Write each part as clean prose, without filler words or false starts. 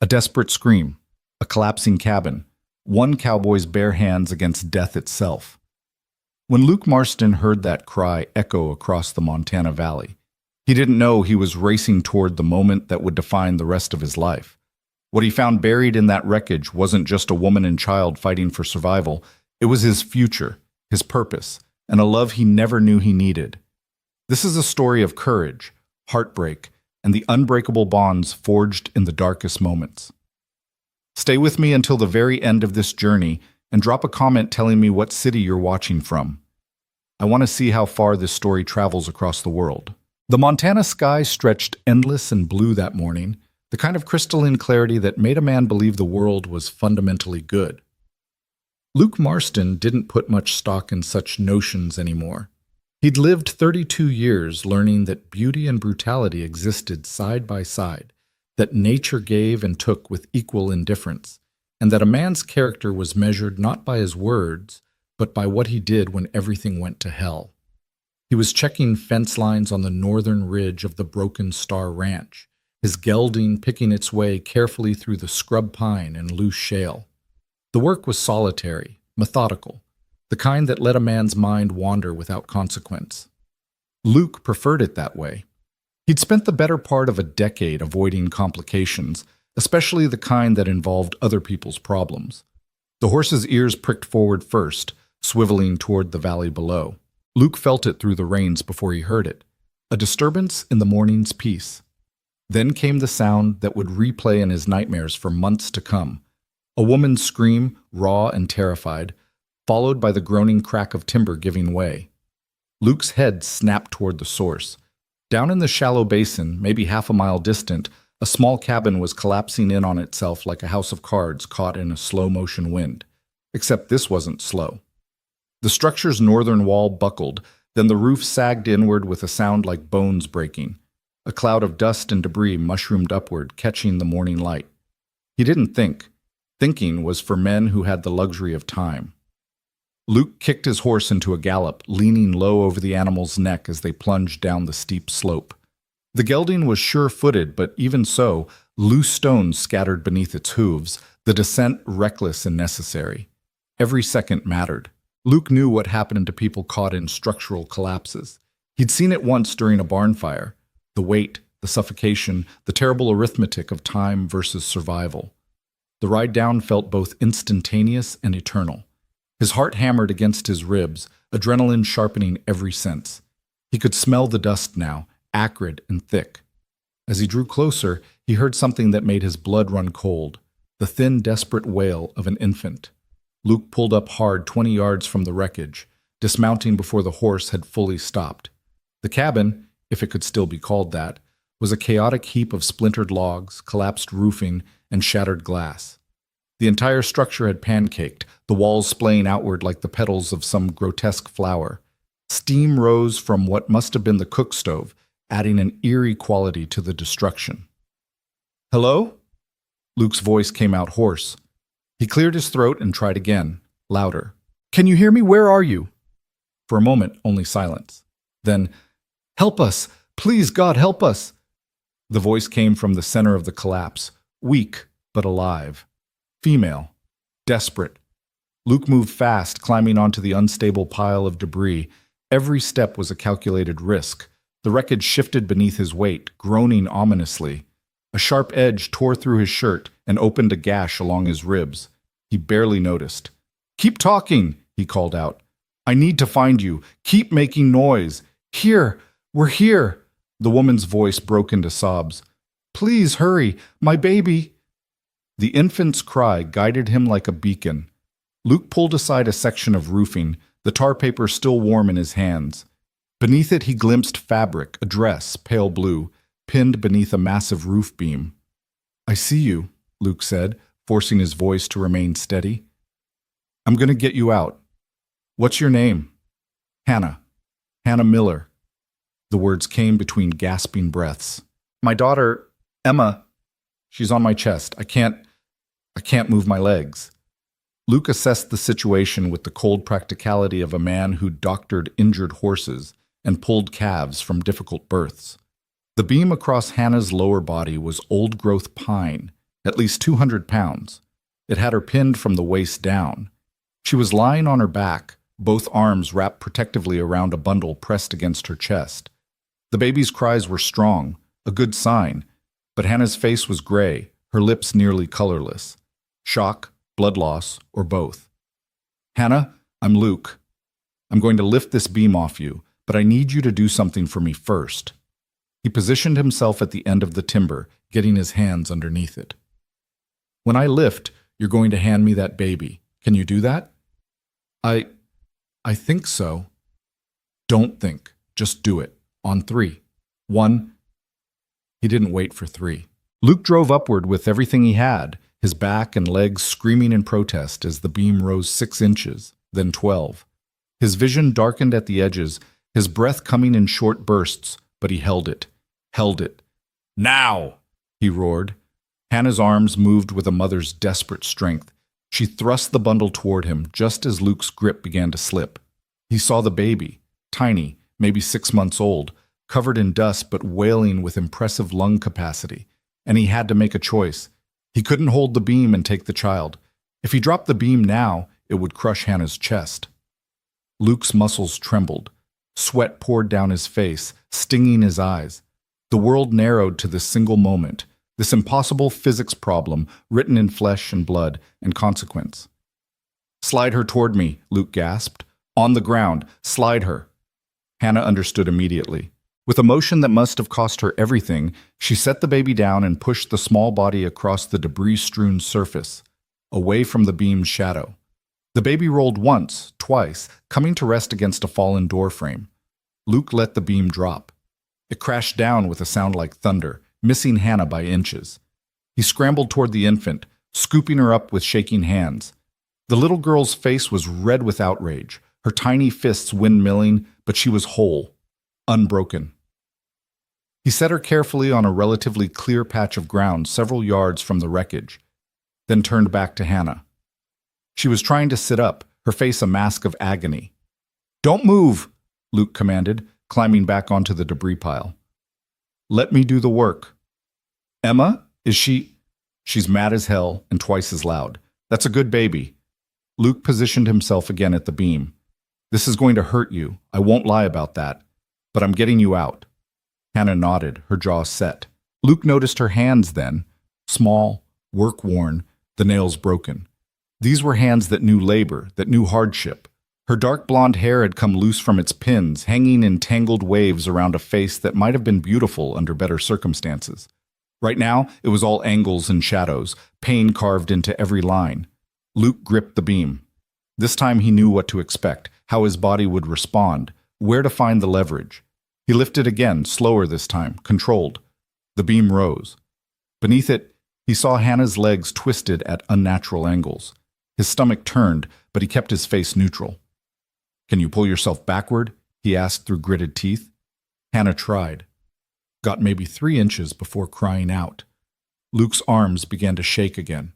A desperate scream, a collapsing cabin, one cowboy's bare hands against death itself. When Luke Marston heard that cry echo across the Montana Valley, he didn't know he was racing toward the moment that would define the rest of his life. What he found buried in that wreckage wasn't just a woman and child fighting for survival, it was his future, his purpose, and a love he never knew he needed. This is a story of courage, heartbreak, and the unbreakable bonds forged in the darkest moments. Stay with me until the very end of this journey and drop a comment telling me what city you're watching from. I want to see how far this story travels across the world. The Montana sky stretched endless and blue that morning, the kind of crystalline clarity that made a man believe the world was fundamentally good. Luke Marston didn't put much stock in such notions anymore. He'd lived 32 years learning that beauty and brutality existed side by side, that nature gave and took with equal indifference, and that a man's character was measured not by his words, but by what he did when everything went to hell. He was checking fence lines on the northern ridge of the Broken Star Ranch, his gelding picking its way carefully through the scrub pine and loose shale. The work was solitary, methodical, the kind that let a man's mind wander without consequence. Luke preferred it that way. He'd spent the better part of a decade avoiding complications, especially the kind that involved other people's problems. The horse's ears pricked forward first, swiveling toward the valley below. Luke felt it through the reins before he heard it, a disturbance in the morning's peace. Then came the sound that would replay in his nightmares for months to come, a woman's scream, raw and terrified, followed by the groaning crack of timber giving way. Luke's head snapped toward the source. Down in the shallow basin, maybe half a mile distant, a small cabin was collapsing in on itself like a house of cards caught in a slow-motion wind. Except this wasn't slow. The structure's northern wall buckled, then the roof sagged inward with a sound like bones breaking. A cloud of dust and debris mushroomed upward, catching the morning light. He didn't think. Thinking was for men who had the luxury of time. Luke kicked his horse into a gallop, leaning low over the animal's neck as they plunged down the steep slope. The gelding was sure-footed, but even so, loose stones scattered beneath its hooves, the descent reckless and necessary. Every second mattered. Luke knew what happened to people caught in structural collapses. He'd seen it once during a barn fire. The weight, the suffocation, the terrible arithmetic of time versus survival. The ride down felt both instantaneous and eternal. His heart hammered against his ribs, adrenaline sharpening every sense. He could smell the dust now, acrid and thick. As he drew closer, he heard something that made his blood run cold, the thin, desperate wail of an infant. Luke pulled up hard 20 yards from the wreckage, dismounting before the horse had fully stopped. The cabin, if it could still be called that, was a chaotic heap of splintered logs, collapsed roofing, and shattered glass. The entire structure had pancaked, the walls splaying outward like the petals of some grotesque flower. Steam rose from what must have been the cook stove, adding an eerie quality to the destruction. "Hello?" Luke's voice came out hoarse. He cleared his throat and tried again, louder. "Can you hear me? Where are you?" For a moment, only silence. Then, "Help us! Please, God, help us!" The voice came from the center of the collapse, weak but alive. Female. Desperate. Luke moved fast, climbing onto the unstable pile of debris. Every step was a calculated risk. The wreckage shifted beneath his weight, groaning ominously. A sharp edge tore through his shirt and opened a gash along his ribs. He barely noticed. "Keep talking," he called out. "I need to find you. Keep making noise. Here, we're here." The woman's voice broke into sobs. "Please hurry, my baby." The infant's cry guided him like a beacon. Luke pulled aside a section of roofing, the tar paper still warm in his hands. Beneath it he glimpsed fabric, a dress, pale blue, pinned beneath a massive roof beam. "I see you," Luke said, forcing his voice to remain steady. "I'm going to get you out. What's your name?" "Hannah. Hannah Miller." The words came between gasping breaths. "My daughter, Emma, she's on my chest. I can't move my legs." Luke assessed the situation with the cold practicality of a man who doctored injured horses and pulled calves from difficult births. The beam across Hannah's lower body was old-growth pine, at least 200 pounds. It had her pinned from the waist down. She was lying on her back, both arms wrapped protectively around a bundle pressed against her chest. The baby's cries were strong, a good sign, but Hannah's face was gray, her lips nearly colorless. Shock, blood loss, or both. "Hannah, I'm Luke. I'm going to lift this beam off you, but I need you to do something for me first." He positioned himself at the end of the timber, getting his hands underneath it. "When I lift, you're going to hand me that baby. Can you do that?" I think so." "Don't think. Just do it. On 3. 1. He didn't wait for 3. Luke drove upward with everything he had, his back and legs screaming in protest as the beam rose 6 inches, then 12. His vision darkened at the edges, his breath coming in short bursts, but he held it. "Now!" he roared. Hannah's arms moved with a mother's desperate strength. She thrust the bundle toward him just as Luke's grip began to slip. He saw the baby, tiny, maybe 6 months old, covered in dust but wailing with impressive lung capacity, and he had to make a choice. He couldn't hold the beam and take the child. If he dropped the beam now, it would crush Hannah's chest. Luke's muscles trembled. Sweat poured down his face, stinging his eyes. The world narrowed to this single moment, this impossible physics problem written in flesh and blood and consequence. "Slide her toward me," Luke gasped. "On the ground, slide her." Hannah understood immediately. With a motion that must have cost her everything, she set the baby down and pushed the small body across the debris-strewn surface, away from the beam's shadow. The baby rolled once, twice, coming to rest against a fallen door frame. Luke let the beam drop. It crashed down with a sound like thunder, missing Hannah by inches. He scrambled toward the infant, scooping her up with shaking hands. The little girl's face was red with outrage, her tiny fists windmilling, but she was whole, unbroken. He set her carefully on a relatively clear patch of ground several yards from the wreckage, then turned back to Hannah. She was trying to sit up, her face a mask of agony. "Don't move," Luke commanded, climbing back onto the debris pile. "Let me do the work." "Emma, is she—" "She's mad as hell and twice as loud. That's a good baby." Luke positioned himself again at the beam. "This is going to hurt you, I won't lie about that, but I'm getting you out." Hannah nodded, her jaw set. Luke noticed her hands then, small, work-worn, the nails broken. These were hands that knew labor, that knew hardship. Her dark blonde hair had come loose from its pins, hanging in tangled waves around a face that might have been beautiful under better circumstances. Right now, it was all angles and shadows, pain carved into every line. Luke gripped the beam. This time he knew what to expect, how his body would respond, where to find the leverage. He lifted again, slower this time, controlled. The beam rose. Beneath it, he saw Hannah's legs twisted at unnatural angles. His stomach turned, but he kept his face neutral. "Can you pull yourself backward?" he asked through gritted teeth. Hannah tried. Got maybe 3 inches before crying out. Luke's arms began to shake again.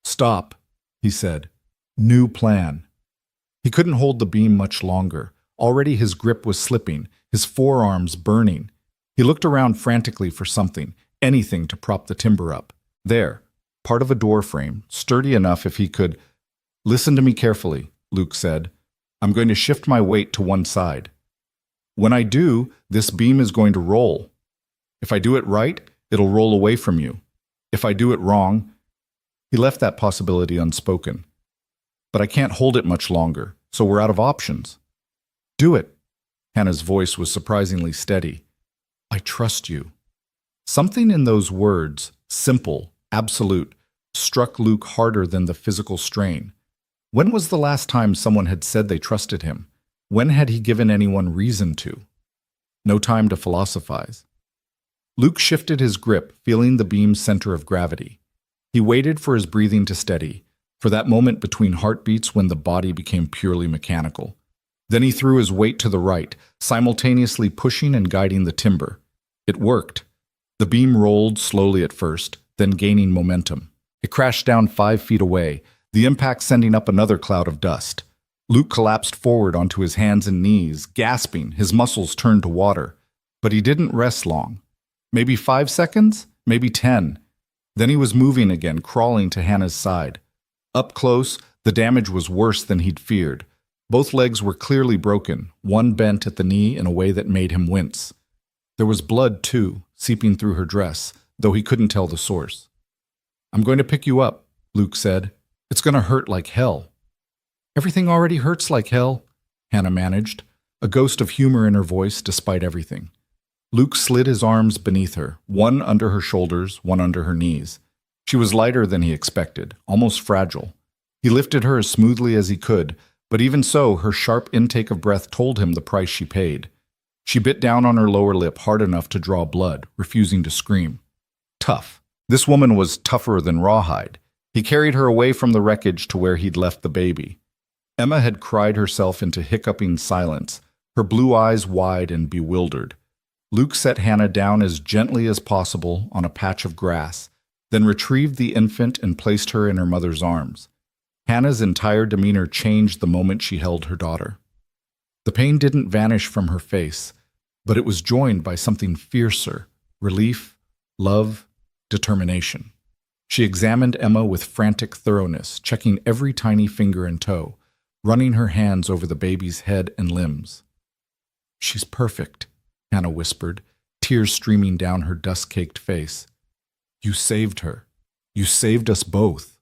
"Stop," he said. "New plan." He couldn't hold the beam much longer. Already his grip was slipping, his forearms burning. He looked around frantically for something, anything to prop the timber up. There, part of a door frame, sturdy enough if he could. "Listen to me carefully," Luke said. "I'm going to shift my weight to one side. When I do, this beam is going to roll. If I do it right, it'll roll away from you. If I do it wrong—" He left that possibility unspoken. "But I can't hold it much longer, so we're out of options." "Do it." Hannah's voice was surprisingly steady. "I trust you." Something in those words, simple, absolute, struck Luke harder than the physical strain. When was the last time someone had said they trusted him? When had he given anyone reason to? No time to philosophize. Luke shifted his grip, feeling the beam's center of gravity. He waited for his breathing to steady, for that moment between heartbeats when the body became purely mechanical. Then he threw his weight to the right, simultaneously pushing and guiding the timber. It worked. The beam rolled slowly at first, then gaining momentum. It crashed down 5 feet away, the impact sending up another cloud of dust. Luke collapsed forward onto his hands and knees, gasping, his muscles turned to water. But he didn't rest long. Maybe 5 seconds, maybe 10. Then he was moving again, crawling to Hannah's side. Up close, the damage was worse than he'd feared. Both legs were clearly broken, one bent at the knee in a way that made him wince. There was blood, too, seeping through her dress, though he couldn't tell the source. "I'm going to pick you up," Luke said. "It's going to hurt like hell." "Everything already hurts like hell," Hannah managed, a ghost of humor in her voice despite everything. Luke slid his arms beneath her, one under her shoulders, one under her knees. She was lighter than he expected, almost fragile. He lifted her as smoothly as he could, but even so, her sharp intake of breath told him the price she paid. She bit down on her lower lip hard enough to draw blood, refusing to scream. Tough. This woman was tougher than rawhide. He carried her away from the wreckage to where he'd left the baby. Emma had cried herself into hiccuping silence, her blue eyes wide and bewildered. Luke set Hannah down as gently as possible on a patch of grass, then retrieved the infant and placed her in her mother's arms. Hannah's entire demeanor changed the moment she held her daughter. The pain didn't vanish from her face, but it was joined by something fiercer: relief, love, determination. She examined Emma with frantic thoroughness, checking every tiny finger and toe, running her hands over the baby's head and limbs. "She's perfect," Hannah whispered, tears streaming down her dust-caked face. "You saved her. You saved us both."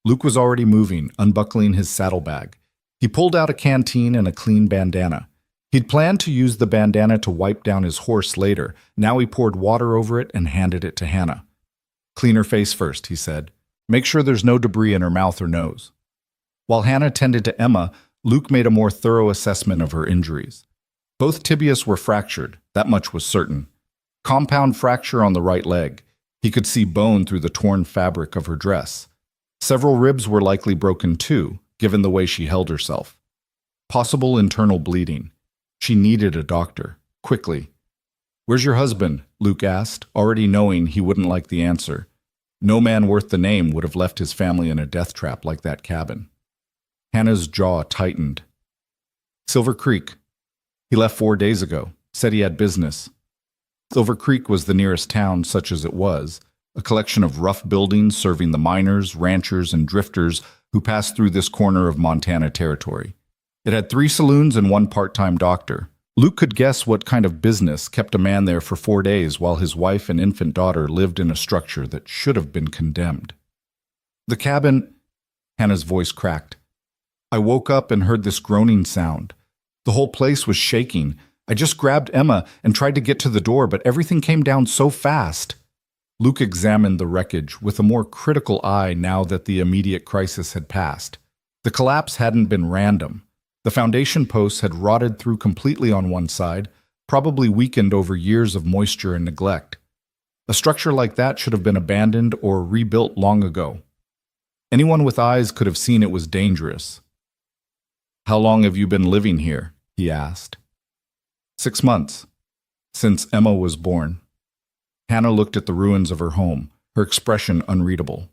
Luke was already moving, unbuckling his saddlebag. He pulled out a canteen and a clean bandana. He'd planned to use the bandana to wipe down his horse later. Now he poured water over it and handed it to Hannah. "Clean her face first," he said. "Make sure there's no debris in her mouth or nose." While Hannah tended to Emma, Luke made a more thorough assessment of her injuries. Both tibias were fractured, that much was certain. Compound fracture on the right leg. He could see bone through the torn fabric of her dress. Several ribs were likely broken too, given the way she held herself. Possible internal bleeding. She needed a doctor, quickly. "Where's your husband?" Luke asked, already knowing he wouldn't like the answer. No man worth the name would have left his family in a death trap like that cabin. Hannah's jaw tightened. "Silver Creek. He left 4 days ago. Said he had business." Silver Creek was the nearest town, such as it was, a collection of rough buildings serving the miners, ranchers, and drifters who passed through this corner of Montana territory. It had 3 saloons and 1 part-time doctor. Luke could guess what kind of business kept a man there for 4 days while his wife and infant daughter lived in a structure that should have been condemned. "The cabin," Hannah's voice cracked. "I woke up and heard this groaning sound. The whole place was shaking. I just grabbed Emma and tried to get to the door, but everything came down so fast." Luke examined the wreckage with a more critical eye now that the immediate crisis had passed. The collapse hadn't been random. The foundation posts had rotted through completely on one side, probably weakened over years of moisture and neglect. A structure like that should have been abandoned or rebuilt long ago. Anyone with eyes could have seen it was dangerous. "How long have you been living here?" he asked. 6 months. Since Emma was born. Hannah looked at the ruins of her home, her expression unreadable.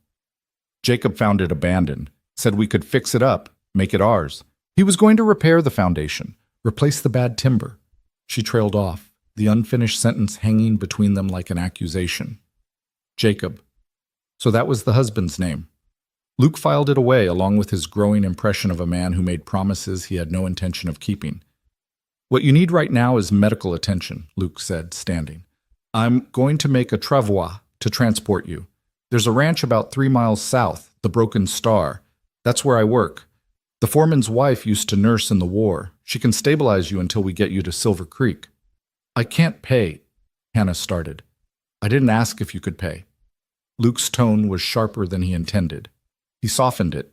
"Jacob found it abandoned, said we could fix it up, make it ours. He was going to repair the foundation, replace the bad timber." She trailed off, the unfinished sentence hanging between them like an accusation. Jacob. So that was the husband's name. Luke filed it away along with his growing impression of a man who made promises he had no intention of keeping. "What you need right now is medical attention," Luke said, standing. "I'm going to make a travois to transport you. There's a ranch about 3 miles south, the Broken Star. That's where I work. The foreman's wife used to nurse in the war. She can stabilize you until we get you to Silver Creek." "I can't pay," Hannah started. "I didn't ask if you could pay." Luke's tone was sharper than he intended. He softened it.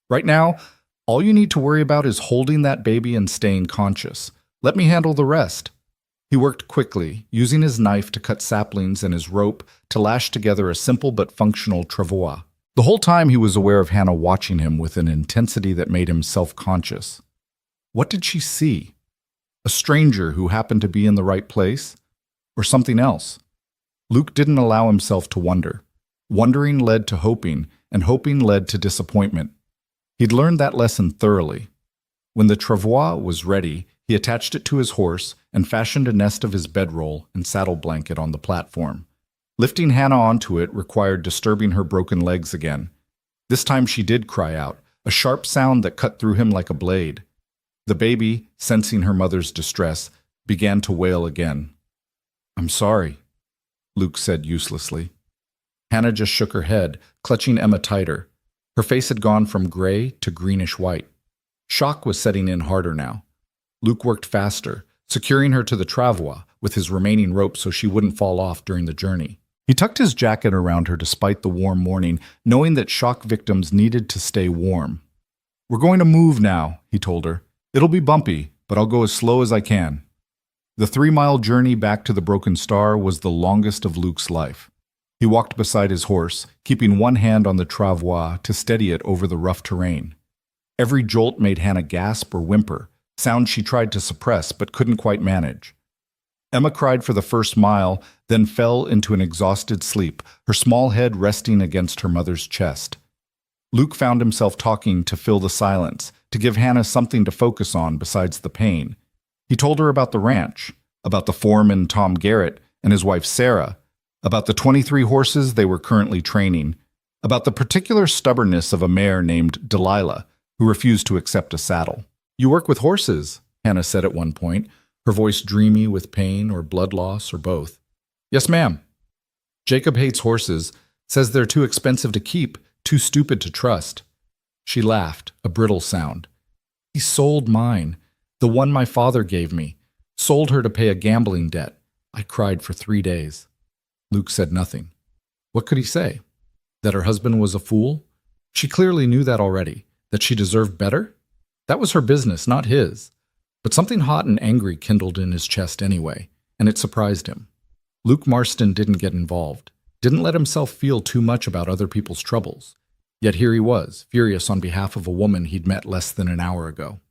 "Right now, all you need to worry about is holding that baby and staying conscious. Let me handle the rest." He worked quickly, using his knife to cut saplings and his rope to lash together a simple but functional travois. The whole time he was aware of Hannah watching him with an intensity that made him self-conscious. What did she see? A stranger who happened to be in the right place? Or something else? Luke didn't allow himself to wonder. Wondering led to hoping, and hoping led to disappointment. He'd learned that lesson thoroughly. When the travois was ready, he attached it to his horse and fashioned a nest of his bedroll and saddle blanket on the platform. Lifting Hannah onto it required disturbing her broken legs again. This time she did cry out, a sharp sound that cut through him like a blade. The baby, sensing her mother's distress, began to wail again. "I'm sorry," Luke said uselessly. Hannah just shook her head, clutching Emma tighter. Her face had gone from gray to greenish white. Shock was setting in harder now. Luke worked faster, securing her to the travois with his remaining rope so she wouldn't fall off during the journey. He tucked his jacket around her despite the warm morning, knowing that shock victims needed to stay warm. "We're going to move now," he told her. "It'll be bumpy, but I'll go as slow as I can." The 3-mile journey back to the Broken Star was the longest of Luke's life. He walked beside his horse, keeping one hand on the travois to steady it over the rough terrain. Every jolt made Hannah gasp or whimper, sounds she tried to suppress but couldn't quite manage. Emma cried for the first mile, then fell into an exhausted sleep, her small head resting against her mother's chest. Luke found himself talking to fill the silence, to give Hannah something to focus on besides the pain. He told her about the ranch, about the foreman Tom Garrett and his wife Sarah, about the 23 horses they were currently training, about the particular stubbornness of a mare named Delilah, who refused to accept a saddle. "You work with horses," Hannah said at one point, her voice dreamy with pain or blood loss or both. "Yes, ma'am." "Jacob hates horses, says they're too expensive to keep, too stupid to trust." She laughed, a brittle sound. "He sold mine, the one my father gave me, sold her to pay a gambling debt. I cried for 3 days. Luke said nothing. What could he say? That her husband was a fool? She clearly knew that already. That she deserved better? That was her business, not his. But something hot and angry kindled in his chest anyway, and it surprised him. Luke Marston didn't get involved, didn't let himself feel too much about other people's troubles. Yet here he was, furious on behalf of a woman he'd met less than an hour ago.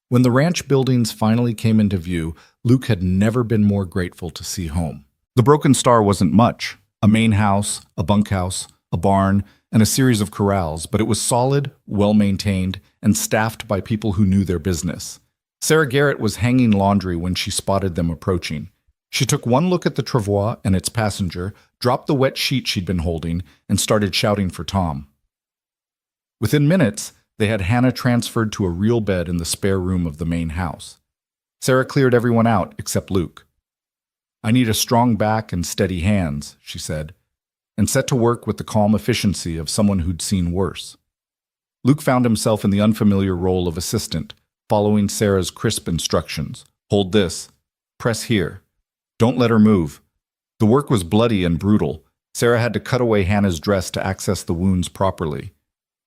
When the ranch buildings finally came into view, Luke had never been more grateful to see home. The Broken Star wasn't much, a main house, a bunkhouse, a barn, and a series of corrals, but it was solid, well-maintained, and staffed by people who knew their business. Sarah Garrett was hanging laundry when she spotted them approaching. She took one look at the travois and its passenger, dropped the wet sheet she'd been holding, and started shouting for Tom. Within minutes, they had Hannah transferred to a real bed in the spare room of the main house. Sarah cleared everyone out except Luke. "I need a strong back and steady hands," she said, and set to work with the calm efficiency of someone who'd seen worse. Luke found himself in the unfamiliar role of assistant, following Sarah's crisp instructions. Hold this. Press here. Don't let her move. The work was bloody and brutal. Sarah had to cut away Hannah's dress to access the wounds properly.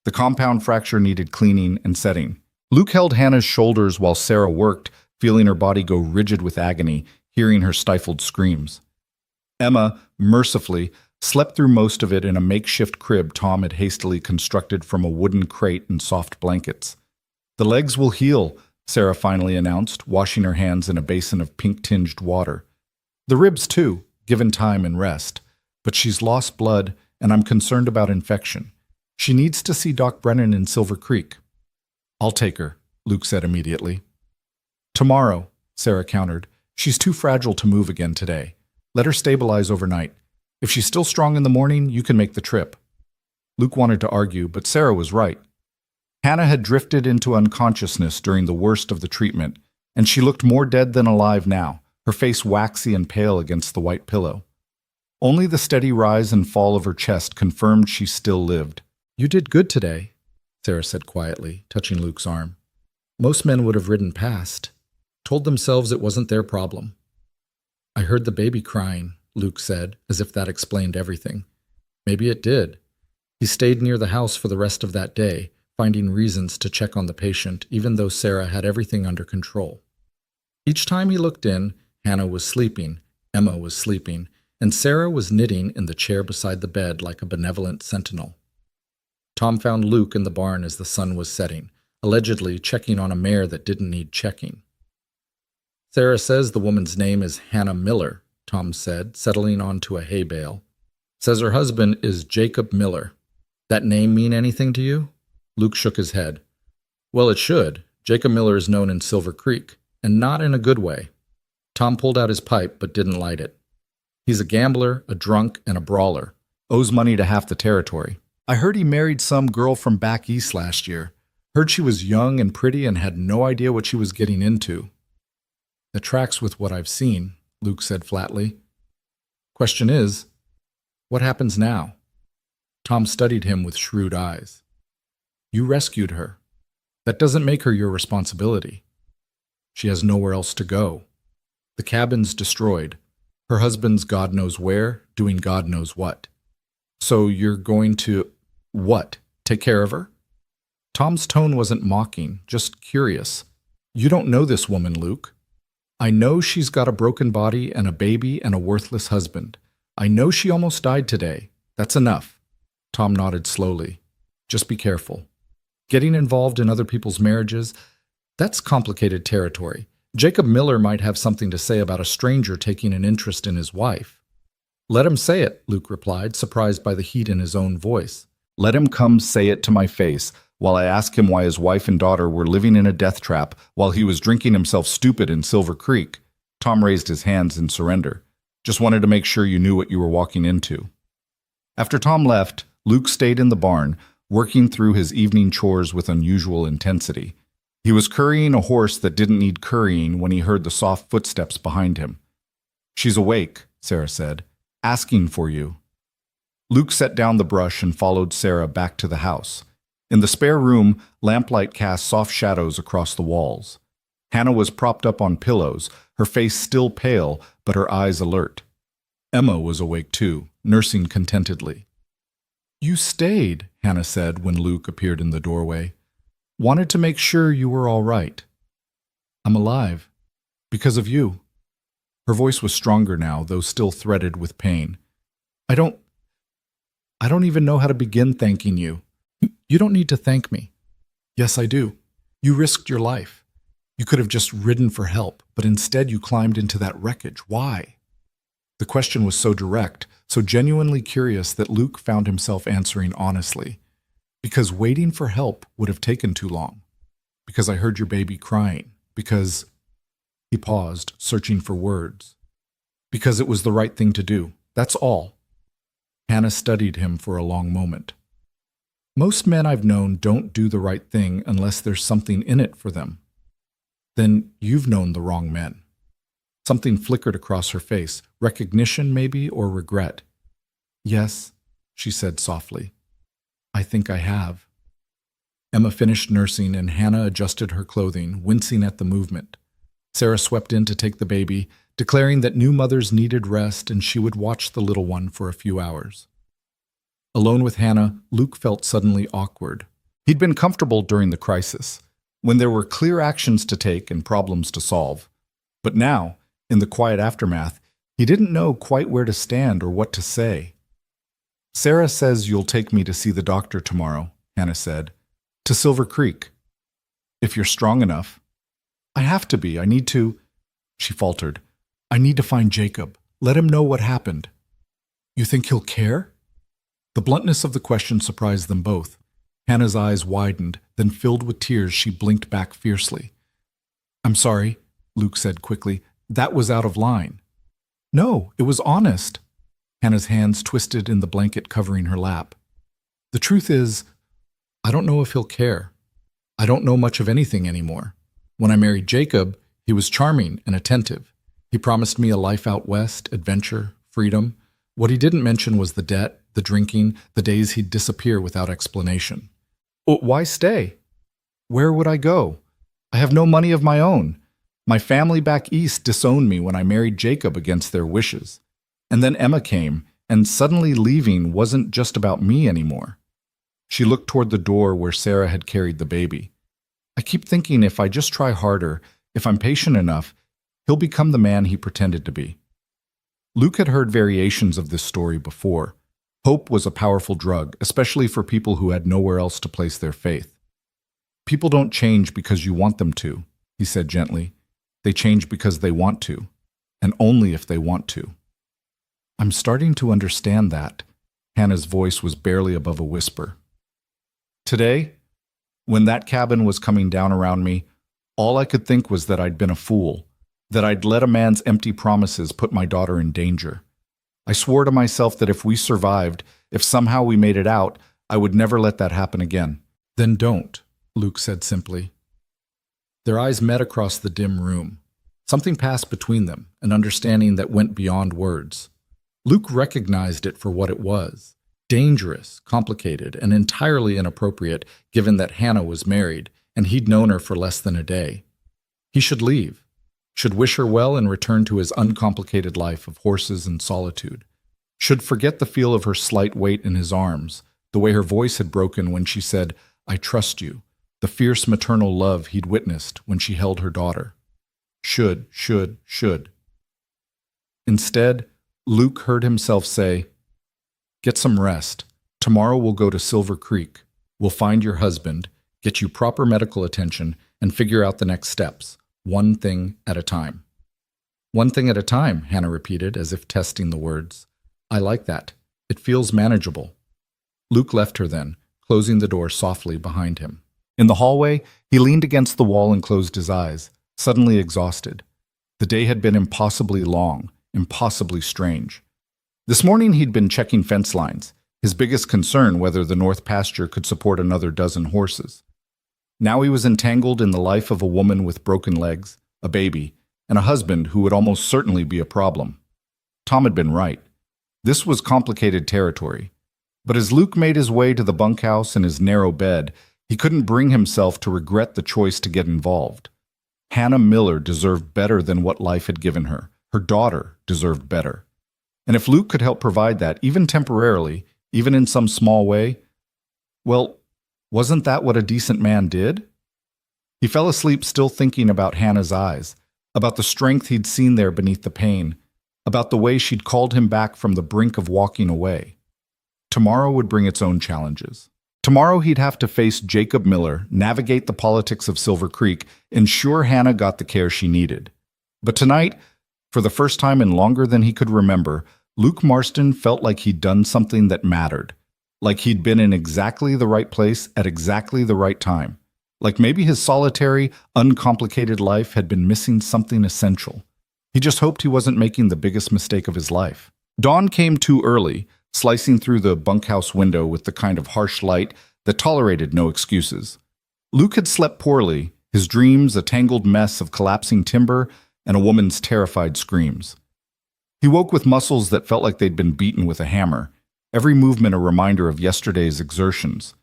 The compound fracture needed cleaning and setting. Luke held Hannah's shoulders while Sarah worked, feeling her body go rigid with agony, hearing her stifled screams. Emma, mercifully, slept through most of it in a makeshift crib Tom had hastily constructed from a wooden crate and soft blankets. "The legs will heal," Sarah finally announced, washing her hands in a basin of pink-tinged water. "The ribs, too, given time and rest. But she's lost blood, and I'm concerned about infection. She needs to see Doc Brennan in Silver Creek." "I'll take her," Luke said immediately. "Tomorrow," Sarah countered. "She's too fragile to move again today. Let her stabilize overnight. If she's still strong in the morning, you can make the trip." Luke wanted to argue, but Sarah was right. Hannah had drifted into unconsciousness during the worst of the treatment, and she looked more dead than alive now, her face waxy and pale against the white pillow. Only the steady rise and fall of her chest confirmed she still lived. "You did good today," Sarah said quietly, touching Luke's arm. "Most men would have ridden past, told themselves it wasn't their problem." "I heard the baby crying," Luke said, as if that explained everything. Maybe it did. He stayed near the house for the rest of that day, finding reasons to check on the patient, even though Sarah had everything under control. Each time he looked in, Hannah was sleeping, Emma was sleeping, and Sarah was knitting in the chair beside the bed like a benevolent sentinel. Tom found Luke in the barn as the sun was setting, allegedly checking on a mare that didn't need checking. "Sarah says the woman's name is Hannah Miller," Tom said, settling onto a hay bale. "Says her husband is Jacob Miller. That name mean anything to you?" Luke shook his head. "Well, it should. Jacob Miller is known in Silver Creek, and not in a good way." Tom pulled out his pipe but didn't light it. He's a gambler, a drunk, and a brawler. Owes money to half the territory. I heard he married some girl from back east last year. Heard she was young and pretty and had no idea what she was getting into. That tracks with what I've seen, Luke said flatly. Question is, what happens now? Tom studied him with shrewd eyes. You rescued her. That doesn't make her your responsibility. She has nowhere else to go. The cabin's destroyed. Her husband's God knows where, doing God knows what. So you're going to, what, take care of her? Tom's tone wasn't mocking, just curious. You don't know this woman, Luke. I know she's got a broken body and a baby and a worthless husband. I know she almost died today. That's enough. Tom nodded slowly. Just be careful. Getting involved in other people's marriages, that's complicated territory. Jacob Miller might have something to say about a stranger taking an interest in his wife. Let him say it, Luke replied, surprised by the heat in his own voice. Let him come say it to my face, while I ask him why his wife and daughter were living in a death trap while he was drinking himself stupid in Silver Creek. Tom raised his hands in surrender. Just wanted to make sure you knew what you were walking into. After Tom left, Luke stayed in the barn, working through his evening chores with unusual intensity. He was currying a horse that didn't need currying when he heard the soft footsteps behind him. She's awake, Sarah said, asking for you. Luke set down the brush and followed Sarah back to the house. In the spare room, lamplight cast soft shadows across the walls. Hannah was propped up on pillows, her face still pale, but her eyes alert. Emma was awake too, nursing contentedly. You stayed, Hannah said when Luke appeared in the doorway. Wanted to make sure you were all right. I'm alive. Because of you. Her voice was stronger now, though still threaded with pain. I don't even know how to begin thanking you. You don't need to thank me. Yes, I do. You risked your life. You could have just ridden for help, but instead you climbed into that wreckage. Why? The question was so direct, so genuinely curious that Luke found himself answering honestly. Because waiting for help would have taken too long. Because I heard your baby crying. Because... He paused, searching for words. Because it was the right thing to do. That's all. Hannah studied him for a long moment. Most men I've known don't do the right thing unless there's something in it for them. Then you've known the wrong men. Something flickered across her face, recognition maybe, or regret. Yes, she said softly. I think I have. Emma finished nursing and Hannah adjusted her clothing, wincing at the movement. Sarah swept in to take the baby, declaring that new mothers needed rest and she would watch the little one for a few hours. Alone with Hannah, Luke felt suddenly awkward. He'd been comfortable during the crisis, when there were clear actions to take and problems to solve. But now, in the quiet aftermath, he didn't know quite where to stand or what to say. Sarah says you'll take me to see the doctor tomorrow, Hannah said. To Silver Creek. If you're strong enough. I have to be. I need to... She faltered. I need to find Jacob. Let him know what happened. You think he'll care? The bluntness of the question surprised them both. Hannah's eyes widened, then filled with tears, she blinked back fiercely. I'm sorry, Luke said quickly. That was out of line. No, it was honest. Hannah's hands twisted in the blanket covering her lap. The truth is, I don't know if he'll care. I don't know much of anything anymore. When I married Jacob, he was charming and attentive. He promised me a life out west, adventure, freedom. What he didn't mention was the debt, the drinking, the days he'd disappear without explanation. Why stay? Where would I go? I have no money of my own. My family back east disowned me when I married Jacob against their wishes. And then Emma came, and suddenly leaving wasn't just about me anymore. She looked toward the door where Sarah had carried the baby. I keep thinking if I just try harder, if I'm patient enough, he'll become the man he pretended to be. Luke had heard variations of this story before. Hope was a powerful drug, especially for people who had nowhere else to place their faith. People don't change because you want them to, he said gently. They change because they want to, and only if they want to. I'm starting to understand that. Hannah's voice was barely above a whisper. Today, when that cabin was coming down around me, all I could think was that I'd been a fool, that I'd let a man's empty promises put my daughter in danger. I swore to myself that if we survived, if somehow we made it out, I would never let that happen again." "Then don't," Luke said simply. Their eyes met across the dim room. Something passed between them, an understanding that went beyond words. Luke recognized it for what it was: dangerous, complicated, and entirely inappropriate given that Hannah was married and he'd known her for less than a day. He should leave, should wish her well and return to his uncomplicated life of horses and solitude. Should forget the feel of her slight weight in his arms, the way her voice had broken when she said, "I trust you," the fierce maternal love he'd witnessed when she held her daughter. Should. Instead, Luke heard himself say, "Get some rest. Tomorrow we'll go to Silver Creek. We'll find your husband, get you proper medical attention, and figure out the next steps, one thing at a time." "One thing at a time," Hannah repeated, as if testing the words. "I like that. It feels manageable." Luke left her then, closing the door softly behind him. In the hallway, he leaned against the wall and closed his eyes, suddenly exhausted. The day had been impossibly long, impossibly strange. This morning he'd been checking fence lines, his biggest concern whether the north pasture could support another dozen horses. Now he was entangled in the life of a woman with broken legs, a baby, and a husband who would almost certainly be a problem. Tom had been right. This was complicated territory. But as Luke made his way to the bunkhouse in his narrow bed, he couldn't bring himself to regret the choice to get involved. Hannah Miller deserved better than what life had given her. Her daughter deserved better. And if Luke could help provide that, even temporarily, even in some small way, well, wasn't that what a decent man did? He fell asleep still thinking about Hannah's eyes, about the strength he'd seen there beneath the pain, about the way she'd called him back from the brink of walking away. Tomorrow would bring its own challenges. Tomorrow he'd have to face Jacob Miller, navigate the politics of Silver Creek, ensure Hannah got the care she needed. But tonight, for the first time in longer than he could remember, Luke Marston felt like he'd done something that mattered, like he'd been in exactly the right place at exactly the right time, like maybe his solitary, uncomplicated life had been missing something essential. He just hoped he wasn't making the biggest mistake of his life. Dawn came too early, slicing through the bunkhouse window with the kind of harsh light that tolerated no excuses. Luke had slept poorly, his dreams a tangled mess of collapsing timber and a woman's terrified screams. He woke with muscles that felt like they'd been beaten with a hammer, every movement a reminder of yesterday's exertions.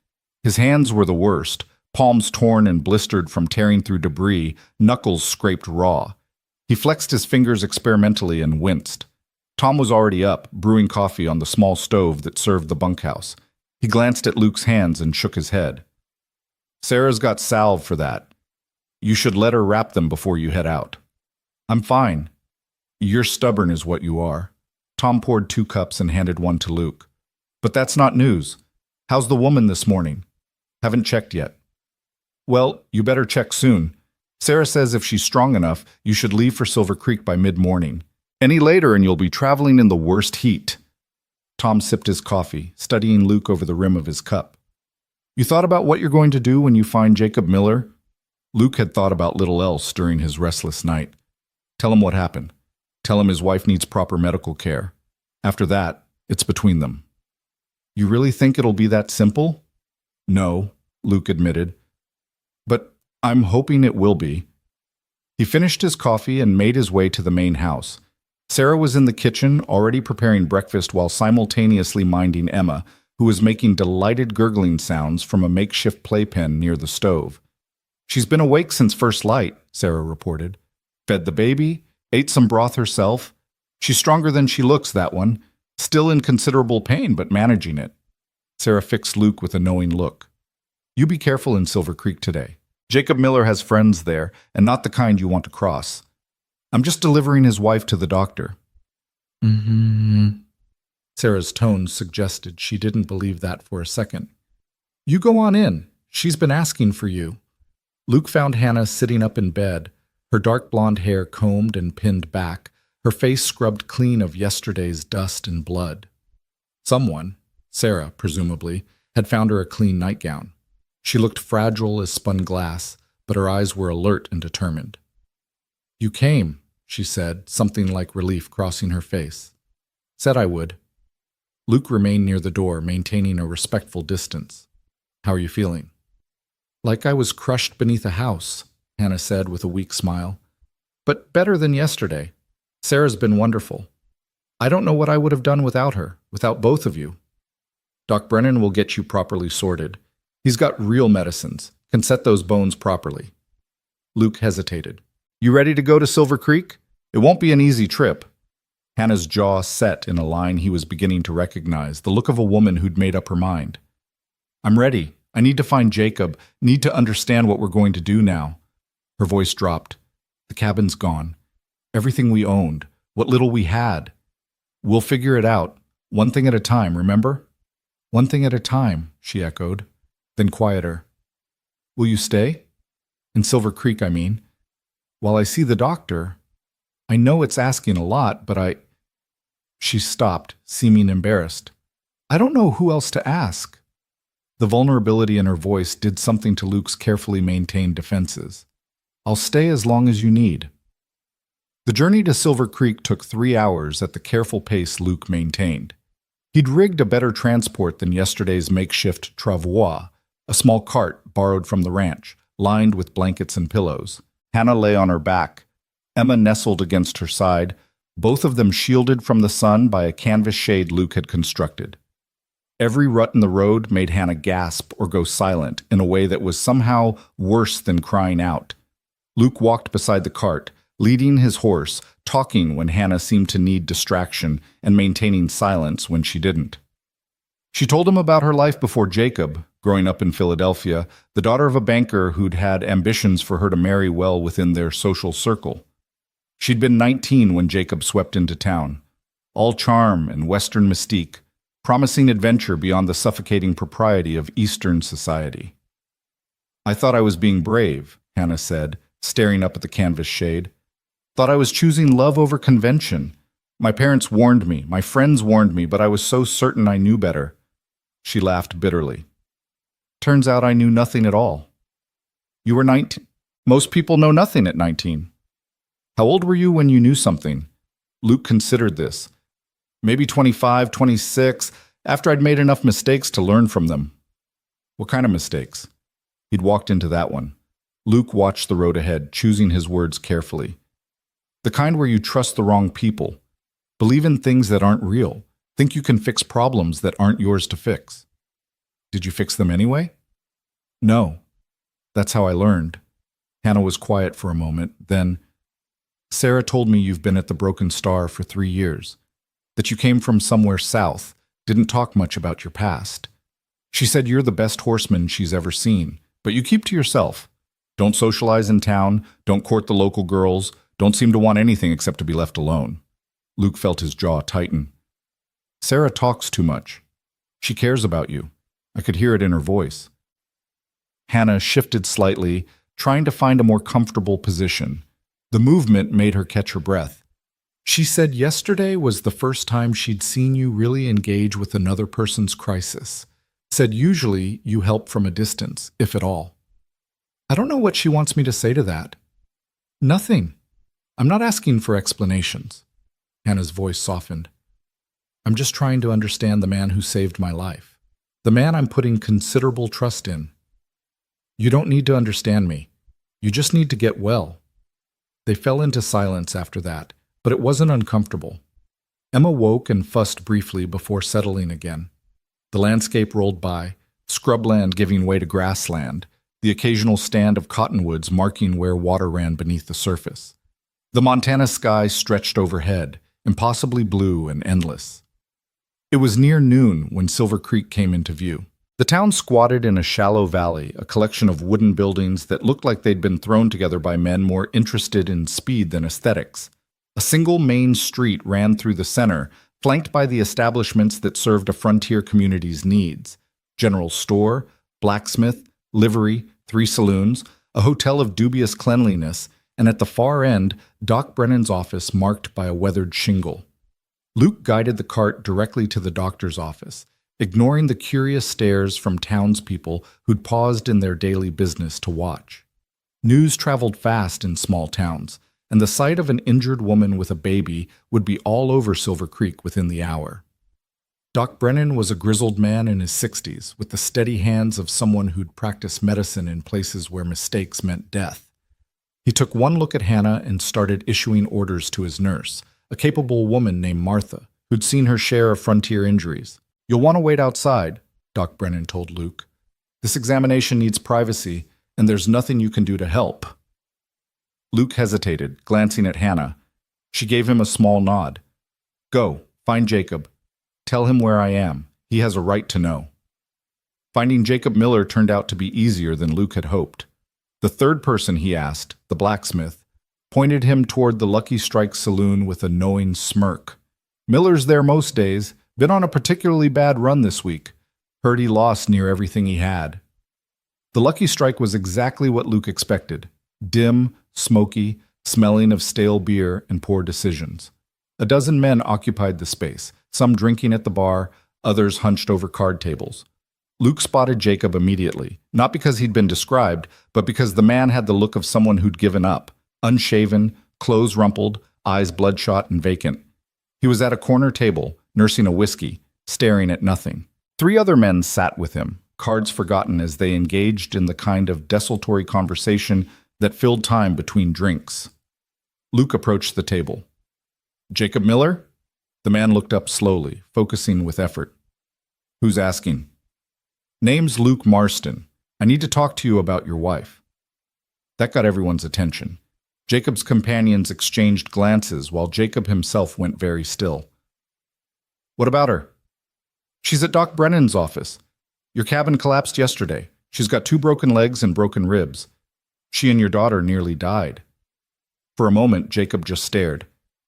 His hands were the worst, palms torn and blistered from tearing through debris, knuckles scraped raw. He flexed his fingers experimentally and winced. Tom was already up, brewing coffee on the small stove that served the bunkhouse. He glanced at Luke's hands and shook his head. "Sarah's got salve for that. You should let her wrap them before you head out." "I'm fine." "You're stubborn is what you are." Tom poured 2 cups and handed one to Luke. "But that's not news. How's the woman this morning?" "Haven't checked yet." "Well, you better check soon. Sarah says if she's strong enough, you should leave for Silver Creek by mid-morning. Any later and you'll be traveling in the worst heat." Tom sipped his coffee, studying Luke over the rim of his cup. "You thought about what you're going to do when you find Jacob Miller?" Luke had thought about little else during his restless night. Tell him what happened. Tell him his wife needs proper medical care. After that, it's between them. "You really think it'll be that simple?" "No," Luke admitted. "But I'm hoping it will be." He finished his coffee and made his way to the main house. Sarah was in the kitchen, already preparing breakfast while simultaneously minding Emma, who was making delighted gurgling sounds from a makeshift playpen near the stove. "She's been awake since first light," Sarah reported. "Fed the baby, ate some broth herself. She's stronger than she looks, that one. Still in considerable pain, but managing it." Sarah fixed Luke with a knowing look. "You be careful in Silver Creek today. Jacob Miller has friends there, and not the kind you want to cross. I'm just delivering his wife to the doctor." "Mm-hmm." Sarah's tone suggested she didn't believe that for a second. "You go on in. She's been asking for you." Luke found Hannah sitting up in bed, her dark blonde hair combed and pinned back, her face scrubbed clean of yesterday's dust and blood. Someone, Sarah presumably, had found her a clean nightgown. She looked fragile as spun glass, but her eyes were alert and determined. "You came," she said, something like relief crossing her face. Said I would. Luke remained near the door, maintaining a respectful distance. How are you feeling? Like I was crushed beneath a house, Hannah said with a weak smile. But better than yesterday. Sarah's been wonderful. I don't know what I would have done without her, without both of you. Doc Brennan will get you properly sorted. He's got real medicines, can set those bones properly. Luke hesitated. You ready to go to Silver Creek? It won't be an easy trip. Hannah's jaw set in a line he was beginning to recognize, the look of a woman who'd made up her mind. I'm ready. I need to find Jacob, need to understand what we're going to do now. Her voice dropped. The cabin's gone. Everything we owned, what little we had. We'll figure it out, one thing at a time, remember? One thing at a time, she echoed, then quieter. Will you stay? In Silver Creek, I mean. While I see the doctor, I know it's asking a lot, but She stopped, seeming embarrassed. I don't know who else to ask. The vulnerability in her voice did something to Luke's carefully maintained defenses. I'll stay as long as you need. The journey to Silver Creek took 3 hours at the careful pace Luke maintained. He'd rigged a better transport than yesterday's makeshift travois, a small cart borrowed from the ranch, lined with blankets and pillows. Hannah lay on her back. Emma nestled against her side, both of them shielded from the sun by a canvas shade Luke had constructed. Every rut in the road made Hannah gasp or go silent in a way that was somehow worse than crying out. Luke walked beside the cart, leading his horse, talking when Hannah seemed to need distraction and maintaining silence when she didn't. She told him about her life before Jacob, growing up in Philadelphia, the daughter of a banker who'd had ambitions for her to marry well within their social circle. She'd been 19 when Jacob swept into town, all charm and Western mystique, promising adventure beyond the suffocating propriety of Eastern society. I thought I was being brave, Hannah said, staring up at the canvas shade. Thought I was choosing love over convention. My parents warned me, my friends warned me, but I was so certain I knew better. She laughed bitterly. Turns out I knew nothing at all. You were 19. Most people know nothing at 19. How old were you when you knew something? Luke considered this. Maybe 25, 26, after I'd made enough mistakes to learn from them. What kind of mistakes? He'd walked into that one. Luke watched the road ahead, choosing his words carefully. The kind where you trust the wrong people, believe in things that aren't real, think you can fix problems that aren't yours to fix. Did you fix them anyway? No. That's how I learned. Hannah was quiet for a moment, then, Sarah told me you've been at the Broken Star for 3 years, that you came from somewhere south, didn't talk much about your past. She said you're the best horseman she's ever seen, but you keep to yourself. Don't socialize in town, don't court the local girls, don't seem to want anything except to be left alone. Luke felt his jaw tighten. Sarah talks too much. She cares about you. I could hear it in her voice. Hannah shifted slightly, trying to find a more comfortable position. The movement made her catch her breath. She said yesterday was the first time she'd seen you really engage with another person's crisis. Said usually you help from a distance, if at all. I don't know what she wants me to say to that. Nothing. I'm not asking for explanations. Hannah's voice softened. I'm just trying to understand the man who saved my life. The man I'm putting considerable trust in. You don't need to understand me. You just need to get well. They fell into silence after that, but it wasn't uncomfortable. Emma woke and fussed briefly before settling again. The landscape rolled by, scrubland giving way to grassland, the occasional stand of cottonwoods marking where water ran beneath the surface. The Montana sky stretched overhead, impossibly blue and endless. It was near noon when Silver Creek came into view. The town squatted in a shallow valley, a collection of wooden buildings that looked like they'd been thrown together by men more interested in speed than aesthetics. A single main street ran through the center, flanked by the establishments that served a frontier community's needs. General store, blacksmith, livery, 3 saloons, a hotel of dubious cleanliness, and at the far end, Doc Brennan's office marked by a weathered shingle. Luke guided the cart directly to the doctor's office, ignoring the curious stares from townspeople who'd paused in their daily business to watch. News traveled fast in small towns, and the sight of an injured woman with a baby would be all over Silver Creek within the hour. Doc Brennan was a grizzled man in his 60s, with the steady hands of someone who'd practiced medicine in places where mistakes meant death. He took one look at Hannah and started issuing orders to his nurse, a capable woman named Martha, who'd seen her share of frontier injuries. "You'll want to wait outside," Doc Brennan told Luke. "This examination needs privacy, and there's nothing you can do to help." Luke hesitated, glancing at Hannah. She gave him a small nod. "Go, find Jacob. Tell him where I am. He has a right to know." Finding Jacob Miller turned out to be easier than Luke had hoped. The third person he asked, the blacksmith, pointed him toward the Lucky Strike saloon with a knowing smirk. "Miller's there most days. Been on a particularly bad run this week. Heard he lost near everything he had." The Lucky Strike was exactly what Luke expected. Dim, smoky, smelling of stale beer and poor decisions. A dozen men occupied the space, some drinking at the bar, others hunched over card tables. Luke spotted Jacob immediately, not because he'd been described, but because the man had the look of someone who'd given up, unshaven, clothes rumpled, eyes bloodshot and vacant. He was at a corner table, nursing a whiskey, staring at nothing. 3 other men sat with him, cards forgotten as they engaged in the kind of desultory conversation that filled time between drinks. Luke approached the table. "Jacob Miller?" The man looked up slowly, focusing with effort. "Who's asking?" "Name's Luke Marston. I need to talk to you about your wife." That got everyone's attention. Jacob's companions exchanged glances while Jacob himself went very still. "What about her?" "She's at Doc Brennan's office. Your cabin collapsed yesterday. She's got 2 broken legs and broken ribs. She and your daughter nearly died." For a moment, Jacob just stared.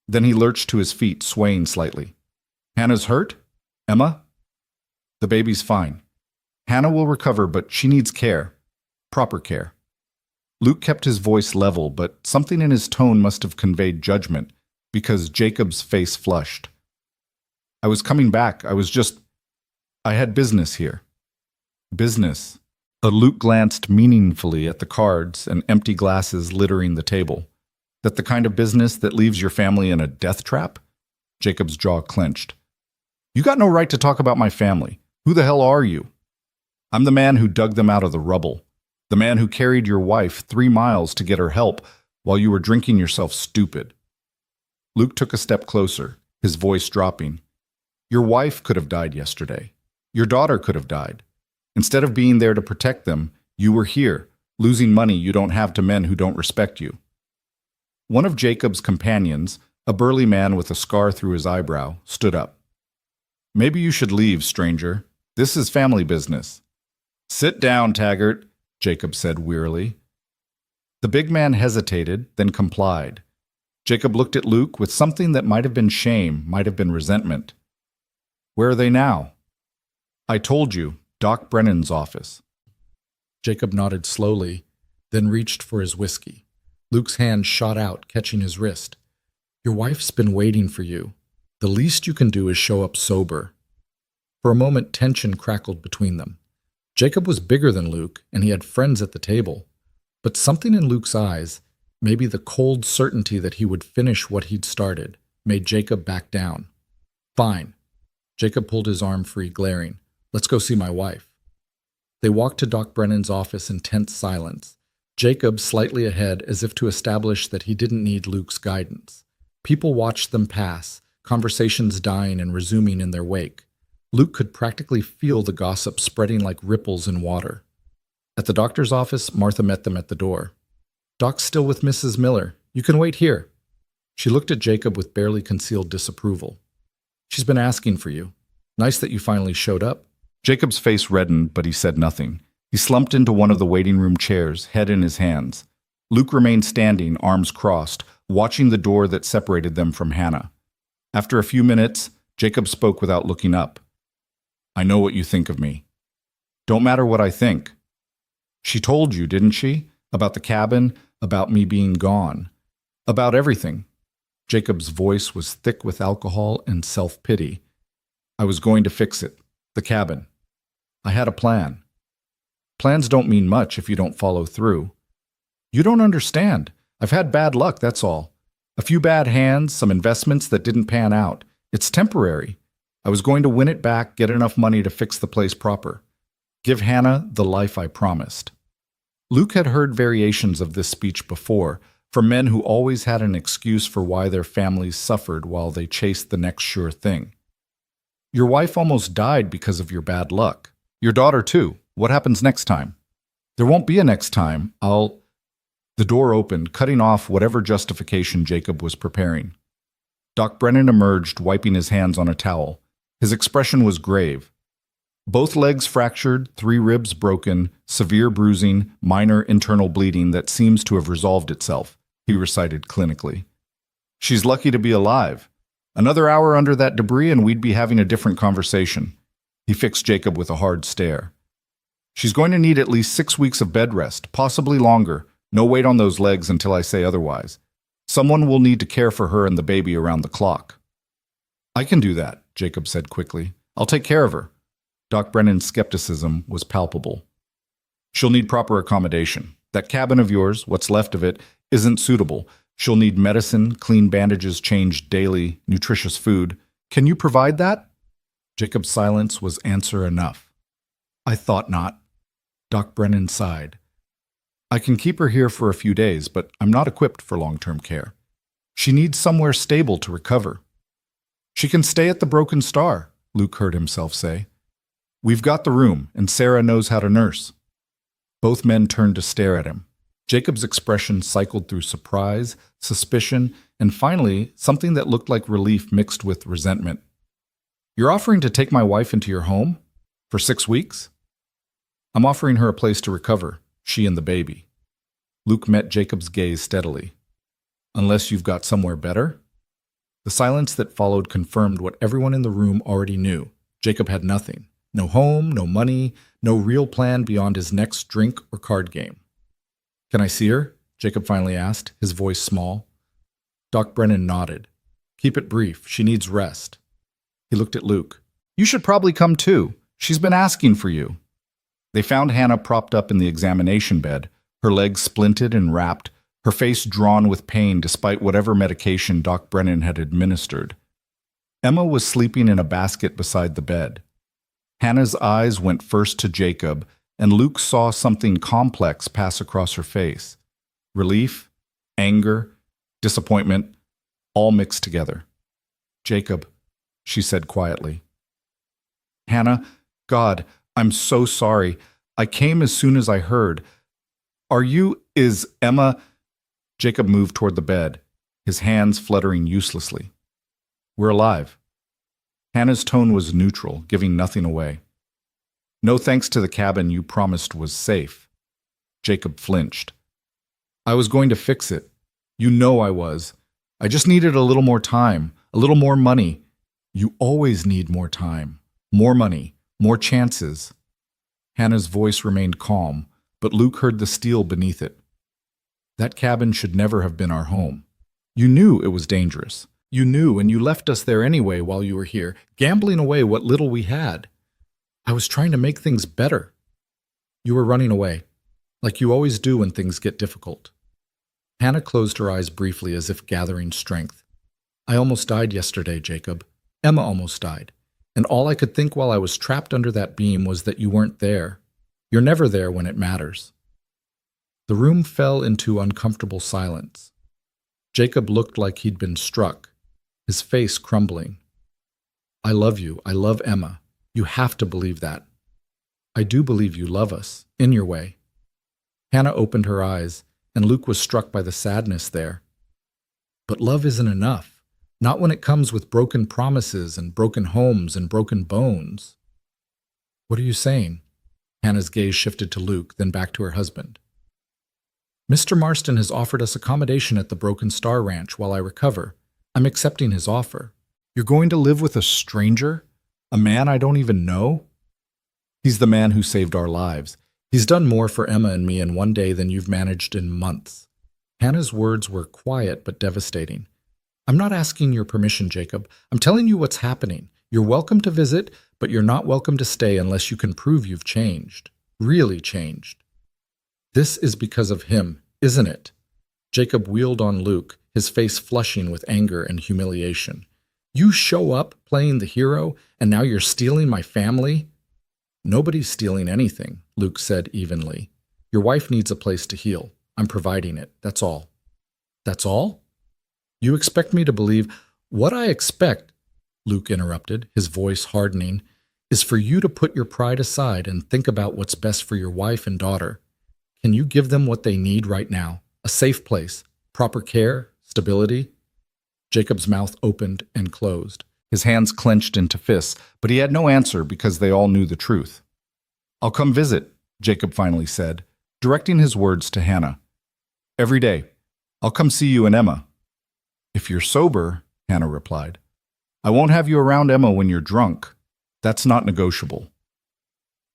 Then he lurched to his feet, swaying slightly. "Hannah's hurt? Emma?" "The baby's fine. Hannah will recover, but she needs care. Proper care." Luke kept his voice level, but something in his tone must have conveyed judgment, because Jacob's face flushed. "I was coming back. I had business here." "Business?" Luke glanced meaningfully at the cards and empty glasses littering the table. "That the kind of business that leaves your family in a death trap?" Jacob's jaw clenched. "You got no right to talk about my family. Who the hell are you?" "I'm the man who dug them out of the rubble. The man who carried your wife 3 miles to get her help while you were drinking yourself stupid." Luke took a step closer, his voice dropping. "Your wife could have died yesterday. Your daughter could have died. Instead of being there to protect them, you were here, losing money you don't have to men who don't respect you." One of Jacob's companions, a burly man with a scar through his eyebrow, stood up. "Maybe you should leave, stranger. This is family business." "Sit down, Taggart," Jacob said wearily. The big man hesitated, then complied. Jacob looked at Luke with something that might have been shame, might have been resentment. "Where are they now?" "I told you, Doc Brennan's office." Jacob nodded slowly, then reached for his whiskey. Luke's hand shot out, catching his wrist. "Your wife's been waiting for you. The least you can do is show up sober." For a moment, tension crackled between them. Jacob was bigger than Luke, and he had friends at the table. But something in Luke's eyes, maybe the cold certainty that he would finish what he'd started, made Jacob back down. "Fine." Jacob pulled his arm free, glaring. "Let's go see my wife." They walked to Doc Brennan's office in tense silence, Jacob slightly ahead as if to establish that he didn't need Luke's guidance. People watched them pass, conversations dying and resuming in their wake. Luke could practically feel the gossip spreading like ripples in water. At the doctor's office, Martha met them at the door. "Doc's still with Mrs. Miller. You can wait here." She looked at Jacob with barely concealed disapproval. "She's been asking for you. Nice that you finally showed up." Jacob's face reddened, but he said nothing. He slumped into one of the waiting room chairs, head in his hands. Luke remained standing, arms crossed, watching the door that separated them from Hannah. After a few minutes, Jacob spoke without looking up. "I know what you think of me." "Don't matter what I think." "She told you, didn't she? About the cabin, about me being gone. About everything." Jacob's voice was thick with alcohol and self-pity. "I was going to fix it. The cabin. I had a plan." "Plans don't mean much if you don't follow through." "You don't understand. I've had bad luck, that's all. A few bad hands, some investments that didn't pan out. It's temporary. I was going to win it back, get enough money to fix the place proper. Give Hannah the life I promised. Luke had heard variations of this speech before, from men who always had an excuse for why their families suffered while they chased the next sure thing. Your wife almost died because of your bad luck. Your daughter too. What happens next time? There won't be a next time. The door opened, cutting off whatever justification Jacob was preparing. Doc Brennan emerged, wiping his hands on a towel. His expression was grave. Both legs fractured, 3 ribs broken, severe bruising, minor internal bleeding that seems to have resolved itself, he recited clinically. She's lucky to be alive. Another hour under that debris and we'd be having a different conversation. He fixed Jacob with a hard stare. She's going to need at least 6 weeks of bed rest, possibly longer. No weight on those legs until I say otherwise. Someone will need to care for her and the baby around the clock. I can do that, Jacob said quickly. I'll take care of her. Doc Brennan's skepticism was palpable. She'll need proper accommodation. That cabin of yours, what's left of it, isn't suitable. She'll need medicine, clean bandages changed daily, nutritious food. Can you provide that? Jacob's silence was answer enough. I thought not. Doc Brennan sighed. I can keep her here for a few days, but I'm not equipped for long-term care. She needs somewhere stable to recover. She can stay at the Broken Star, Luke heard himself say. We've got the room, and Sarah knows how to nurse. Both men turned to stare at him. Jacob's expression cycled through surprise, suspicion, and finally, something that looked like relief mixed with resentment. You're offering to take my wife into your home? For 6 weeks? I'm offering her a place to recover, she and the baby. Luke met Jacob's gaze steadily. Unless you've got somewhere better? The silence that followed confirmed what everyone in the room already knew. Jacob had nothing. No home, no money, no real plan beyond his next drink or card game. Can I see her? Jacob finally asked, his voice small. Doc Brennan nodded. Keep it brief. She needs rest. He looked at Luke. You should probably come too. She's been asking for you. They found Hannah propped up in the examination bed, her legs splinted and wrapped, her face drawn with pain despite whatever medication Doc Brennan had administered. Emma was sleeping in a basket beside the bed. Hannah's eyes went first to Jacob, and Luke saw something complex pass across her face. Relief, anger, disappointment, all mixed together. Jacob, she said quietly. Hannah, God, I'm so sorry. I came as soon as I heard. Is Emma? Jacob moved toward the bed, his hands fluttering uselessly. We're alive. Hannah's tone was neutral, giving nothing away. No thanks to the cabin you promised was safe. Jacob flinched. I was going to fix it. You know I was. I just needed a little more time, a little more money. You always need more time, more money, more chances. Hannah's voice remained calm, but Luke heard the steel beneath it. That cabin should never have been our home. You knew it was dangerous. You knew, and you left us there anyway while you were here, gambling away what little we had. I was trying to make things better. You were running away, like you always do when things get difficult. Hannah closed her eyes briefly as if gathering strength. I almost died yesterday, Jacob. Emma almost died. And all I could think while I was trapped under that beam was that you weren't there. You're never there when it matters. The room fell into uncomfortable silence. Jacob looked like he'd been struck, his face crumbling. I love you. I love Emma. You have to believe that. I do believe you love us, in your way. Hannah opened her eyes, and Luke was struck by the sadness there. But love isn't enough, not when it comes with broken promises and broken homes and broken bones. What are you saying? Hannah's gaze shifted to Luke, then back to her husband. Mr. Marston has offered us accommodation at the Broken Star Ranch while I recover. I'm accepting his offer. You're going to live with a stranger? A man I don't even know? He's the man who saved our lives. He's done more for Emma and me in one day than you've managed in months. Hannah's words were quiet but devastating. I'm not asking your permission, Jacob. I'm telling you what's happening. You're welcome to visit, but you're not welcome to stay unless you can prove you've changed. Really changed. This is because of him, isn't it? Jacob wheeled on Luke, his face flushing with anger and humiliation. "You show up playing the hero, and now you're stealing my family?" "Nobody's stealing anything," Luke said evenly. "Your wife needs a place to heal. I'm providing it, that's all." "That's all? You expect me to believe—" "What I expect," Luke interrupted, his voice hardening, "is for you to put your pride aside and think about what's best for your wife and daughter. Can you give them what they need right now? A safe place, proper care, stability?" Jacob's mouth opened and closed. His hands clenched into fists, but he had no answer because they all knew the truth. "I'll come visit," Jacob finally said, directing his words to Hannah. "Every day. I'll come see you and Emma." "If you're sober," Hannah replied. "I won't have you around Emma when you're drunk. That's not negotiable."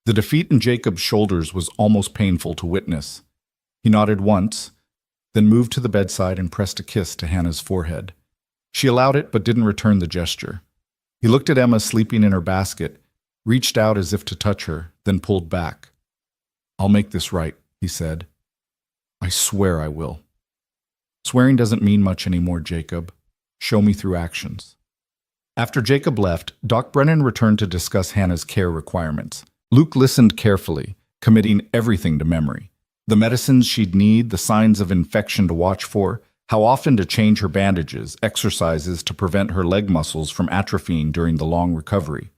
The defeat in Jacob's shoulders was almost painful to witness. He nodded once, then moved to the bedside and pressed a kiss to Hannah's forehead. She allowed it but didn't return the gesture. He looked at Emma sleeping in her basket, reached out as if to touch her, then pulled back. "I'll make this right," he said. "I swear I will." "Swearing doesn't mean much anymore, Jacob. Show me through actions." After Jacob left, Doc Brennan returned to discuss Hannah's care requirements. Luke listened carefully, committing everything to memory. The medicines she'd need, the signs of infection to watch for, how often to change her bandages, exercises to prevent her leg muscles from atrophying during the long recovery.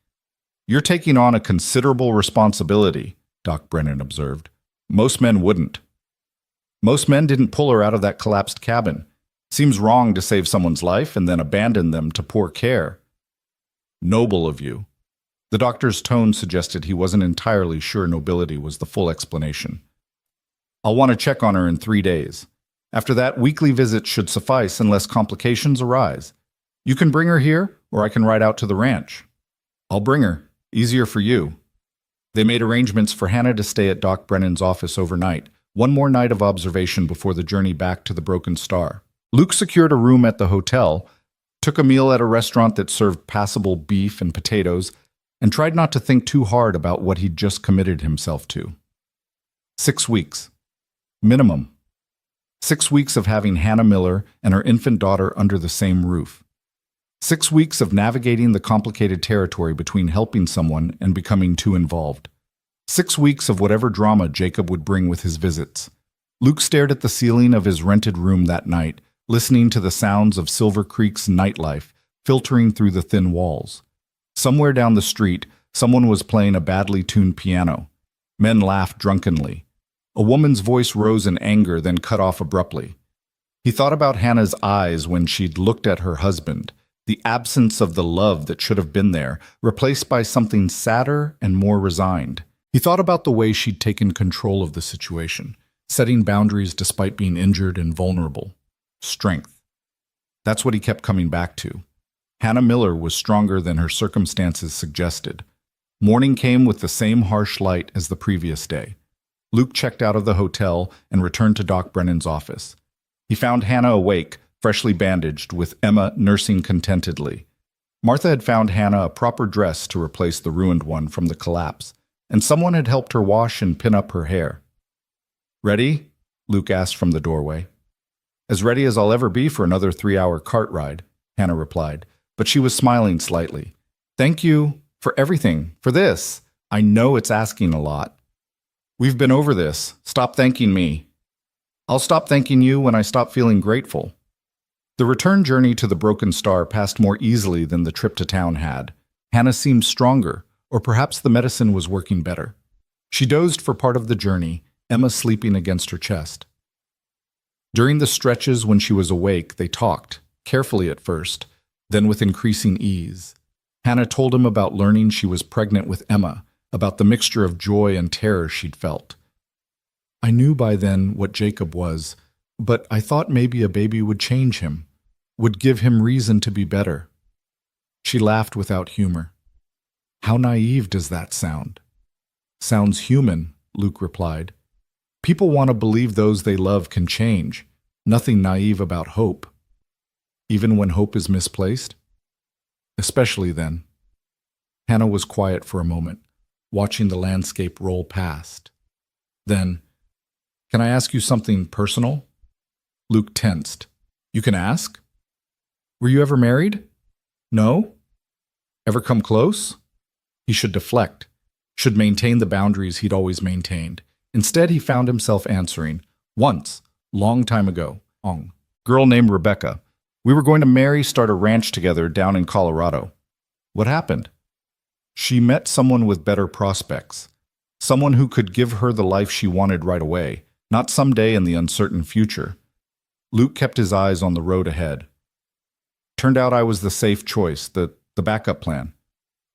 "You're taking on a considerable responsibility," Doc Brennan observed. "Most men wouldn't." "Most men didn't pull her out of that collapsed cabin. Seems wrong to save someone's life and then abandon them to poor care." "Noble of you." The doctor's tone suggested he wasn't entirely sure nobility was the full explanation. "I'll want to check on her in 3 days. After that, weekly visits should suffice unless complications arise. You can bring her here, or I can ride out to the ranch." "I'll bring her. Easier for you." They made arrangements for Hannah to stay at Doc Brennan's office overnight, one more night of observation before the journey back to the Broken Star. Luke secured a room at the hotel, took a meal at a restaurant that served passable beef and potatoes, and tried not to think too hard about what he'd just committed himself to. 6 weeks. Minimum. 6 weeks of having Hannah Miller and her infant daughter under the same roof. 6 weeks of navigating the complicated territory between helping someone and becoming too involved. 6 weeks of whatever drama Jacob would bring with his visits. Luke stared at the ceiling of his rented room that night, listening to the sounds of Silver Creek's nightlife filtering through the thin walls. Somewhere down the street, someone was playing a badly tuned piano. Men laughed drunkenly. A woman's voice rose in anger, then cut off abruptly. He thought about Hannah's eyes when she'd looked at her husband, the absence of the love that should have been there, replaced by something sadder and more resigned. He thought about the way she'd taken control of the situation, setting boundaries despite being injured and vulnerable. Strength. That's what he kept coming back to. Hannah Miller was stronger than her circumstances suggested. Morning came with the same harsh light as the previous day. Luke checked out of the hotel and returned to Doc Brennan's office. He found Hannah awake, freshly bandaged, with Emma nursing contentedly. Martha had found Hannah a proper dress to replace the ruined one from the collapse, and someone had helped her wash and pin up her hair. "Ready?" Luke asked from the doorway. "As ready as I'll ever be for another 3-hour cart ride," Hannah replied, but she was smiling slightly. "Thank you for everything, for this. I know it's asking a lot." "We've been over this. Stop thanking me." "I'll stop thanking you when I stop feeling grateful." The return journey to the Broken Star passed more easily than the trip to town had. Hannah seemed stronger, or perhaps the medicine was working better. She dozed for part of the journey, Emma sleeping against her chest. During the stretches when she was awake, they talked, carefully at first, then with increasing ease. Hannah told him about learning she was pregnant with Emma, about the mixture of joy and terror she'd felt. "I knew by then what Jacob was, but I thought maybe a baby would change him, would give him reason to be better." She laughed without humor. "How naive does that sound?" "Sounds human," Luke replied. "People want to believe those they love can change. Nothing naive about hope." "Even when hope is misplaced?" "Especially then." Hannah was quiet for a moment, watching the landscape roll past. Then, "Can I ask you something personal?" Luke tensed. You can ask. Were you ever married? No? Ever come close? He should deflect, should maintain the boundaries he'd always maintained. Instead, he found himself answering, once, long time ago, girl named Rebecca. We were going to start a ranch together down in Colorado. What happened? She met someone with better prospects. Someone who could give her the life she wanted right away, not someday in the uncertain future. Luke kept his eyes on the road ahead. Turned out I was the safe choice, the backup plan.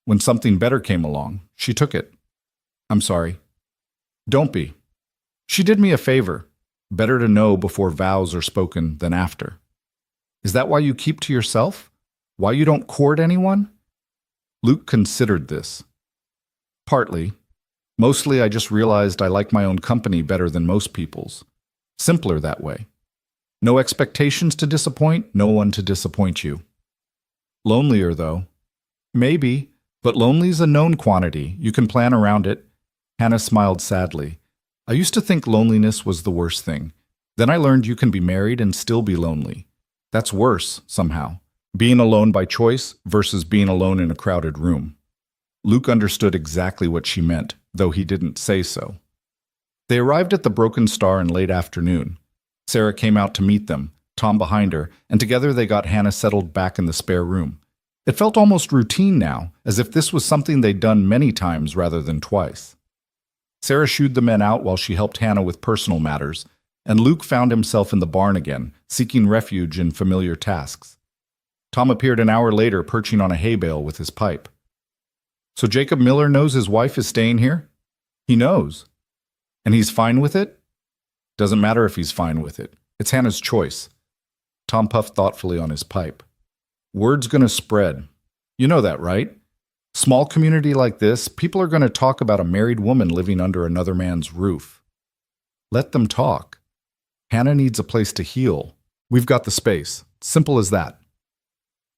When something better came along, she took it. I'm sorry. Don't be. She did me a favor. Better to know before vows are spoken than after. Is that why you keep to yourself? Why you don't court anyone? Luke considered this. Partly. Mostly I just realized I like my own company better than most people's. Simpler that way. No expectations to disappoint, no one to disappoint you. Lonelier, though. Maybe, but lonely's a known quantity. You can plan around it. Hannah smiled sadly. I used to think loneliness was the worst thing. Then I learned you can be married and still be lonely. That's worse, somehow. Being alone by choice versus being alone in a crowded room. Luke understood exactly what she meant, though he didn't say so. They arrived at the Broken Star in late afternoon. Sarah came out to meet them, Tom behind her, and together they got Hannah settled back in the spare room. It felt almost routine now, as if this was something they'd done many times rather than twice. Sarah shooed the men out while she helped Hannah with personal matters, and Luke found himself in the barn again, seeking refuge in familiar tasks. Tom appeared an hour later, perching on a hay bale with his pipe. So Jacob Miller knows his wife is staying here? He knows. And he's fine with it? Doesn't matter if he's fine with it. It's Hannah's choice. Tom puffed thoughtfully on his pipe. Word's gonna spread. You know that, right? Small community like this, people are gonna talk about a married woman living under another man's roof. Let them talk. Hannah needs a place to heal. We've got the space. Simple as that.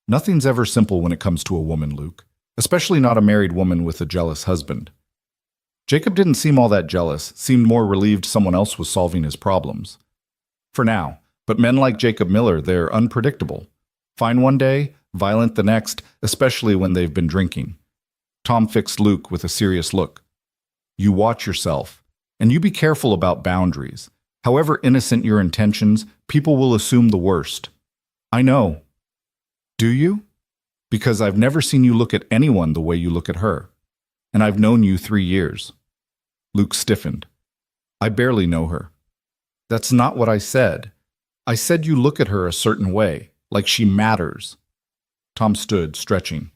Nothing's ever simple when it comes to a woman, Luke. Especially not a married woman with a jealous husband. Jacob didn't seem all that jealous, seemed more relieved someone else was solving his problems. For now, but men like Jacob Miller, they're unpredictable. Fine one day, violent the next, especially when they've been drinking. Tom fixed Luke with a serious look. You watch yourself, and you be careful about boundaries. However innocent your intentions, people will assume the worst. I know. Do you? Because I've never seen you look at anyone the way you look at her. And I've known you 3 years. Luke stiffened. I barely know her. That's not what I said. I said you look at her a certain way, like she matters. Tom stood, stretching.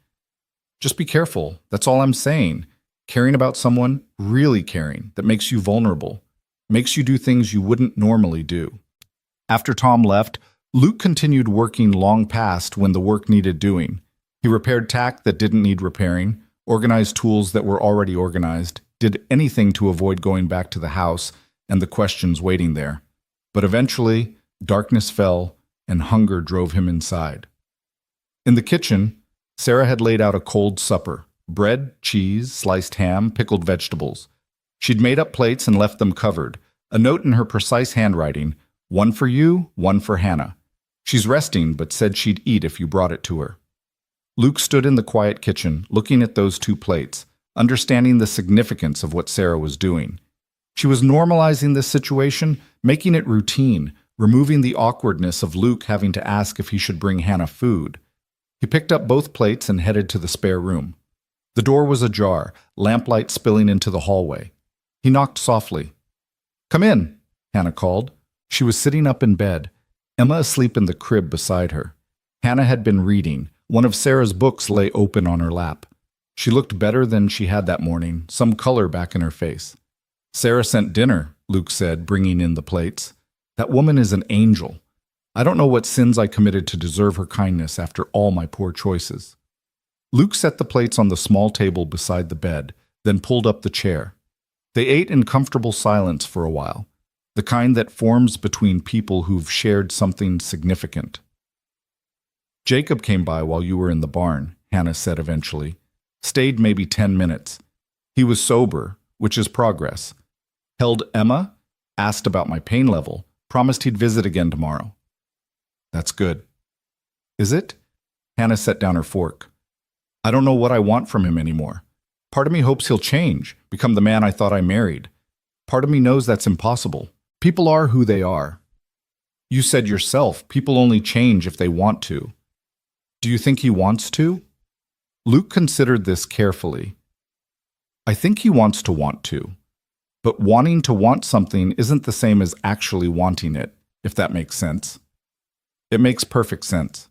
Just be careful, that's all I'm saying. Caring about someone, really caring, that makes you vulnerable. Makes you do things you wouldn't normally do. After Tom left, Luke continued working long past when the work needed doing. He repaired tack that didn't need repairing, organized tools that were already organized, did anything to avoid going back to the house and the questions waiting there. But eventually, darkness fell and hunger drove him inside. In the kitchen, Sarah had laid out a cold supper: bread, cheese, sliced ham, pickled vegetables. She'd made up plates and left them covered, a note in her precise handwriting, one for you, one for Hannah. She's resting, but said she'd eat if you brought it to her. Luke stood in the quiet kitchen, looking at those 2 plates, understanding the significance of what Sarah was doing. She was normalizing this situation, making it routine, removing the awkwardness of Luke having to ask if he should bring Hannah food. He picked up both plates and headed to the spare room. The door was ajar, lamplight spilling into the hallway. He knocked softly. Come in, Hannah called. She was sitting up in bed, Emma asleep in the crib beside her. Hannah had been reading. One of Sarah's books lay open on her lap. She looked better than she had that morning, some color back in her face. Sarah sent dinner, Luke said, bringing in the plates. That woman is an angel. I don't know what sins I committed to deserve her kindness after all my poor choices. Luke set the plates on the small table beside the bed, then pulled up the chair. They ate in comfortable silence for a while, the kind that forms between people who've shared something significant. Jacob came by while you were in the barn, Hannah said eventually. Stayed maybe 10 minutes. He was sober, which is progress. Held Emma, asked about my pain level, promised he'd visit again tomorrow. That's good. Is it? Hannah set down her fork. I don't know what I want from him anymore. Part of me hopes he'll change, become the man I thought I married. Part of me knows that's impossible. People are who they are. You said yourself, people only change if they want to. Do you think he wants to? Luke considered this carefully. I think he wants to. But wanting to want something isn't the same as actually wanting it, if that makes sense. It makes perfect sense.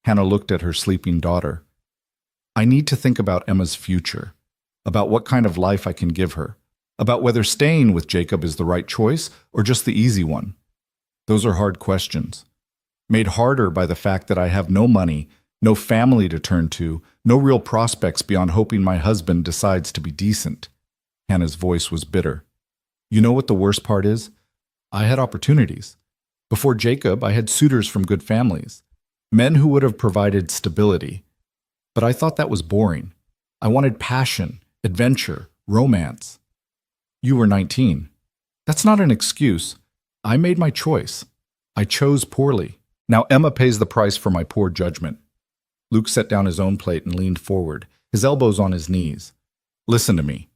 Hannah looked at her sleeping daughter. I need to think about Emma's future, about what kind of life I can give her, about whether staying with Jacob is the right choice or just the easy one. Those are hard questions, made harder by the fact that I have no money, no family to turn to, no real prospects beyond hoping my husband decides to be decent. Hannah's voice was bitter. You know what the worst part is? I had opportunities. Before Jacob, I had suitors from good families, men who would have provided stability. But I thought that was boring. I wanted passion, adventure, romance. You were 19. That's not an excuse. I made my choice. I chose poorly. Now Emma pays the price for my poor judgment. Luke set down his own plate and leaned forward, his elbows on his knees. Listen to me.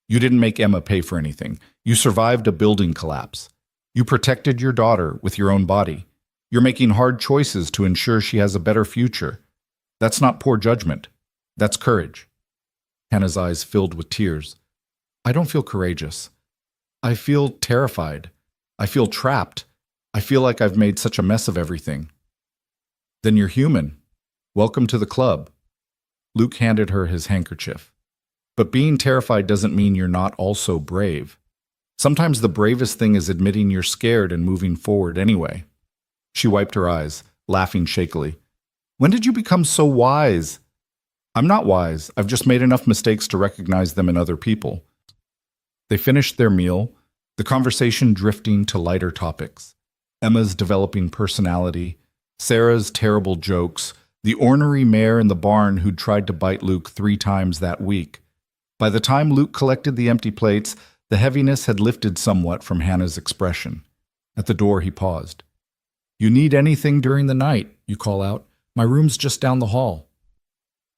You didn't make Emma pay for anything. You survived a building collapse. You protected your daughter with your own body. You're making hard choices to ensure she has a better future. That's not poor judgment. That's courage. Hannah's eyes filled with tears. I don't feel courageous. I feel terrified. I feel trapped. I feel like I've made such a mess of everything. Then you're human. Welcome to the club. Luke handed her his handkerchief. But being terrified doesn't mean you're not also brave. Sometimes the bravest thing is admitting you're scared and moving forward anyway. She wiped her eyes, laughing shakily. When did you become so wise? I'm not wise. I've just made enough mistakes to recognize them in other people. They finished their meal, the conversation drifting to lighter topics. Emma's developing personality, Sarah's terrible jokes, the ornery mare in the barn who'd tried to bite Luke 3 times that week. By the time Luke collected the empty plates, the heaviness had lifted somewhat from Hannah's expression. At the door, he paused. You need anything during the night, you call out. My room's just down the hall.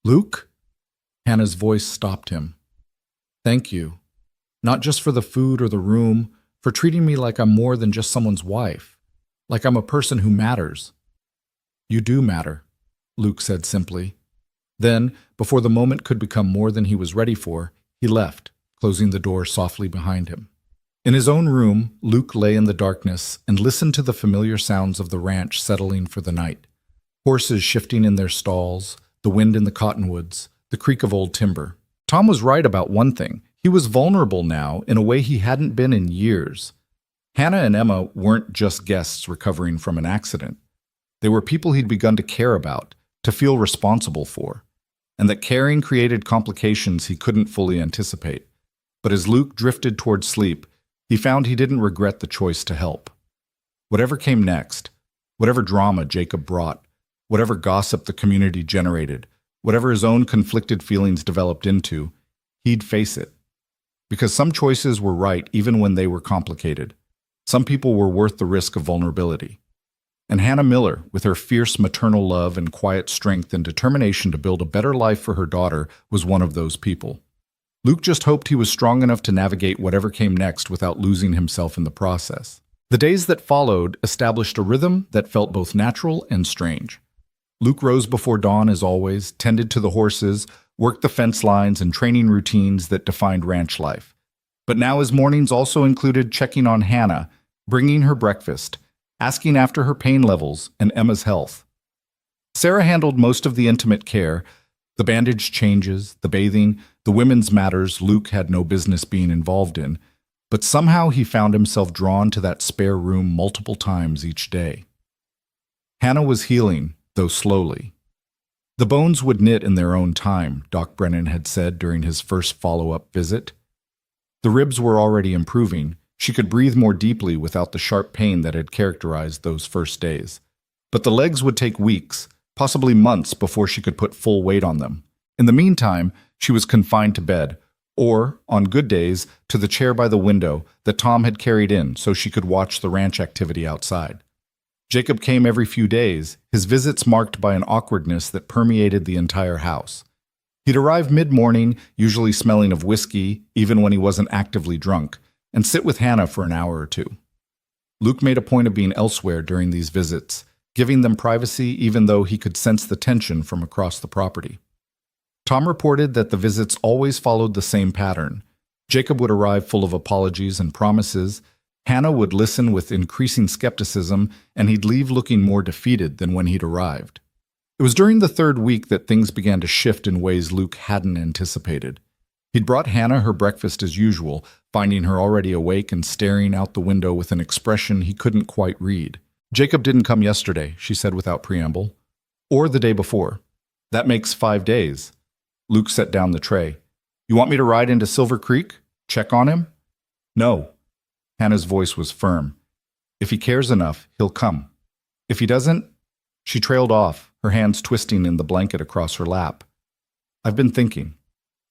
Luke? Hannah's voice stopped him. Thank you. Not just for the food or the room, for treating me like I'm more than just someone's wife, like I'm a person who matters. You do matter, Luke said simply. Then, before the moment could become more than he was ready for, he left, closing the door softly behind him. In his own room, Luke lay in the darkness and listened to the familiar sounds of the ranch settling for the night. Horses shifting in their stalls, the wind in the cottonwoods, the creak of old timber. Tom was right about one thing. He was vulnerable now in a way he hadn't been in years. Hannah and Emma weren't just guests recovering from an accident. They were people he'd begun to care about, to feel responsible for. And that caring created complications he couldn't fully anticipate. But as Luke drifted toward sleep, he found he didn't regret the choice to help. Whatever came next, whatever drama Jacob brought, whatever gossip the community generated, whatever his own conflicted feelings developed into, he'd face it. Because some choices were right even when they were complicated. Some people were worth the risk of vulnerability. And Hannah Miller, with her fierce maternal love and quiet strength and determination to build a better life for her daughter, was one of those people. Luke just hoped he was strong enough to navigate whatever came next without losing himself in the process. The days that followed established a rhythm that felt both natural and strange. Luke rose before dawn as always, tended to the horses, worked the fence lines and training routines that defined ranch life. But now his mornings also included checking on Hannah, bringing her breakfast, asking after her pain levels and Emma's health. Sarah handled most of the intimate care, the bandage changes, the bathing, the women's matters Luke had no business being involved in, but somehow he found himself drawn to that spare room multiple times each day. Hannah was healing, though slowly. The bones would knit in their own time, Doc Brennan had said during his first follow-up visit. The ribs were already improving. She could breathe more deeply without the sharp pain that had characterized those first days. But the legs would take weeks, possibly months, before she could put full weight on them. In the meantime, she was confined to bed, or, on good days, to the chair by the window that Tom had carried in so she could watch the ranch activity outside. Jacob came every few days, his visits marked by an awkwardness that permeated the entire house. He'd arrive mid-morning, usually smelling of whiskey, even when he wasn't actively drunk, and sit with Hannah for an hour or two. Luke made a point of being elsewhere during these visits, giving them privacy even though he could sense the tension from across the property. Tom reported that the visits always followed the same pattern. Jacob would arrive full of apologies and promises, Hannah would listen with increasing skepticism, and he'd leave looking more defeated than when he'd arrived. It was during the third week that things began to shift in ways Luke hadn't anticipated. He'd brought Hannah her breakfast as usual, finding her already awake and staring out the window with an expression he couldn't quite read. "Jacob didn't come yesterday," she said without preamble. "Or the day before. That makes 5 days." Luke set down the tray. "You want me to ride into Silver Creek? Check on him?" "No." Hannah's voice was firm. "If he cares enough, he'll come. If he doesn't—" She trailed off, her hands twisting in the blanket across her lap. "I've been thinking.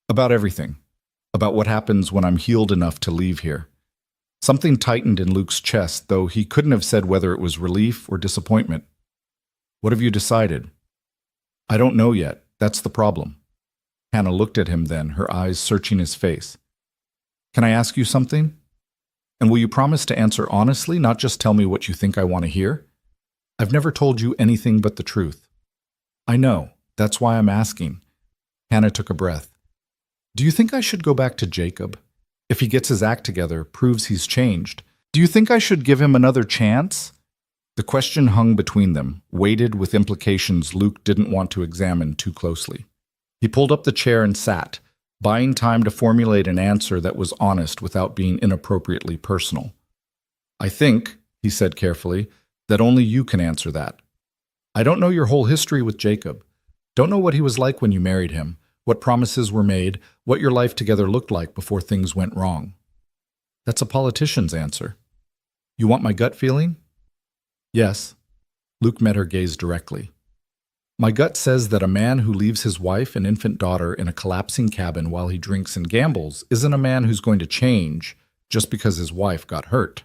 About everything. About what happens when I'm healed enough to leave here." Something tightened in Luke's chest, though he couldn't have said whether it was relief or disappointment. "What have you decided?" "I don't know yet. That's the problem." Hannah looked at him then, her eyes searching his face. "Can I ask you something? And will you promise to answer honestly, not just tell me what you think I want to hear? I've never told you anything but the truth." "I know. That's why I'm asking." Hannah took a breath. "Do you think I should go back to Jacob? If he gets his act together, proves he's changed, do you think I should give him another chance?" The question hung between them, weighted with implications Luke didn't want to examine too closely. He pulled up the chair and sat, buying time to formulate an answer that was honest without being inappropriately personal. "I think," he said carefully, "that only you can answer that. I don't know your whole history with Jacob. Don't know what he was like when you married him, what promises were made, what your life together looked like before things went wrong." "That's a politician's answer." "You want my gut feeling?" "Yes." Luke met her gaze directly. "My gut says that a man who leaves his wife and infant daughter in a collapsing cabin while he drinks and gambles isn't a man who's going to change just because his wife got hurt.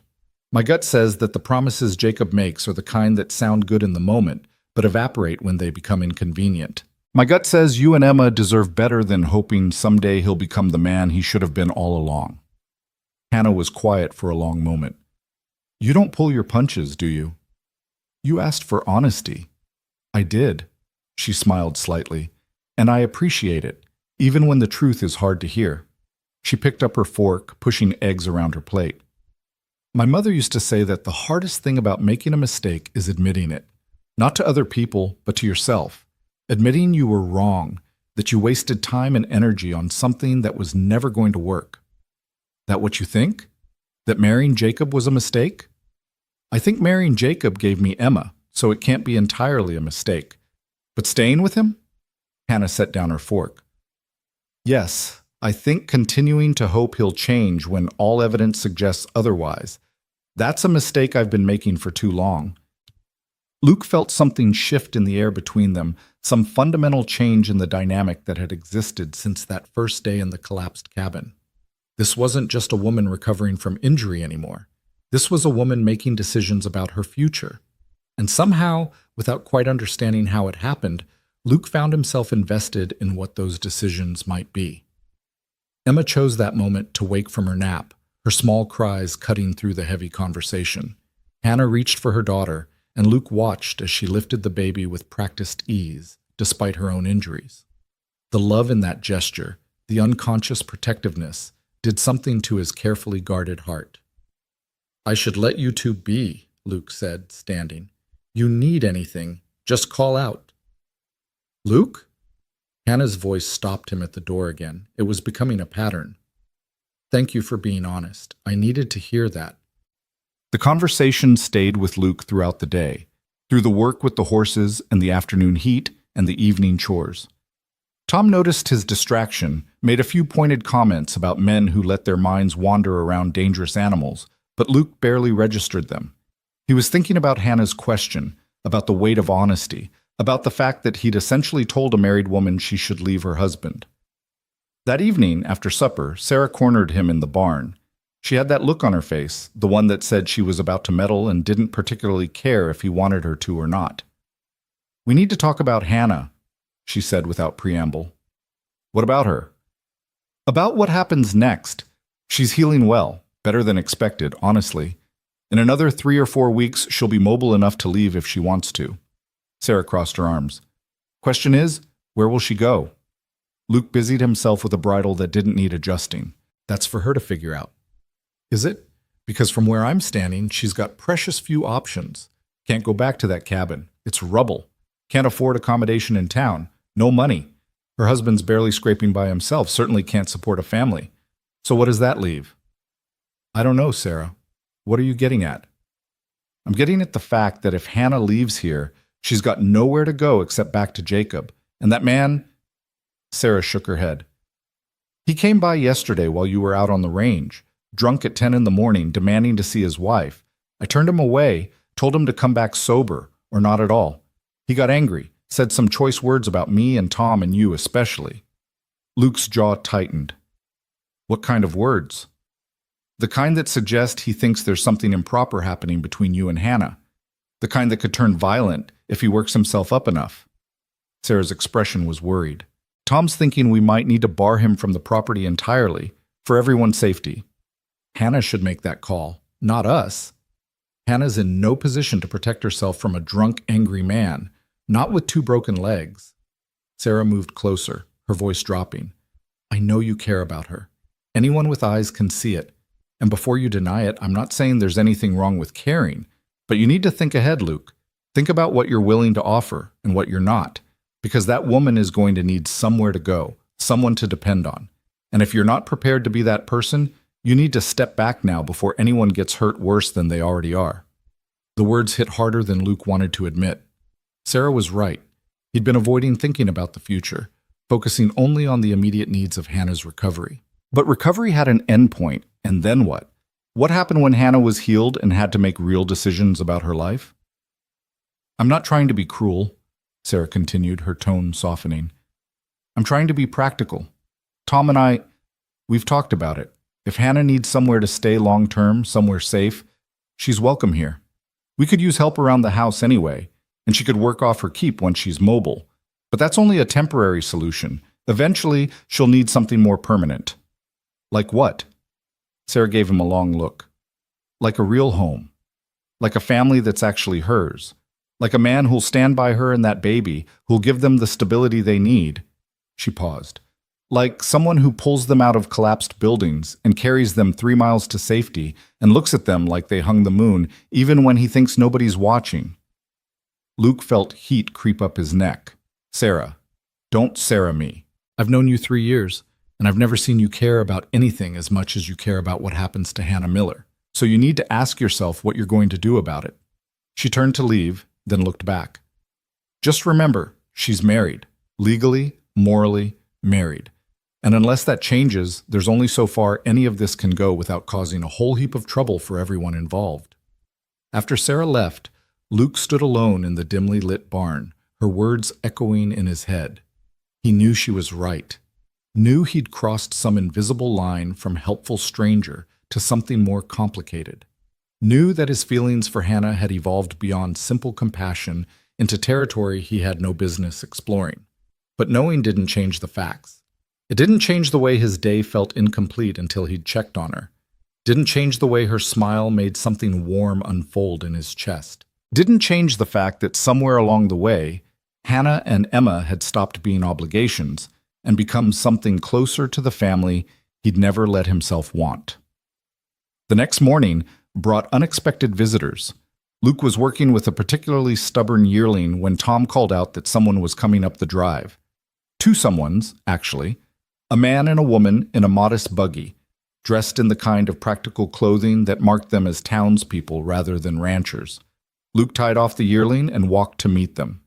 My gut says that the promises Jacob makes are the kind that sound good in the moment, but evaporate when they become inconvenient. My gut says you and Emma deserve better than hoping someday he'll become the man he should have been all along." Hannah was quiet for a long moment. "You don't pull your punches, do you?" "You asked for honesty." "I did." She smiled slightly. "And I appreciate it, even when the truth is hard to hear." She picked up her fork, pushing eggs around her plate. "My mother used to say that the hardest thing about making a mistake is admitting it. Not to other people, but to yourself. Admitting you were wrong, that you wasted time and energy on something that was never going to work." "That what you think? That marrying Jacob was a mistake?" "I think marrying Jacob gave me Emma, so it can't be entirely a mistake. But staying with him?" Hannah set down her fork. "Yes, I think continuing to hope he'll change when all evidence suggests otherwise. That's a mistake I've been making for too long." Luke felt something shift in the air between them, some fundamental change in the dynamic that had existed since that first day in the collapsed cabin. This wasn't just a woman recovering from injury anymore. This was a woman making decisions about her future. And somehow, without quite understanding how it happened, Luke found himself invested in what those decisions might be. Emma chose that moment to wake from her nap, her small cries cutting through the heavy conversation. Hannah reached for her daughter, and Luke watched as she lifted the baby with practiced ease, despite her own injuries. The love in that gesture, the unconscious protectiveness, did something to his carefully guarded heart. "I should let you two be," Luke said, standing. "You need anything, just call out." "Luke?" Hannah's voice stopped him at the door again. It was becoming a pattern. "Thank you for being honest. I needed to hear that." The conversation stayed with Luke throughout the day, through the work with the horses and the afternoon heat and the evening chores. Tom noticed his distraction, made a few pointed comments about men who let their minds wander around dangerous animals, but Luke barely registered them. He was thinking about Hannah's question, about the weight of honesty, about the fact that he'd essentially told a married woman she should leave her husband. That evening, after supper, Sarah cornered him in the barn. She had that look on her face, the one that said she was about to meddle and didn't particularly care if he wanted her to or not. "We need to talk about Hannah," she said without preamble. "What about her?" "About what happens next. She's healing well, better than expected, honestly. In another 3 or 4 weeks, she'll be mobile enough to leave if she wants to." Sarah crossed her arms. "Question is, where will she go?" Luke busied himself with a bridle that didn't need adjusting. "That's for her to figure out." "Is it? Because from where I'm standing, she's got precious few options. Can't go back to that cabin. It's rubble. Can't afford accommodation in town. No money. Her husband's barely scraping by himself, certainly can't support a family. So what does that leave?" "I don't know, Sarah. What are you getting at?" "I'm getting at the fact that if Hannah leaves here, she's got nowhere to go except back to Jacob. And that man—" Sarah shook her head. "He came by yesterday while you were out on the range, drunk at 10 in the morning, demanding to see his wife. I turned him away, told him to come back sober, or not at all. He got angry, said some choice words about me and Tom and you especially." Luke's jaw tightened. "What kind of words?" "The kind that suggest he thinks there's something improper happening between you and Hannah. The kind that could turn violent if he works himself up enough." Sarah's expression was worried. "Tom's thinking we might need to bar him from the property entirely, for everyone's safety." "Hannah should make that call, not us. Hannah's in no position to protect herself from a drunk, angry man, not with 2 broken legs." Sarah moved closer, her voice dropping. "I know you care about her. Anyone with eyes can see it. And before you deny it, I'm not saying there's anything wrong with caring, but you need to think ahead, Luke. Think about what you're willing to offer and what you're not, because that woman is going to need somewhere to go, someone to depend on. And if you're not prepared to be that person, you need to step back now before anyone gets hurt worse than they already are." The words hit harder than Luke wanted to admit. Sarah was right. He'd been avoiding thinking about the future, focusing only on the immediate needs of Hannah's recovery. But recovery had an endpoint, and then what? What happened when Hannah was healed and had to make real decisions about her life? "I'm not trying to be cruel," Sarah continued, her tone softening. "I'm trying to be practical. Tom and we've talked about it. If Hannah needs somewhere to stay long-term, somewhere safe, she's welcome here. We could use help around the house anyway, and she could work off her keep once she's mobile. But that's only a temporary solution. Eventually, she'll need something more permanent." "Like what?" Sarah gave him a long look. "Like a real home. Like a family that's actually hers. Like a man who'll stand by her and that baby, who'll give them the stability they need." She paused. "Like someone who pulls them out of collapsed buildings and carries them 3 miles to safety and looks at them like they hung the moon, even when he thinks nobody's watching." Luke felt heat creep up his neck. "Sarah, don't Sarah me. I've known you 3 years, and I've never seen you care about anything as much as you care about what happens to Hannah Miller. So you need to ask yourself what you're going to do about it." She turned to leave, then looked back. "Just remember, she's married. Legally, morally, married. And unless that changes, there's only so far any of this can go without causing a whole heap of trouble for everyone involved." After Sarah left, Luke stood alone in the dimly lit barn, her words echoing in his head. He knew she was right. Knew he'd crossed some invisible line from helpful stranger to something more complicated. Knew that his feelings for Hannah had evolved beyond simple compassion into territory he had no business exploring. But knowing didn't change the facts. It didn't change the way his day felt incomplete until he'd checked on her. Didn't change the way her smile made something warm unfold in his chest. Didn't change the fact that somewhere along the way, Hannah and Emma had stopped being obligations and become something closer to the family he'd never let himself want. The next morning brought unexpected visitors. Luke was working with a particularly stubborn yearling when Tom called out that someone was coming up the drive. 2 someones, actually. A man and a woman in a modest buggy, dressed in the kind of practical clothing that marked them as townspeople rather than ranchers. Luke tied off the yearling and walked to meet them.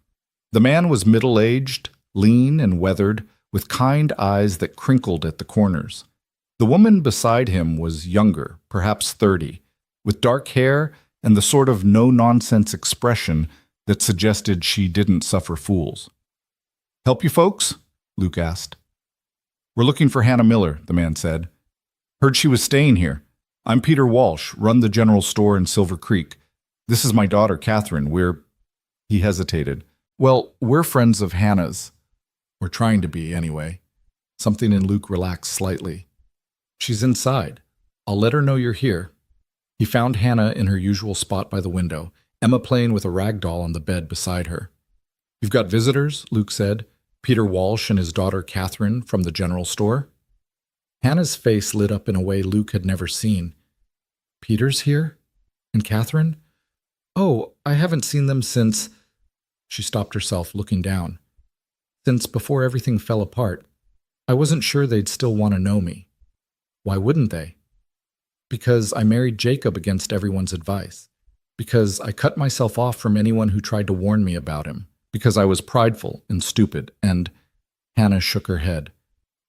The man was middle-aged, lean and weathered, with kind eyes that crinkled at the corners. The woman beside him was younger, perhaps 30, with dark hair and the sort of no-nonsense expression that suggested she didn't suffer fools. "Help you folks?" Luke asked. "We're looking for Hannah Miller," the man said. "Heard she was staying here. I'm Peter Walsh, run the general store in Silver Creek. This is my daughter, Catherine. He hesitated. Well, we're friends of Hannah's. We're trying to be, anyway. Something in Luke relaxed slightly. She's inside. I'll let her know you're here. He found Hannah in her usual spot by the window, Emma playing with a rag doll on the bed beside her. You've got visitors, Luke said. Peter Walsh and his daughter Catherine from the general store. Hannah's face lit up in a way Luke had never seen. Peter's here? And Catherine? Oh, I haven't seen them since... She stopped herself, looking down. Since before everything fell apart. I wasn't sure they'd still want to know me. Why wouldn't they? Because I married Jacob against everyone's advice. Because I cut myself off from anyone who tried to warn me about him. Because I was prideful and stupid, and... Hannah shook her head.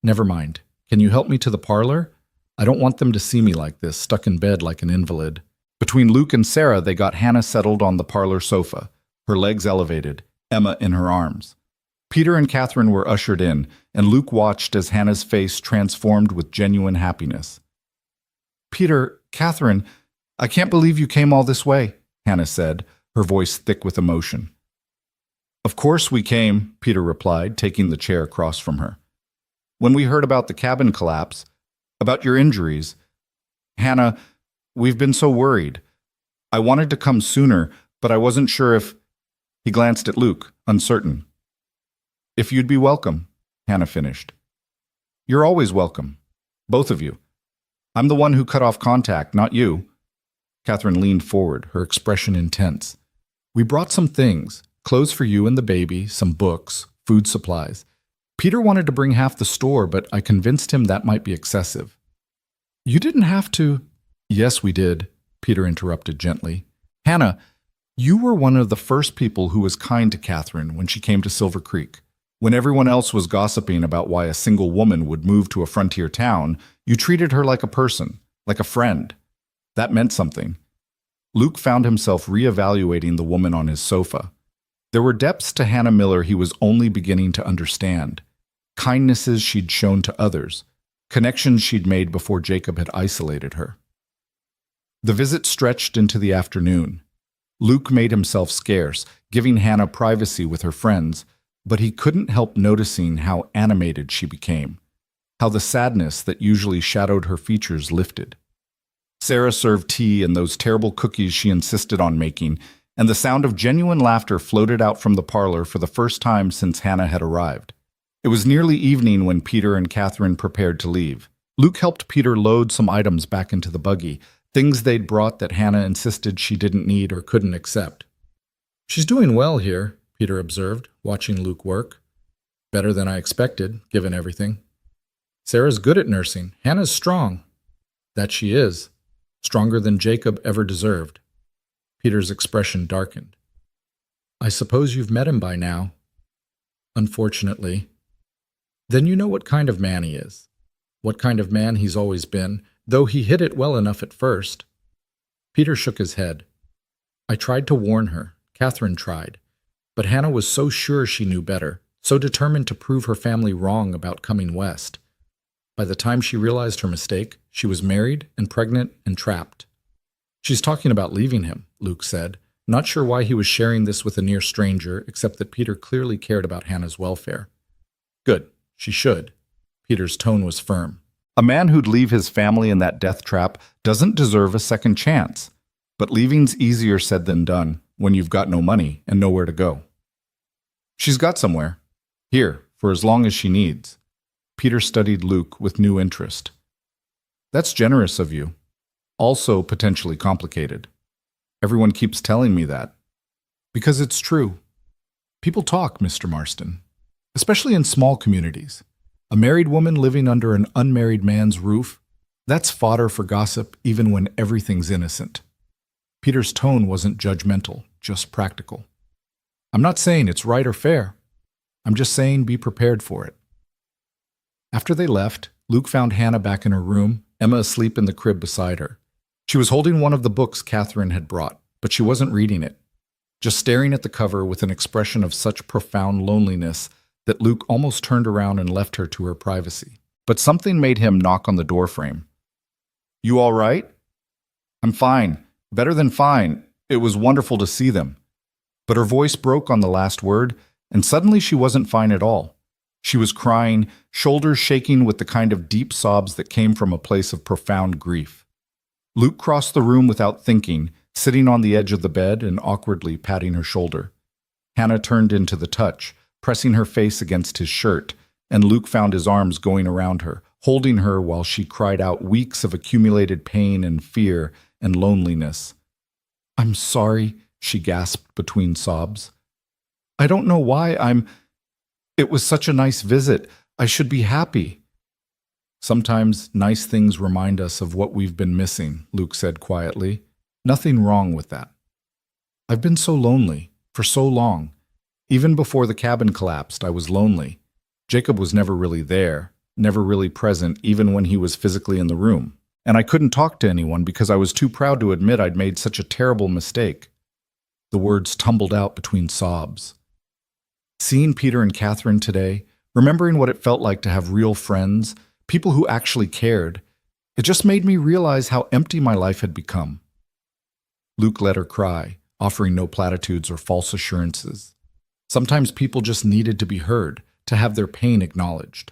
Never mind. Can you help me to the parlor? I don't want them to see me like this, stuck in bed like an invalid. Between Luke and Sarah, they got Hannah settled on the parlor sofa, her legs elevated, Emma in her arms. Peter and Catherine were ushered in, and Luke watched as Hannah's face transformed with genuine happiness. Peter, Catherine, I can't believe you came all this way, Hannah said, her voice thick with emotion. Of course we came, Peter replied, taking the chair across from her. When we heard about the cabin collapse, about your injuries, Hannah, we've been so worried. I wanted to come sooner, but I wasn't sure if... He glanced at Luke, uncertain. If you'd be welcome, Hannah finished. You're always welcome, both of you. I'm the one who cut off contact, not you. Catherine leaned forward, her expression intense. We brought some things, clothes for you and the baby, some books, food supplies. Peter wanted to bring half the store, but I convinced him that might be excessive. You didn't have to... Yes, we did, Peter interrupted gently. Hannah, you were one of the first people who was kind to Catherine when she came to Silver Creek. When everyone else was gossiping about why a single woman would move to a frontier town, you treated her like a person, like a friend. That meant something. Luke found himself reevaluating the woman on his sofa. There were depths to Hannah Miller he was only beginning to understand. Kindnesses she'd shown to others, connections she'd made before Jacob had isolated her. The visit stretched into the afternoon. Luke made himself scarce, giving Hannah privacy with her friends, but he couldn't help noticing how animated she became, how the sadness that usually shadowed her features lifted. Sarah served tea and those terrible cookies she insisted on making, and the sound of genuine laughter floated out from the parlor for the first time since Hannah had arrived. It was nearly evening when Peter and Catherine prepared to leave. Luke helped Peter load some items back into the buggy, things they'd brought that Hannah insisted she didn't need or couldn't accept. She's doing well here, Peter observed, watching Luke work. Better than I expected, given everything. Sarah's good at nursing. Hannah's strong. That she is. Stronger than Jacob ever deserved. Peter's expression darkened. I suppose you've met him by now. Unfortunately. Then you know what kind of man he is. What kind of man he's always been, though he hid it well enough at first. Peter shook his head. I tried to warn her. Catherine tried. But Hannah was so sure she knew better, so determined to prove her family wrong about coming west. By the time she realized her mistake, she was married and pregnant and trapped. She's talking about leaving him, Luke said, not sure why he was sharing this with a near stranger, except that Peter clearly cared about Hannah's welfare. Good, she should. Peter's tone was firm. A man who'd leave his family in that death trap doesn't deserve a second chance. But leaving's easier said than done when you've got no money and nowhere to go. She's got somewhere. Here, for as long as she needs. Peter studied Luke with new interest. That's generous of you. Also potentially complicated. Everyone keeps telling me that. Because it's true. People talk, Mr. Marston. Especially in small communities. A married woman living under an unmarried man's roof, that's fodder for gossip even when everything's innocent. Peter's tone wasn't judgmental, just practical. I'm not saying it's right or fair. I'm just saying be prepared for it. After they left, Luke found Hannah back in her room, Emma asleep in the crib beside her. She was holding one of the books Catherine had brought, but she wasn't reading it, just staring at the cover with an expression of such profound loneliness that Luke almost turned around and left her to her privacy. But something made him knock on the doorframe. You all right? I'm fine. Better than fine. It was wonderful to see them. But her voice broke on the last word, and suddenly she wasn't fine at all. She was crying, shoulders shaking with the kind of deep sobs that came from a place of profound grief. Luke crossed the room without thinking, sitting on the edge of the bed and awkwardly patting her shoulder. Hannah turned into the touch, pressing her face against his shirt, and Luke found his arms going around her, holding her while she cried out weeks of accumulated pain and fear and loneliness. "I'm sorry," she gasped between sobs. "I don't know why It was such a nice visit. I should be happy." "Sometimes nice things remind us of what we've been missing," Luke said quietly. "Nothing wrong with that. I've been so lonely, for so long. Even before the cabin collapsed, I was lonely. Jacob was never really there, never really present, even when he was physically in the room. And I couldn't talk to anyone because I was too proud to admit I'd made such a terrible mistake." The words tumbled out between sobs. Seeing Peter and Catherine today, remembering what it felt like to have real friends, people who actually cared, it just made me realize how empty my life had become. Luke let her cry, offering no platitudes or false assurances. Sometimes people just needed to be heard, to have their pain acknowledged.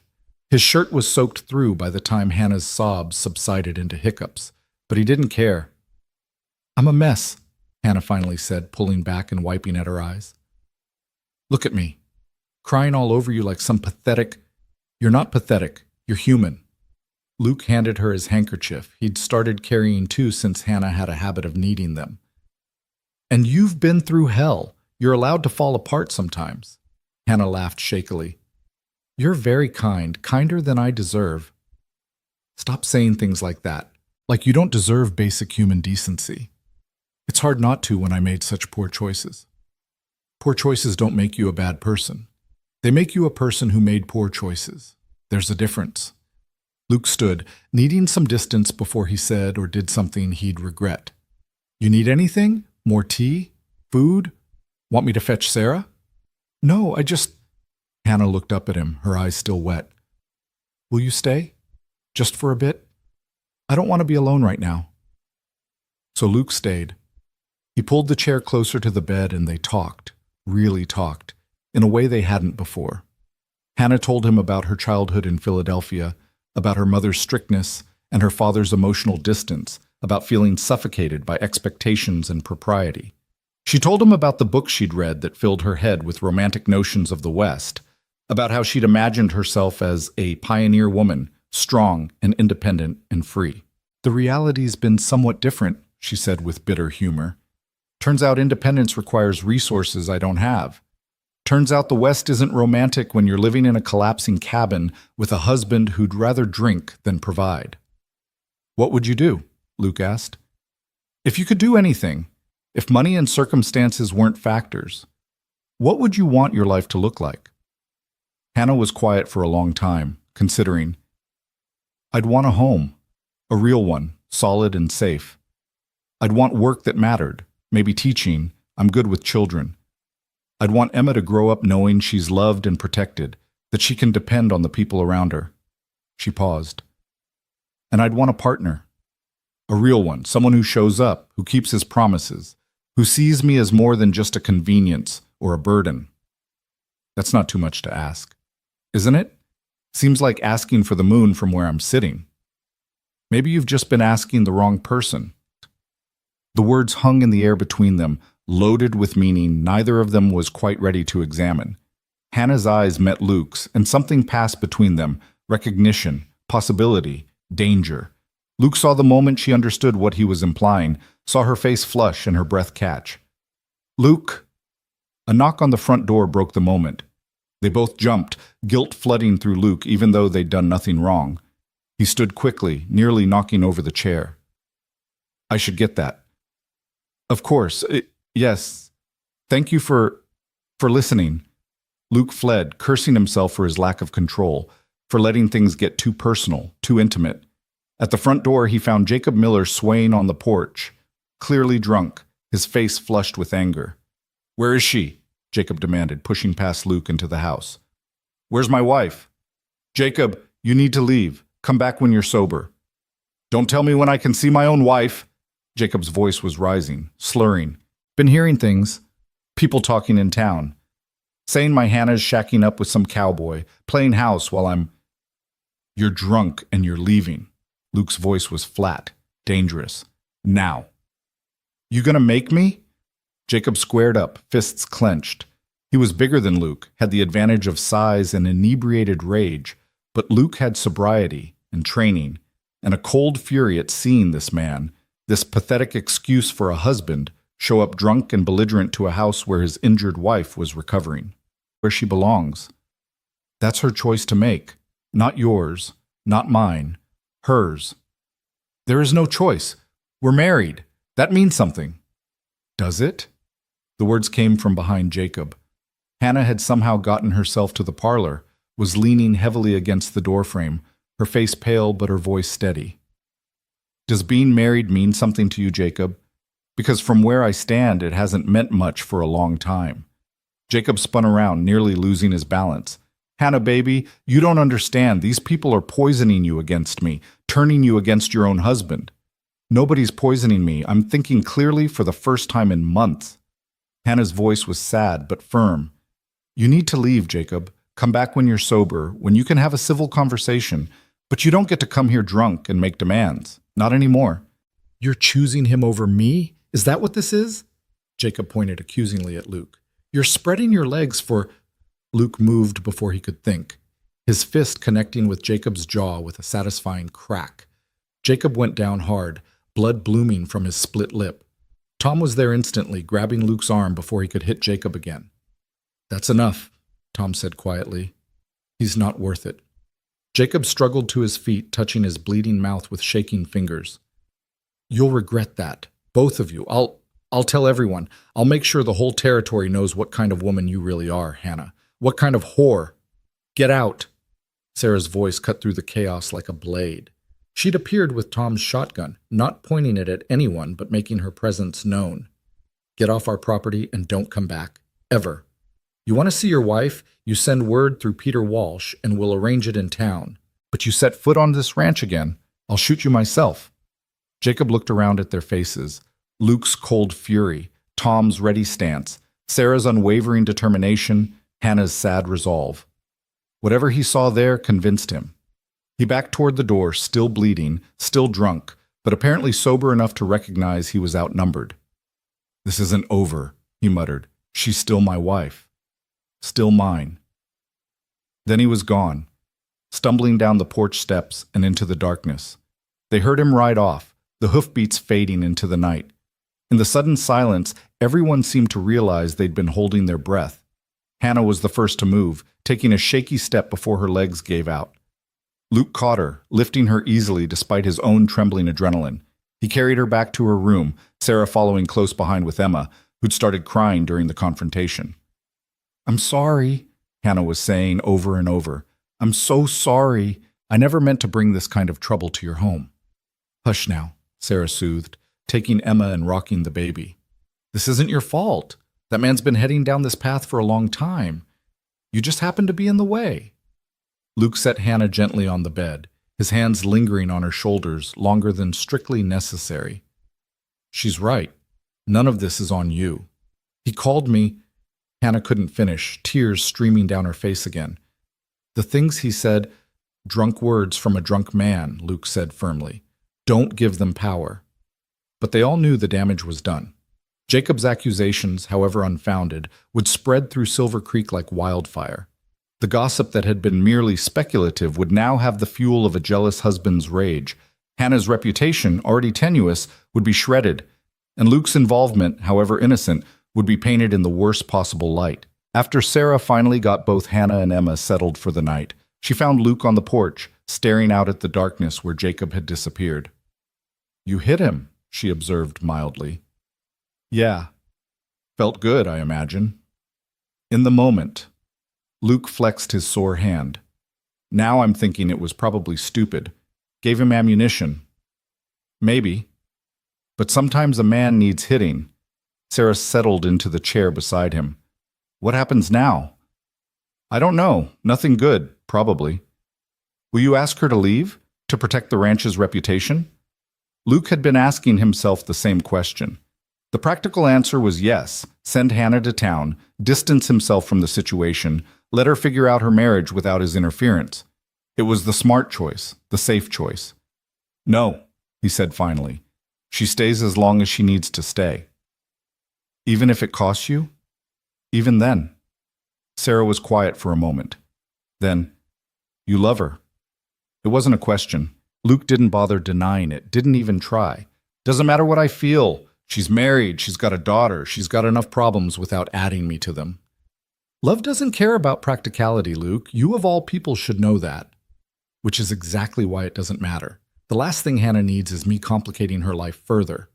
His shirt was soaked through by the time Hannah's sobs subsided into hiccups, but he didn't care. "I'm a mess," Hannah finally said, pulling back and wiping at her eyes. "Look at me, crying all over you like some pathetic—" "You're not pathetic, you're human." Luke handed her his handkerchief. He'd started carrying two since Hannah had a habit of needing them. "And you've been through hell. You're allowed to fall apart sometimes." Hannah laughed shakily. "You're very kind, kinder than I deserve." "Stop saying things like that, like you don't deserve basic human decency. It's hard not to when I made such poor choices." "Poor choices don't make you a bad person. They make you a person who made poor choices. There's a difference." Luke stood, needing some distance before he said or did something he'd regret. "You need anything? More tea? Food? Want me to fetch Sarah?" "No, I just—" Hannah looked up at him, her eyes still wet. "Will you stay? Just for a bit? I don't want to be alone right now." So Luke stayed. He pulled the chair closer to the bed and they talked, really talked, in a way they hadn't before. Hannah told him about her childhood in Philadelphia, about her mother's strictness and her father's emotional distance, about feeling suffocated by expectations and propriety. She told him about the books she'd read that filled her head with romantic notions of the West, about how she'd imagined herself as a pioneer woman, strong and independent and free. "The reality's been somewhat different," she said with bitter humor. "Turns out independence requires resources I don't have. Turns out the West isn't romantic when you're living in a collapsing cabin with a husband who'd rather drink than provide." "What would you do?" Luke asked. "If you could do anything, if money and circumstances weren't factors, what would you want your life to look like?" Hannah was quiet for a long time, considering. "I'd want a home, a real one, solid and safe. I'd want work that mattered, maybe teaching. I'm good with children. I'd want Emma to grow up knowing she's loved and protected, that she can depend on the people around her." She paused. "And I'd want a partner. A real one, someone who shows up, who keeps his promises, who sees me as more than just a convenience or a burden." "That's not too much to ask, isn't it? Seems like asking for the moon from where I'm sitting." "Maybe you've just been asking the wrong person." The words hung in the air between them, loaded with meaning neither of them was quite ready to examine. Hannah's eyes met Luke's, and something passed between them, recognition, possibility, danger. Luke saw the moment she understood what he was implying, saw her face flush and her breath catch. "Luke!" A knock on the front door broke the moment. They both jumped, guilt flooding through Luke even though they'd done nothing wrong. He stood quickly, nearly knocking over the chair. "I should get that." "Of course. Yes. Thank you for listening." Luke fled, cursing himself for his lack of control, for letting things get too personal, too intimate. At the front door, he found Jacob Miller swaying on the porch, clearly drunk, his face flushed with anger. "Where is she?" Jacob demanded, pushing past Luke into the house. "Where's my wife?" "Jacob, you need to leave. Come back when you're sober." "Don't tell me when I can see my own wife." Jacob's voice was rising, slurring. Been hearing things. People talking in town. Saying my Hannah's shacking up with some cowboy, playing house while I'm... You're drunk and you're leaving. Luke's voice was flat, dangerous. Now. You gonna make me? Jacob squared up, fists clenched. He was bigger than Luke, had the advantage of size and inebriated rage, but Luke had sobriety and training, and a cold fury at seeing this man, this pathetic excuse for a husband, show up drunk and belligerent to a house where his injured wife was recovering, where she belongs. That's her choice to make, not yours, not mine, hers. There is no choice. We're married. That means something. Does it? The words came from behind Jacob. Hannah had somehow gotten herself to the parlor, was leaning heavily against the doorframe, her face pale but her voice steady. Does being married mean something to you, Jacob? Because from where I stand, it hasn't meant much for a long time. Jacob spun around, nearly losing his balance. Hannah, baby, you don't understand. These people are poisoning you against me, turning you against your own husband. Nobody's poisoning me. I'm thinking clearly for the first time in months. Hannah's voice was sad but firm. You need to leave, Jacob. Come back when you're sober, when you can have a civil conversation, but you don't get to come here drunk and make demands. Not anymore. You're choosing him over me? Is that what this is? Jacob pointed accusingly at Luke. You're spreading your legs for... Luke moved before he could think, his fist connecting with Jacob's jaw with a satisfying crack. Jacob went down hard, blood blooming from his split lip. Tom was there instantly, grabbing Luke's arm before he could hit Jacob again. That's enough, Tom said quietly. He's not worth it. Jacob struggled to his feet, touching his bleeding mouth with shaking fingers. You'll regret that, both of you. I'll tell everyone. I'll make sure the whole territory knows what kind of woman you really are, Hannah. What kind of whore? Get out. Sarah's voice cut through the chaos like a blade. She'd appeared with Tom's shotgun, not pointing it at anyone but making her presence known. Get off our property and don't come back. Ever. You want to see your wife? You send word through Peter Walsh and we'll arrange it in town. But you set foot on this ranch again, I'll shoot you myself. Jacob looked around at their faces. Luke's cold fury, Tom's ready stance, Sarah's unwavering determination, Hannah's sad resolve. Whatever he saw there convinced him. He backed toward the door, still bleeding, still drunk, but apparently sober enough to recognize he was outnumbered. This isn't over, he muttered. She's still my wife. Still mine. Then he was gone, stumbling down the porch steps and into the darkness. They heard him ride off, the hoofbeats fading into the night. In the sudden silence, everyone seemed to realize they'd been holding their breath. Hannah was the first to move, taking a shaky step before her legs gave out. Luke caught her, lifting her easily despite his own trembling adrenaline. He carried her back to her room, Sarah following close behind with Emma, who'd started crying during the confrontation. I'm sorry, Hannah was saying over and over. I'm so sorry. I never meant to bring this kind of trouble to your home. Hush now, Sarah soothed, taking Emma and rocking the baby. This isn't your fault. That man's been heading down this path for a long time. You just happened to be in the way. Luke set Hannah gently on the bed, his hands lingering on her shoulders longer than strictly necessary. She's right. None of this is on you. He called me. Hannah couldn't finish, tears streaming down her face again. The things he said, drunk words from a drunk man, Luke said firmly. Don't give them power. But they all knew the damage was done. Jacob's accusations, however unfounded, would spread through Silver Creek like wildfire. The gossip that had been merely speculative would now have the fuel of a jealous husband's rage. Hannah's reputation, already tenuous, would be shredded, and Luke's involvement, however innocent, would be painted in the worst possible light. After Sarah finally got both Hannah and Emma settled for the night, she found Luke on the porch, staring out at the darkness where Jacob had disappeared. You hit him, she observed mildly. Yeah. Felt good, I imagine. In the moment, Luke flexed his sore hand. Now I'm thinking it was probably stupid. Gave him ammunition. Maybe. But sometimes a man needs hitting. Sarah settled into the chair beside him. What happens now? I don't know. Nothing good, probably. Will you ask her to leave? To protect the ranch's reputation? Luke had been asking himself the same question. The practical answer was yes, send Hannah to town, distance himself from the situation, let her figure out her marriage without his interference. It was the smart choice, the safe choice. No, he said finally. She stays as long as she needs to stay. Even if it costs you? Even then. Sarah was quiet for a moment. Then, you love her. It wasn't a question. Luke didn't bother denying it, didn't even try. Doesn't matter what I feel. She's married, she's got a daughter, she's got enough problems without adding me to them. Love doesn't care about practicality, Luke. You of all people should know that. Which is exactly why it doesn't matter. The last thing Hannah needs is me complicating her life further.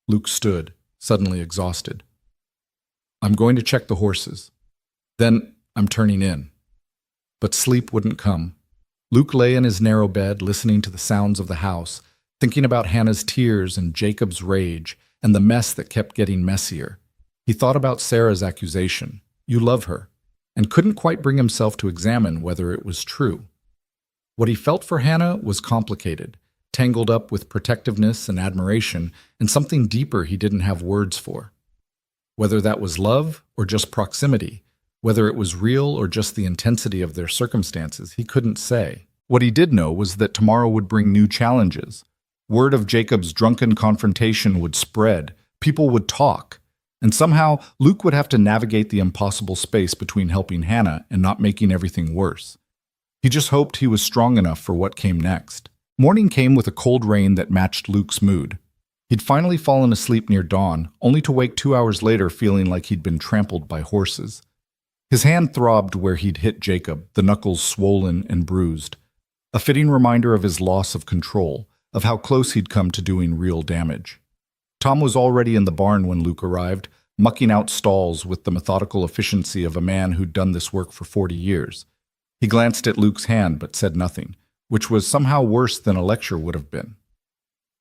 Luke stood, suddenly exhausted. I'm going to check the horses. Then I'm turning in. But sleep wouldn't come. Luke lay in his narrow bed, listening to the sounds of the house, thinking about Hannah's tears and Jacob's rage, and the mess that kept getting messier. He thought about Sarah's accusation, "You love her," and couldn't quite bring himself to examine whether it was true. What he felt for Hannah was complicated, tangled up with protectiveness and admiration, and something deeper he didn't have words for. Whether that was love or just proximity, whether it was real or just the intensity of their circumstances, he couldn't say. What he did know was that tomorrow would bring new challenges. Word of Jacob's drunken confrontation would spread, people would talk, and somehow Luke would have to navigate the impossible space between helping Hannah and not making everything worse. He just hoped he was strong enough for what came next. Morning came with a cold rain that matched Luke's mood. He'd finally fallen asleep near dawn, only to wake 2 hours later feeling like he'd been trampled by horses. His hand throbbed where he'd hit Jacob, the knuckles swollen and bruised. A fitting reminder of his loss of control, of how close he'd come to doing real damage. Tom was already in the barn when Luke arrived, mucking out stalls with the methodical efficiency of a man who'd done this work for 40 years. He glanced at Luke's hand but said nothing, which was somehow worse than a lecture would have been.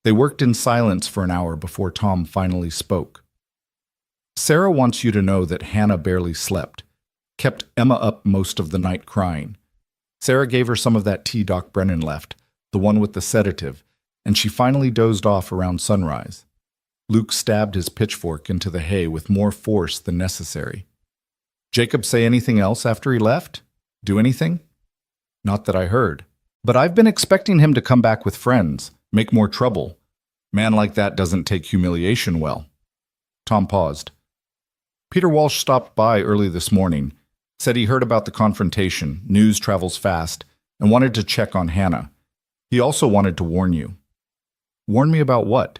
They worked in silence for an hour before Tom finally spoke. Sarah wants you to know that Hannah barely slept, kept Emma up most of the night crying. Sarah gave her some of that tea Doc Brennan left, the one with the sedative, and she finally dozed off around sunrise. Luke stabbed his pitchfork into the hay with more force than necessary. Jacob say anything else after he left? Do anything? Not that I heard. But I've been expecting him to come back with friends, make more trouble. Man like that doesn't take humiliation well. Tom paused. Peter Walsh stopped by early this morning, said he heard about the confrontation, news travels fast, and wanted to check on Hannah. He also wanted to warn you. Warn me about what?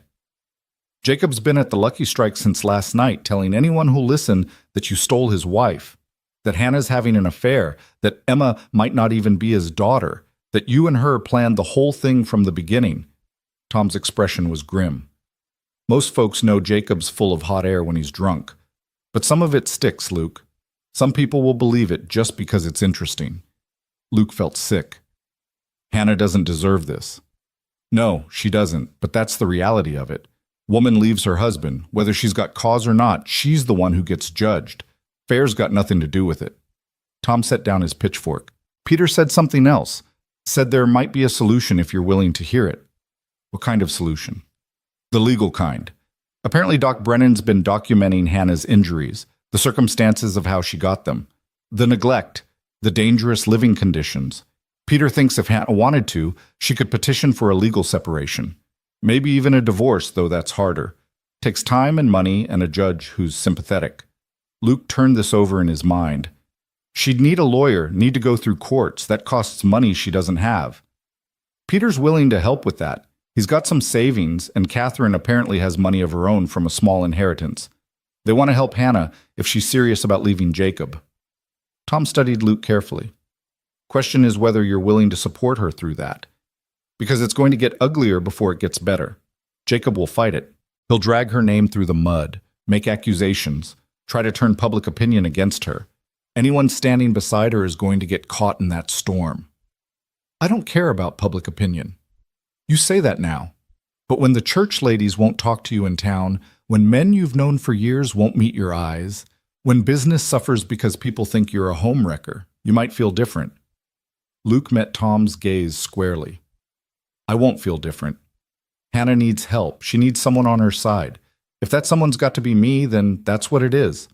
Jacob's been at the Lucky Strike since last night, telling anyone who'll listen that you stole his wife, that Hannah's having an affair, that Emma might not even be his daughter, that you and her planned the whole thing from the beginning. Tom's expression was grim. Most folks know Jacob's full of hot air when he's drunk. But some of it sticks, Luke. Some people will believe it just because it's interesting. Luke felt sick. Hannah doesn't deserve this. No, she doesn't, but that's the reality of it. Woman leaves her husband. Whether she's got cause or not, she's the one who gets judged. Fair's got nothing to do with it. Tom set down his pitchfork. Peter said something else. Said there might be a solution if you're willing to hear it. What kind of solution? The legal kind. Apparently Doc Brennan's been documenting Hannah's injuries, the circumstances of how she got them, the neglect, the dangerous living conditions. Peter thinks if Hannah wanted to, she could petition for a legal separation. Maybe even a divorce, though that's harder. Takes time and money and a judge who's sympathetic. Luke turned this over in his mind. She'd need a lawyer, need to go through courts. That costs money she doesn't have. Peter's willing to help with that. He's got some savings, and Catherine apparently has money of her own from a small inheritance. They want to help Hannah if she's serious about leaving Jacob. Tom studied Luke carefully. Question is whether you're willing to support her through that. Because it's going to get uglier before it gets better. Jacob will fight it. He'll drag her name through the mud, make accusations, try to turn public opinion against her. Anyone standing beside her is going to get caught in that storm. I don't care about public opinion. You say that now. But when the church ladies won't talk to you in town, when men you've known for years won't meet your eyes, when business suffers because people think you're a homewrecker, you might feel different. Luke met Tom's gaze squarely. I won't feel different. Hannah needs help. She needs someone on her side. If that someone's got to be me, then that's what it is.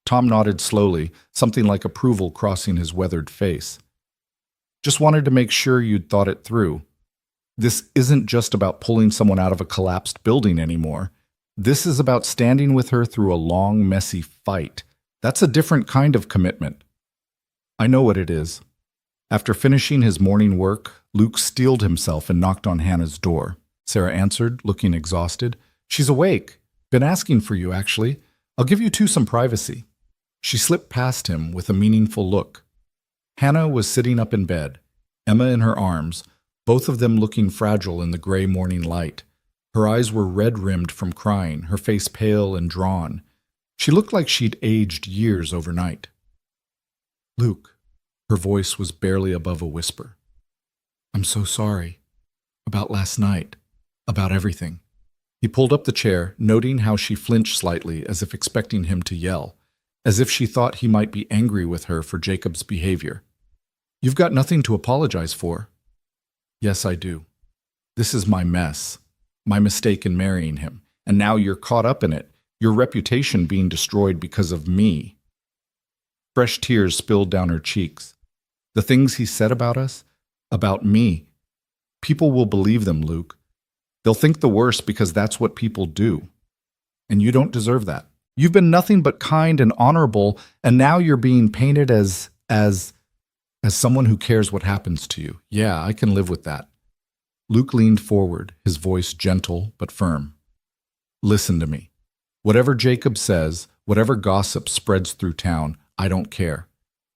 Tom nodded slowly, something like approval crossing his weathered face. Just wanted to make sure you'd thought it through. This isn't just about pulling someone out of a collapsed building anymore. This is about standing with her through a long, messy fight. That's a different kind of commitment. I know what it is. After finishing his morning work, Luke steeled himself and knocked on Hannah's door. Sarah answered, looking exhausted. She's awake. Been asking for you, actually. I'll give you two some privacy. She slipped past him with a meaningful look. Hannah was sitting up in bed, Emma in her arms, both of them looking fragile in the gray morning light. Her eyes were red-rimmed from crying, her face pale and drawn. She looked like she'd aged years overnight. Luke, her voice was barely above a whisper. I'm so sorry. About last night. About everything. He pulled up the chair, noting how she flinched slightly as if expecting him to yell, as if she thought he might be angry with her for Jacob's behavior. You've got nothing to apologize for. Yes, I do. This is my mess, my mistake in marrying him, and now you're caught up in it, your reputation being destroyed because of me. Fresh tears spilled down her cheeks. The things he said about us, about me, people will believe them, Luke. They'll think the worst because that's what people do. And you don't deserve that. You've been nothing but kind and honorable, and now you're being painted as someone who cares what happens to you. Yeah, I can live with that. Luke leaned forward, his voice gentle but firm. Listen to me. Whatever Jacob says, whatever gossip spreads through town, I don't care.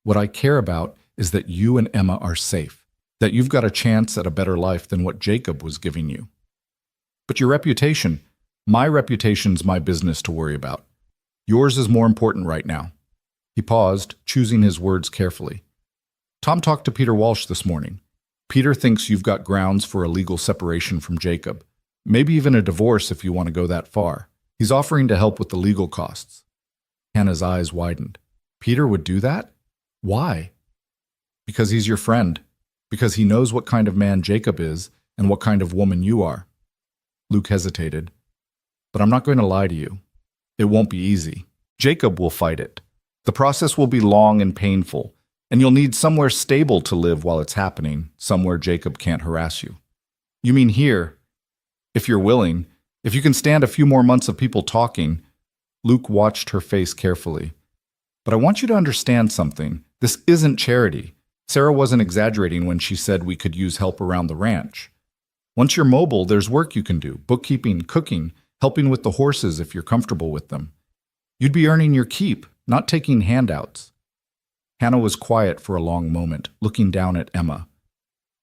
What I care about is that you and Emma are safe, that you've got a chance at a better life than what Jacob was giving you. But your reputation, my reputation's my business to worry about. Yours is more important right now. He paused, choosing his words carefully. Tom talked to Peter Walsh this morning. Peter thinks you've got grounds for a legal separation from Jacob, maybe even a divorce if you want to go that far. He's offering to help with the legal costs. Hannah's eyes widened. Peter would do that? Why? Because he's your friend. Because he knows what kind of man Jacob is and what kind of woman you are. Luke hesitated. But I'm not going to lie to you. It won't be easy. Jacob will fight it. The process will be long and painful, and you'll need somewhere stable to live while it's happening, somewhere Jacob can't harass you. You mean here, if you're willing, if you can stand a few more months of people talking. Luke watched her face carefully. But I want you to understand something. This isn't charity. Sarah wasn't exaggerating when she said we could use help around the ranch. Once you're mobile, there's work you can do, bookkeeping, cooking, helping with the horses if you're comfortable with them. You'd be earning your keep, not taking handouts. Hannah was quiet for a long moment, looking down at Emma.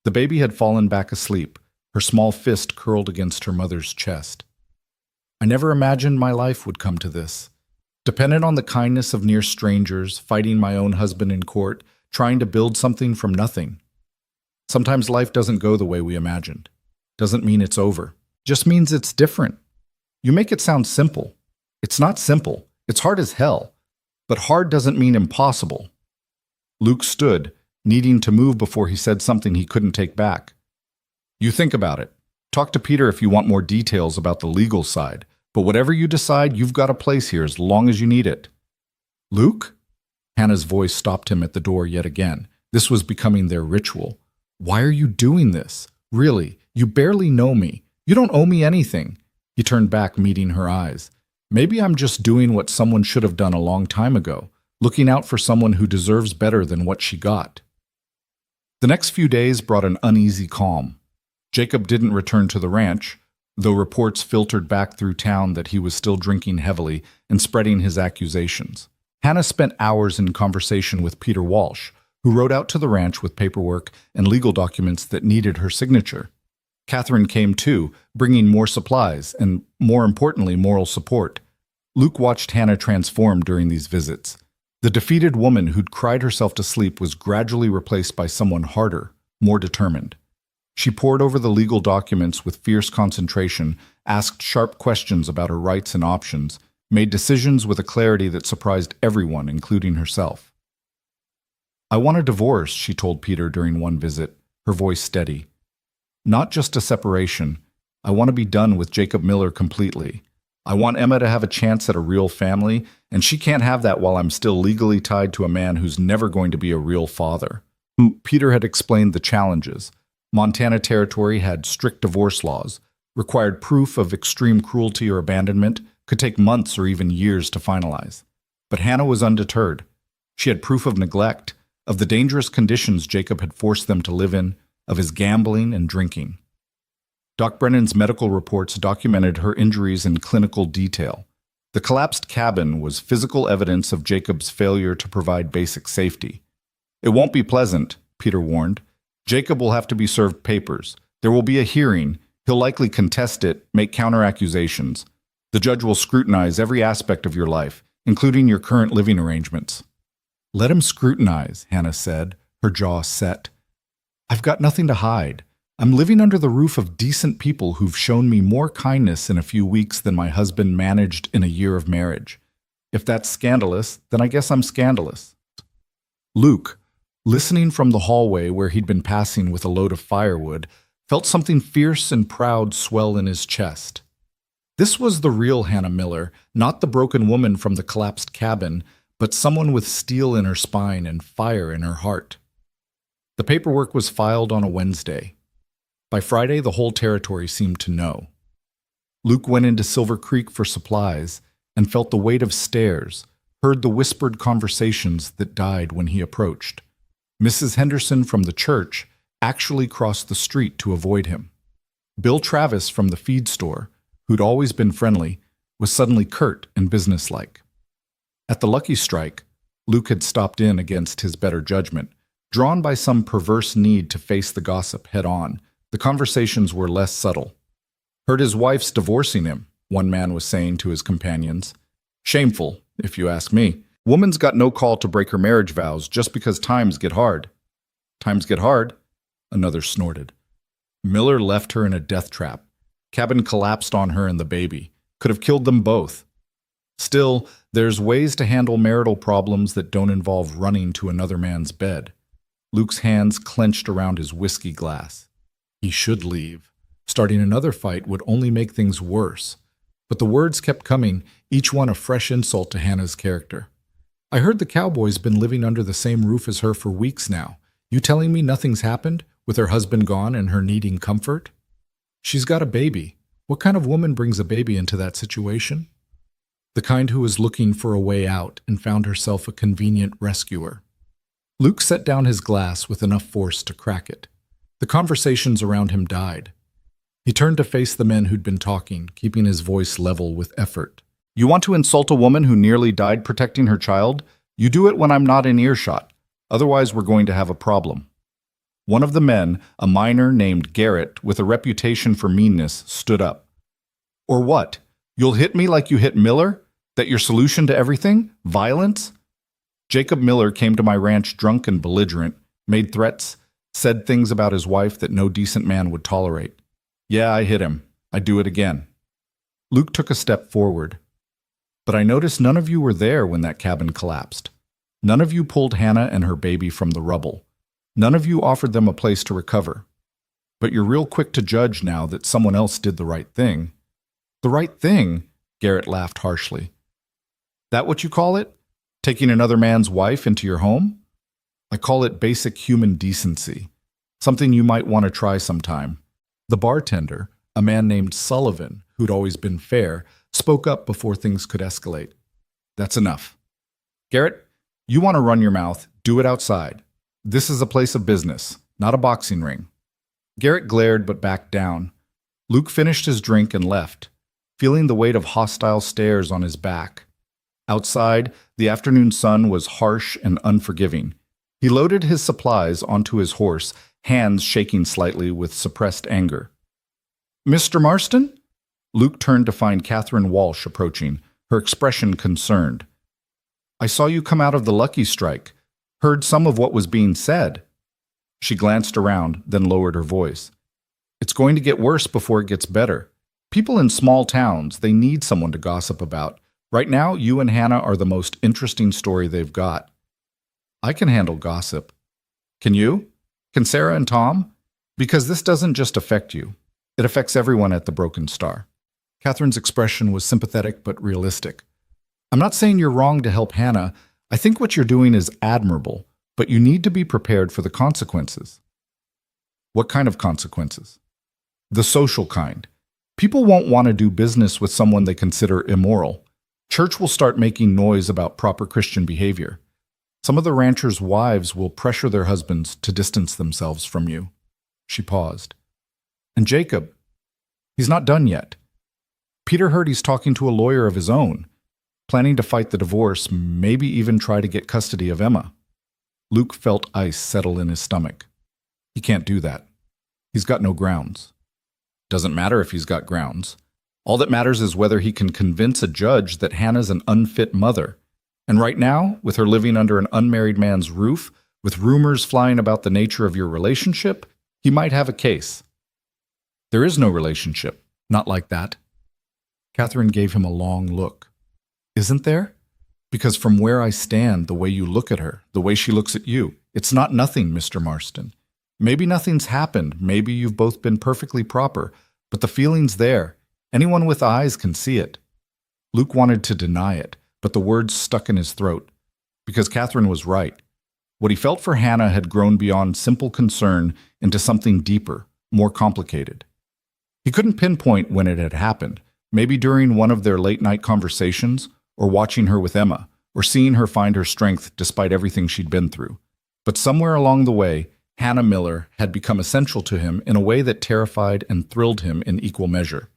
The baby had fallen back asleep, her small fist curled against her mother's chest. I never imagined my life would come to this. Dependent on the kindness of near strangers, fighting my own husband in court, trying to build something from nothing. Sometimes life doesn't go the way we imagined. Doesn't mean it's over. Just means it's different. You make it sound simple. It's not simple. It's hard as hell. But hard doesn't mean impossible. Luke stood, needing to move before he said something he couldn't take back. You think about it. Talk to Peter if you want more details about the legal side. But whatever you decide, you've got a place here as long as you need it. Luke? Hannah's voice stopped him at the door yet again. This was becoming their ritual. Why are you doing this? Really, you barely know me. You don't owe me anything. He turned back, meeting her eyes. Maybe I'm just doing what someone should have done a long time ago, looking out for someone who deserves better than what she got. The next few days brought an uneasy calm. Jacob didn't return to the ranch, though reports filtered back through town that he was still drinking heavily and spreading his accusations. Hannah spent hours in conversation with Peter Walsh, who rode out to the ranch with paperwork and legal documents that needed her signature. Catherine came too, bringing more supplies and, more importantly, moral support. Luke watched Hannah transform during these visits. The defeated woman who'd cried herself to sleep was gradually replaced by someone harder, more determined. She pored over the legal documents with fierce concentration, asked sharp questions about her rights and options, made decisions with a clarity that surprised everyone, including herself. I want a divorce, she told Peter during one visit, her voice steady. Not just a separation, I want to be done with Jacob Miller completely. I want Emma to have a chance at a real family, and she can't have that while I'm still legally tied to a man who's never going to be a real father. Peter had explained the challenges. Montana Territory had strict divorce laws, required proof of extreme cruelty or abandonment, could take months or even years to finalize. But Hannah was undeterred. She had proof of neglect, of the dangerous conditions Jacob had forced them to live in, of his gambling and drinking. Doc Brennan's medical reports documented her injuries in clinical detail. The collapsed cabin was physical evidence of Jacob's failure to provide basic safety. It won't be pleasant, Peter warned. Jacob will have to be served papers. There will be a hearing. He'll likely contest it, make counter-accusations. The judge will scrutinize every aspect of your life, including your current living arrangements. Let him scrutinize, Hannah said, her jaw set. I've got nothing to hide. I'm living under the roof of decent people who've shown me more kindness in a few weeks than my husband managed in a year of marriage. If that's scandalous, then I guess I'm scandalous. Luke, listening from the hallway where he'd been passing with a load of firewood, felt something fierce and proud swell in his chest. This was the real Hannah Miller, not the broken woman from the collapsed cabin, but someone with steel in her spine and fire in her heart. The paperwork was filed on a Wednesday. By Friday, the whole territory seemed to know. Luke went into Silver Creek for supplies and felt the weight of stairs, heard the whispered conversations that died when he approached. Mrs. Henderson from the church actually crossed the street to avoid him. Bill Travis from the feed store, who'd always been friendly, was suddenly curt and businesslike. At the Lucky Strike, Luke had stopped in against his better judgment, drawn by some perverse need to face the gossip head-on. The conversations were less subtle. Heard his wife's divorcing him, one man was saying to his companions. Shameful, if you ask me. Woman's got no call to break her marriage vows just because times get hard. Times get hard? Another snorted. Miller left her in a death trap. Cabin collapsed on her and the baby. Could have killed them both. Still, there's ways to handle marital problems that don't involve running to another man's bed. Luke's hands clenched around his whiskey glass. He should leave. Starting another fight would only make things worse. But the words kept coming, each one a fresh insult to Hannah's character. I heard the Cowboy's been living under the same roof as her for weeks now. You telling me nothing's happened, with her husband gone and her needing comfort? She's got a baby. What kind of woman brings a baby into that situation? The kind who was looking for a way out and found herself a convenient rescuer. Luke set down his glass with enough force to crack it. The conversations around him died. He turned to face the men who'd been talking, keeping his voice level with effort. You want to insult a woman who nearly died protecting her child? You do it when I'm not in earshot. Otherwise, we're going to have a problem. One of the men, a miner named Garrett with a reputation for meanness, stood up. Or what? You'll hit me like you hit Miller? That your solution to everything? Violence? Jacob Miller came to my ranch drunk and belligerent, made threats, said things about his wife that no decent man would tolerate. Yeah, I hit him. I'd do it again. Luke took a step forward. But I noticed none of you were there when that cabin collapsed. None of you pulled Hannah and her baby from the rubble. None of you offered them a place to recover. But you're real quick to judge now that someone else did the right thing. The right thing? Garrett laughed harshly. That what you call it? Taking another man's wife into your home? I call it basic human decency. Something you might want to try sometime. The bartender, a man named Sullivan, who'd always been fair, spoke up before things could escalate. That's enough. Garrett, you want to run your mouth, do it outside. This is a place of business, not a boxing ring. Garrett glared but backed down. Luke finished his drink and left, feeling the weight of hostile stares on his back. Outside, the afternoon sun was harsh and unforgiving. He loaded his supplies onto his horse, hands shaking slightly with suppressed anger. Mr. Marston? Luke turned to find Catherine Walsh approaching, her expression concerned. I saw you come out of the Lucky Strike, heard some of what was being said. She glanced around, then lowered her voice. It's going to get worse before it gets better. People in small towns, they need someone to gossip about. Right now, you and Hannah are the most interesting story they've got. I can handle gossip. Can you? Can Sarah and Tom? Because this doesn't just affect you. It affects everyone at the Broken Star. Catherine's expression was sympathetic but realistic. I'm not saying you're wrong to help Hannah. I think what you're doing is admirable, but you need to be prepared for the consequences. What kind of consequences? The social kind. People won't want to do business with someone they consider immoral. Church will start making noise about proper Christian behavior. Some of the ranchers' wives will pressure their husbands to distance themselves from you. She paused. And Jacob, he's not done yet. Peter heard he's talking to a lawyer of his own, planning to fight the divorce, maybe even try to get custody of Emma. Luke felt ice settle in his stomach. He can't do that. He's got no grounds. Doesn't matter if he's got grounds. All that matters is whether he can convince a judge that Hannah's an unfit mother. And right now, with her living under an unmarried man's roof, with rumors flying about the nature of your relationship, he might have a case. There is no relationship. Not like that. Catherine gave him a long look. Isn't there? Because from where I stand, the way you look at her, the way she looks at you, it's not nothing, Mr. Marston. Maybe nothing's happened, maybe you've both been perfectly proper, but the feeling's there. Anyone with eyes can see it. Luke wanted to deny it, but the words stuck in his throat. Because Catherine was right. What he felt for Hannah had grown beyond simple concern into something deeper, more complicated. He couldn't pinpoint when it had happened, maybe during one of their late-night conversations, or watching her with Emma, or seeing her find her strength despite everything she'd been through. But somewhere along the way, Hannah Miller had become essential to him in a way that terrified and thrilled him in equal measure.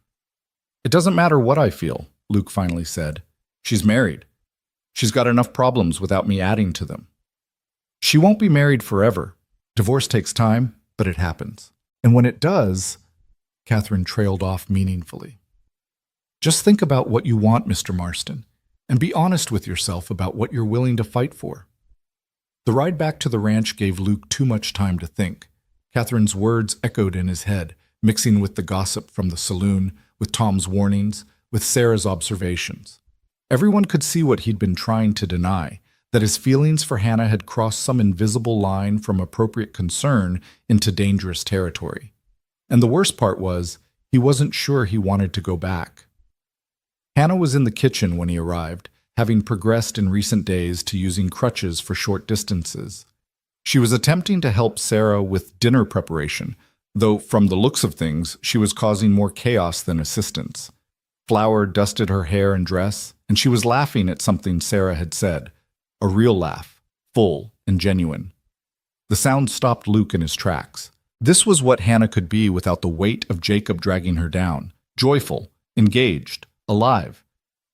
It doesn't matter what I feel, Luke finally said. She's married. She's got enough problems without me adding to them. She won't be married forever. Divorce takes time, but it happens. And when it does, Catherine trailed off meaningfully. Just think about what you want, Mr. Marston, and be honest with yourself about what you're willing to fight for. The ride back to the ranch gave Luke too much time to think. Catherine's words echoed in his head, mixing with the gossip from the saloon, with Tom's warnings, with Sarah's observations. Everyone could see what he'd been trying to deny, that his feelings for Hannah had crossed some invisible line from appropriate concern into dangerous territory. And the worst part was, he wasn't sure he wanted to go back. Hannah was in the kitchen when he arrived, having progressed in recent days to using crutches for short distances. She was attempting to help Sarah with dinner preparation, though from the looks of things, she was causing more chaos than assistance. Flour dusted her hair and dress, and she was laughing at something Sarah had said. A real laugh, full and genuine. The sound stopped Luke in his tracks. This was what Hannah could be without the weight of Jacob dragging her down. Joyful, engaged, alive.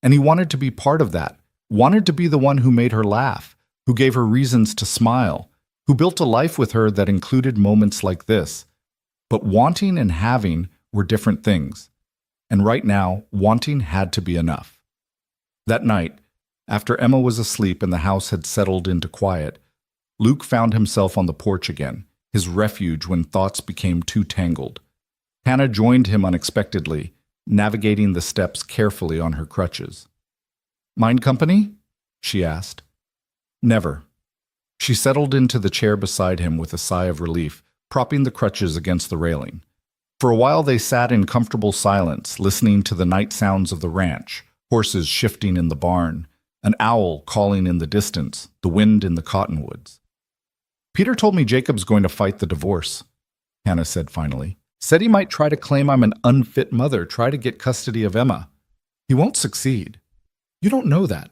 And he wanted to be part of that, wanted to be the one who made her laugh, who gave her reasons to smile, who built a life with her that included moments like this. But wanting and having were different things. And right now, wanting had to be enough. That night, after Emma was asleep and the house had settled into quiet, Luke found himself on the porch again, his refuge when thoughts became too tangled. Hannah joined him unexpectedly, navigating the steps carefully on her crutches. Mind company? She asked. Never. She settled into the chair beside him with a sigh of relief, propping the crutches against the railing. For a while they sat in comfortable silence, listening to the night sounds of the ranch, horses shifting in the barn, an owl calling in the distance, the wind in the cottonwoods. Peter told me Jacob's going to fight the divorce, Hannah said finally. Said he might try to claim I'm an unfit mother, try to get custody of Emma. He won't succeed. You don't know that.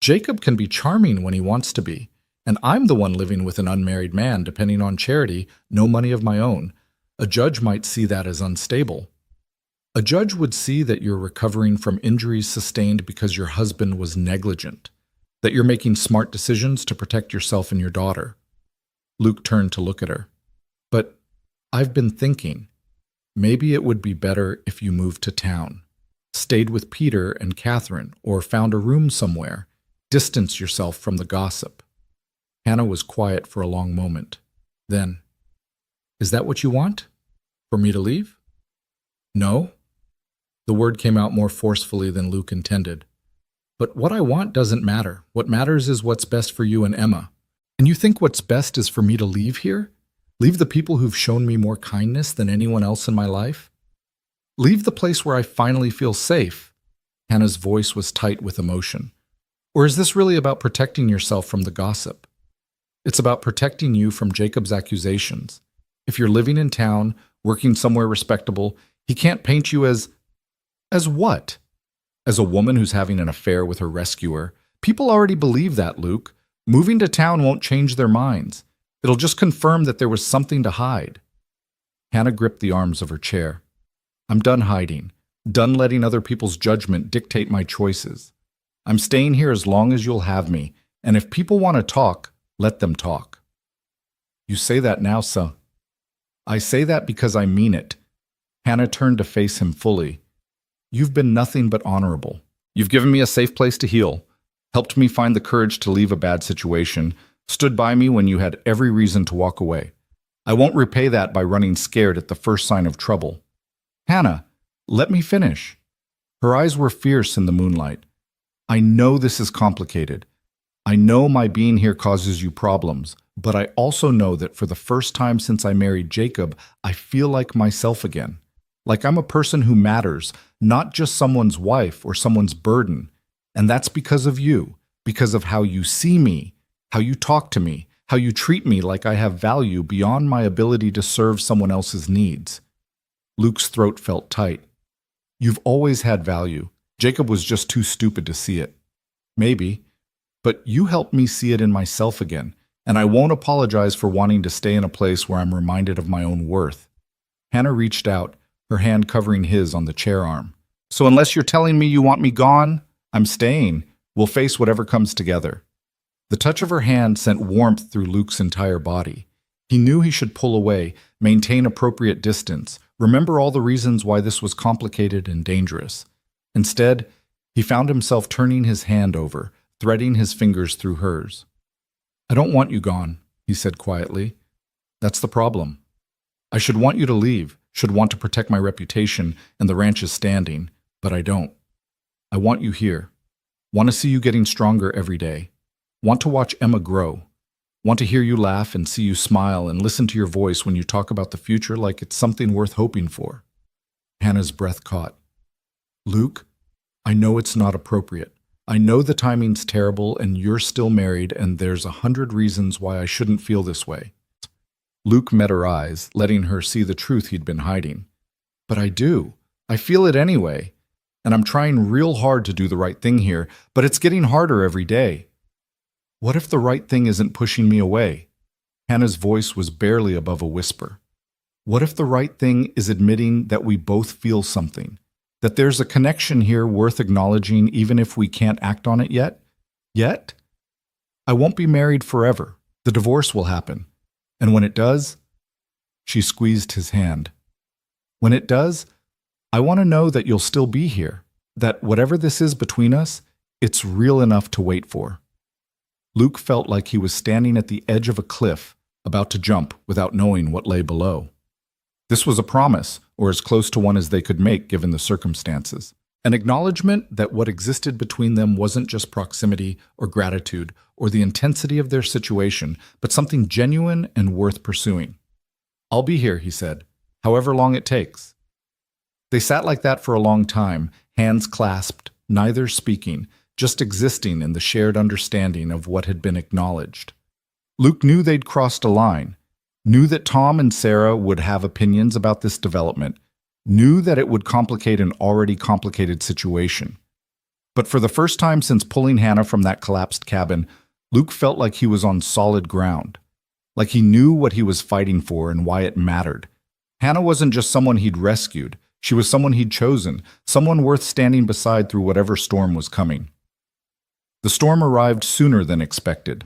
Jacob can be charming when he wants to be, and I'm the one living with an unmarried man, depending on charity, no money of my own. A judge might see that as unstable. A judge would see that you're recovering from injuries sustained because your husband was negligent, that you're making smart decisions to protect yourself and your daughter. Luke turned to look at her. But I've been thinking, maybe it would be better if you moved to town, stayed with Peter and Catherine, or found a room somewhere, distance yourself from the gossip. Hannah was quiet for a long moment. Then, is that what you want? For me to leave? No. The word came out more forcefully than Luke intended. But what I want doesn't matter. What matters is what's best for you and Emma. And you think what's best is for me to leave here? Leave the people who've shown me more kindness than anyone else in my life? Leave the place where I finally feel safe. Hannah's voice was tight with emotion. Or is this really about protecting yourself from the gossip? It's about protecting you from Jacob's accusations. If you're living in town, working somewhere respectable, he can't paint you as what? As a woman who's having an affair with her rescuer. People already believe that, Luke. Moving to town won't change their minds. It'll just confirm that there was something to hide. Hannah gripped the arms of her chair. I'm done hiding, done letting other people's judgment dictate my choices. I'm staying here as long as you'll have me, and if people want to talk, let them talk. You say that now, son. I say that because I mean it. Hannah turned to face him fully. You've been nothing but honorable. You've given me a safe place to heal, helped me find the courage to leave a bad situation, stood by me when you had every reason to walk away. I won't repay that by running scared at the first sign of trouble. Hannah, let me finish. Her eyes were fierce in the moonlight. I know this is complicated. I know my being here causes you problems, but I also know that for the first time since I married Jacob, I feel like myself again. Like I'm a person who matters, not just someone's wife or someone's burden. And that's because of you, because of how you see me, how you talk to me, how you treat me like I have value beyond my ability to serve someone else's needs. Luke's throat felt tight. You've always had value. Jacob was just too stupid to see it. Maybe. But you helped me see it in myself again, and I won't apologize for wanting to stay in a place where I'm reminded of my own worth. Hannah reached out, her hand covering his on the chair arm. So unless you're telling me you want me gone, I'm staying. We'll face whatever comes together. The touch of her hand sent warmth through Luke's entire body. He knew he should pull away, maintain appropriate distance, remember all the reasons why this was complicated and dangerous. Instead, he found himself turning his hand over, threading his fingers through hers. I don't want you gone, he said quietly. That's the problem. I should want you to leave, should want to protect my reputation and the ranch's standing, but I don't. I want you here. Want to see you getting stronger every day. Want to watch Emma grow. Want to hear you laugh and see you smile and listen to your voice when you talk about the future like it's something worth hoping for. Hannah's breath caught. Luke, I know it's not appropriate. I know the timing's terrible and you're still married and there's 100 reasons why I shouldn't feel this way. Luke met her eyes, letting her see the truth he'd been hiding. But I do. I feel it anyway. And I'm trying real hard to do the right thing here, but it's getting harder every day. What if the right thing isn't pushing me away? Hannah's voice was barely above a whisper. What if the right thing is admitting that we both feel something? That there's a connection here worth acknowledging even if we can't act on it yet? Yet? I won't be married forever. The divorce will happen. And when it does, she squeezed his hand. When it does, I want to know that you'll still be here. That whatever this is between us, it's real enough to wait for. Luke felt like he was standing at the edge of a cliff, about to jump without knowing what lay below. This was a promise, or as close to one as they could make given the circumstances. An acknowledgement that what existed between them wasn't just proximity or gratitude or the intensity of their situation, but something genuine and worth pursuing. I'll be here, he said, however long it takes. They sat like that for a long time, hands clasped, neither speaking, just existing in the shared understanding of what had been acknowledged. Luke knew they'd crossed a line, knew that Tom and Sarah would have opinions about this development, knew that it would complicate an already complicated situation. But for the first time since pulling Hannah from that collapsed cabin, Luke felt like he was on solid ground, like he knew what he was fighting for and why it mattered. Hannah wasn't just someone he'd rescued, she was someone he'd chosen, someone worth standing beside through whatever storm was coming. The storm arrived sooner than expected.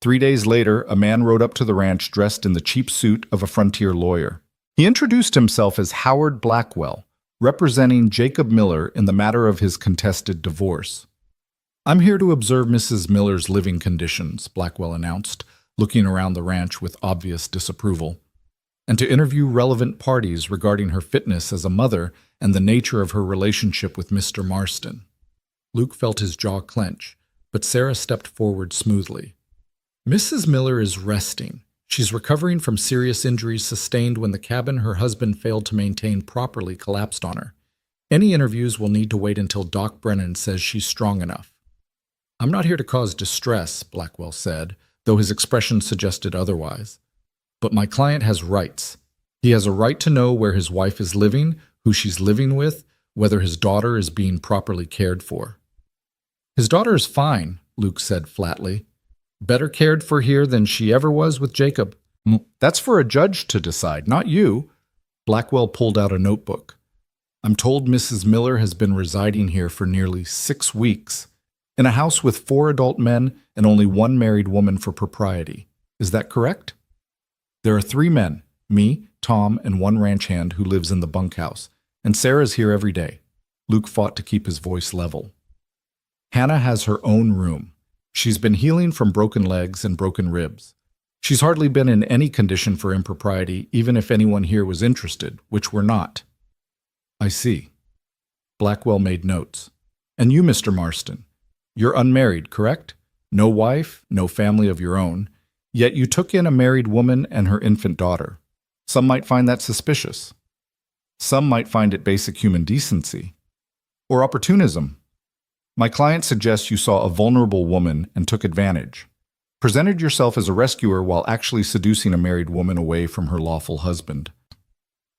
3 days later, a man rode up to the ranch dressed in the cheap suit of a frontier lawyer. He introduced himself as Howard Blackwell, representing Jacob Miller in the matter of his contested divorce. I'm here to observe Mrs. Miller's living conditions, Blackwell announced, looking around the ranch with obvious disapproval, and to interview relevant parties regarding her fitness as a mother and the nature of her relationship with Mr. Marston. Luke felt his jaw clench, but Sarah stepped forward smoothly. Mrs. Miller is resting. She's recovering from serious injuries sustained when the cabin her husband failed to maintain properly collapsed on her. Any interviews will need to wait until Doc Brennan says she's strong enough. I'm not here to cause distress, Blackwell said, though his expression suggested otherwise. But my client has rights. He has a right to know where his wife is living, who she's living with, whether his daughter is being properly cared for. His daughter is fine, Luke said flatly. Better cared for here than she ever was with Jacob. That's for a judge to decide, not you. Blackwell pulled out a notebook. I'm told Mrs. Miller has been residing here for nearly 6 weeks, in a house with 4 adult men and only 1 married woman for propriety. Is that correct? There are 3 men, me, Tom, and 1 ranch hand who lives in the bunkhouse, and Sarah's here every day. Luke fought to keep his voice level. Hannah has her own room. She's been healing from broken legs and broken ribs. She's hardly been in any condition for impropriety, even if anyone here was interested, which we're not. I see. Blackwell made notes. And you, Mr. Marston, you're unmarried, correct? No wife, no family of your own, yet you took in a married woman and her infant daughter. Some might find that suspicious. Some might find it basic human decency. Or opportunism. My client suggests you saw a vulnerable woman and took advantage. Presented yourself as a rescuer while actually seducing a married woman away from her lawful husband.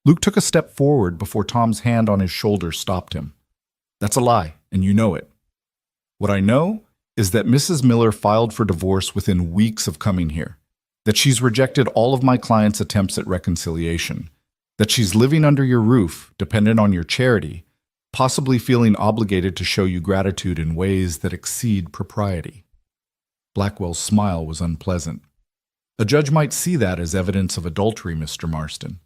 Luke took a step forward before Tom's hand on his shoulder stopped him. That's a lie, and you know it. What I know is that Mrs. Miller filed for divorce within weeks of coming here, that she's rejected all of my client's attempts at reconciliation, that she's living under your roof, dependent on your charity, possibly feeling obligated to show you gratitude in ways that exceed propriety. Blackwell's smile was unpleasant. A judge might see that as evidence of adultery, Mr. Marston.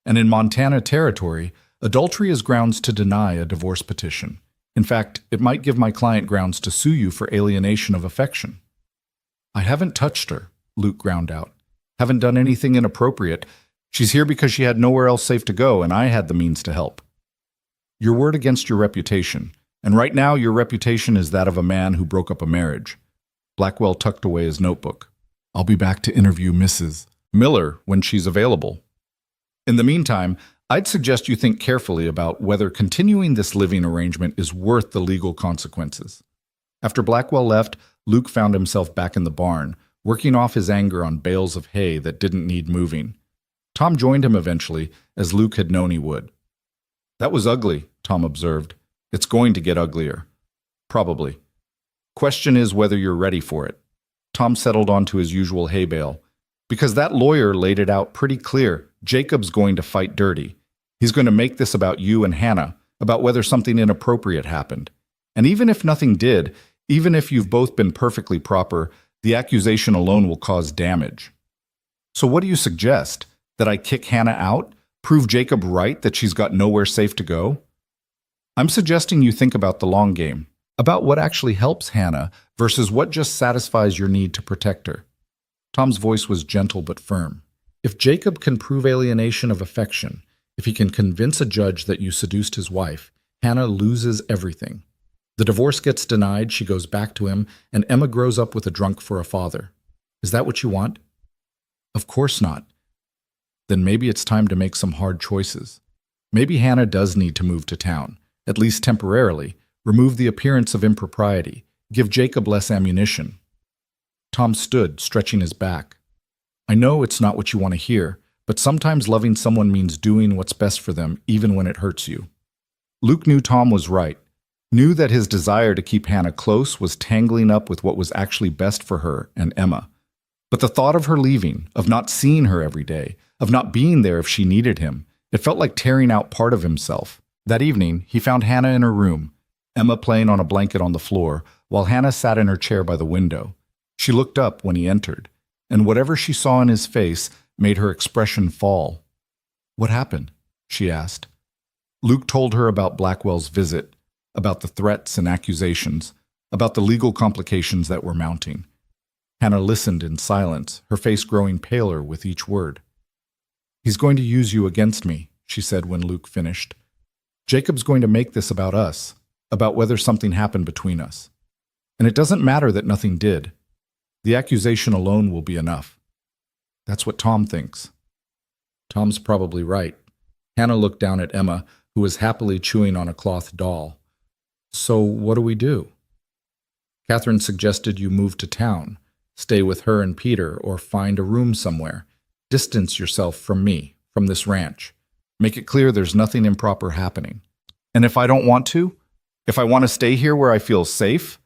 And in Montana territory, adultery is grounds to deny a divorce petition. In fact, it might give my client grounds to sue you for alienation of affection. I haven't touched her, Luke ground out. Haven't done anything inappropriate. She's here because she had nowhere else safe to go, and I had the means to help. Your word against your reputation, and right now your reputation is that of a man who broke up a marriage. Blackwell tucked away his notebook. I'll be back to interview Mrs. Miller when she's available. In the meantime, I'd suggest you think carefully about whether continuing this living arrangement is worth the legal consequences. After Blackwell left, Luke found himself back in the barn, working off his anger on bales of hay that didn't need moving. Tom joined him eventually, as Luke had known he would. That was ugly, Tom observed. It's going to get uglier. Probably. Question is whether you're ready for it. Tom settled onto his usual hay bale. Because that lawyer laid it out pretty clear. Jacob's going to fight dirty. He's going to make this about you and Hannah, about whether something inappropriate happened. And even if nothing did, even if you've both been perfectly proper, the accusation alone will cause damage. So what do you suggest? That I kick Hannah out? Prove Jacob right that she's got nowhere safe to go? I'm suggesting you think about the long game, about what actually helps Hannah versus what just satisfies your need to protect her. Tom's voice was gentle but firm. If Jacob can prove alienation of affection, if he can convince a judge that you seduced his wife, Hannah loses everything. The divorce gets denied, she goes back to him, and Emma grows up with a drunk for a father. Is that what you want? Of course not. Then maybe it's time to make some hard choices. Maybe Hannah does need to move to town, at least temporarily, remove the appearance of impropriety, give Jacob less ammunition. Tom stood, stretching his back. I know it's not what you want to hear, but sometimes loving someone means doing what's best for them, even when it hurts you. Luke knew Tom was right, knew that his desire to keep Hannah close was tangling up with what was actually best for her and Emma. But the thought of her leaving, of not seeing her every day, of not being there if she needed him, it felt like tearing out part of himself. That evening, he found Hannah in her room, Emma playing on a blanket on the floor, while Hannah sat in her chair by the window. She looked up when he entered, and whatever she saw in his face made her expression fall. What happened? She asked. Luke told her about Blackwell's visit, about the threats and accusations, about the legal complications that were mounting. Hannah listened in silence, her face growing paler with each word. He's going to use you against me, she said when Luke finished. Jacob's going to make this about us, about whether something happened between us. And it doesn't matter that nothing did. The accusation alone will be enough. That's what Tom thinks. Tom's probably right. Hannah looked down at Emma, who was happily chewing on a cloth doll. So what do we do? Catherine suggested you move to town, stay with her and Peter, or find a room somewhere. Distance yourself from me, from this ranch. Make it clear there's nothing improper happening. And if I don't want to? If I want to stay here where I feel safe?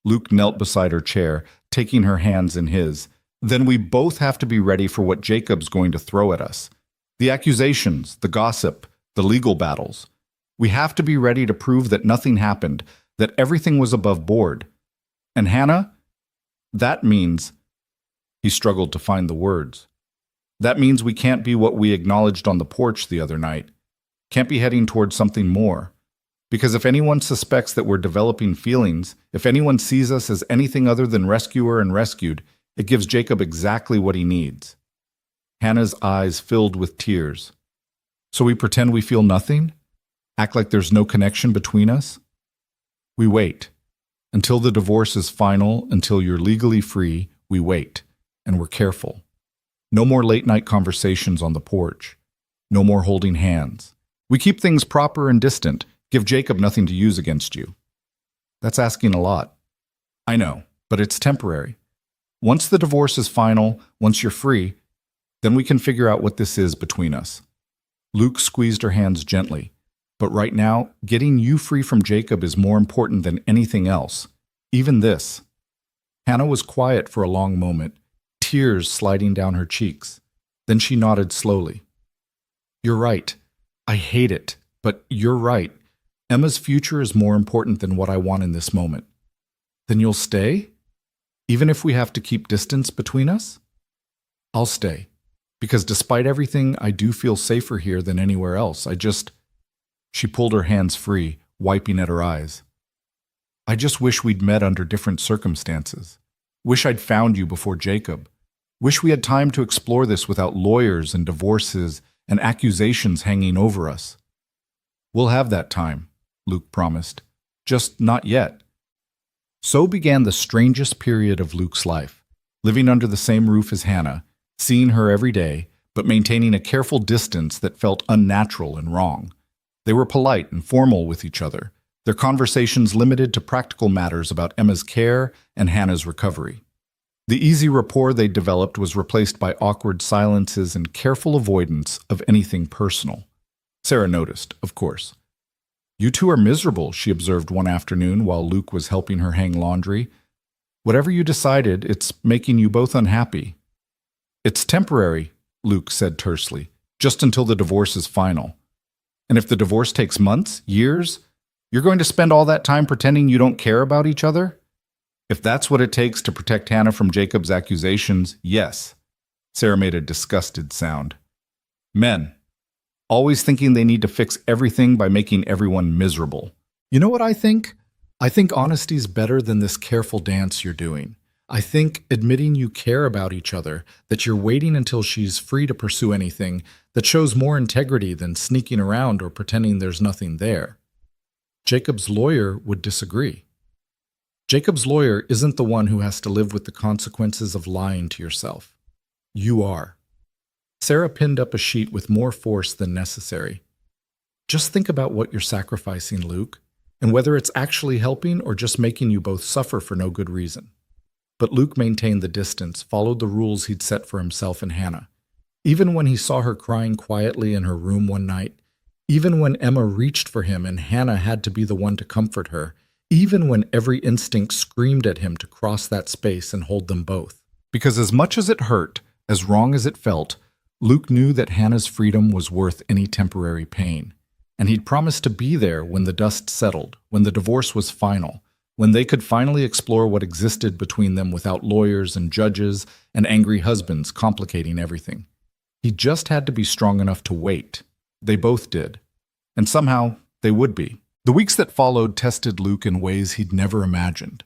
Luke knelt beside her chair, taking her hands in his. Then we both have to be ready for what Jacob's going to throw at us. The accusations, the gossip, the legal battles. We have to be ready to prove that nothing happened, that everything was above board. And Hannah? That means... He struggled to find the words. That means we can't be what we acknowledged on the porch the other night. Can't be heading towards something more. Because if anyone suspects that we're developing feelings, if anyone sees us as anything other than rescuer and rescued, it gives Jacob exactly what he needs. Hannah's eyes filled with tears. So we pretend we feel nothing? Act like there's no connection between us? We wait. Until the divorce is final, until you're legally free, we wait. And we're careful. No more late-night conversations on the porch. No more holding hands. We keep things proper and distant, give Jacob nothing to use against you. That's asking a lot. I know, but it's temporary. Once the divorce is final, once you're free, then we can figure out what this is between us. Luke squeezed her hands gently. But right now, getting you free from Jacob is more important than anything else. Even this. Hannah was quiet for a long moment, tears sliding down her cheeks. Then she nodded slowly. You're right. I hate it, but you're right. Emma's future is more important than what I want in this moment. Then you'll stay? Even if we have to keep distance between us? I'll stay. Because despite everything, I do feel safer here than anywhere else. She pulled her hands free, wiping at her eyes. I just wish we'd met under different circumstances. Wish I'd found you before Jacob. Wish we had time to explore this without lawyers and divorces and accusations hanging over us. We'll have that time, Luke promised. Just not yet. So began the strangest period of Luke's life, living under the same roof as Hannah, seeing her every day, but maintaining a careful distance that felt unnatural and wrong. They were polite and formal with each other, their conversations limited to practical matters about Emma's care and Hannah's recovery. The easy rapport they developed was replaced by awkward silences and careful avoidance of anything personal. Sarah noticed, of course. You two are miserable, she observed one afternoon while Luke was helping her hang laundry. Whatever you decided, it's making you both unhappy. It's temporary, Luke said tersely, just until the divorce is final. And if the divorce takes months, years, you're going to spend all that time pretending you don't care about each other? If that's what it takes to protect Hannah from Jacob's accusations, yes. Sarah made a disgusted sound. Men, always thinking they need to fix everything by making everyone miserable. You know what I think? I think honesty's better than this careful dance you're doing. I think admitting you care about each other, that you're waiting until she's free to pursue anything, that shows more integrity than sneaking around or pretending there's nothing there. Jacob's lawyer would disagree. Jacob's lawyer isn't the one who has to live with the consequences of lying to yourself. You are. Sarah pinned up a sheet with more force than necessary. Just think about what you're sacrificing, Luke, and whether it's actually helping or just making you both suffer for no good reason. But Luke maintained the distance, followed the rules he'd set for himself and Hannah. Even when he saw her crying quietly in her room one night, even when Emma reached for him and Hannah had to be the one to comfort her, even when every instinct screamed at him to cross that space and hold them both. Because as much as it hurt, as wrong as it felt, Luke knew that Hannah's freedom was worth any temporary pain. And he'd promised to be there when the dust settled, when the divorce was final, when they could finally explore what existed between them without lawyers and judges and angry husbands complicating everything. He just had to be strong enough to wait. They both did. And somehow, they would be. The weeks that followed tested Luke in ways he'd never imagined.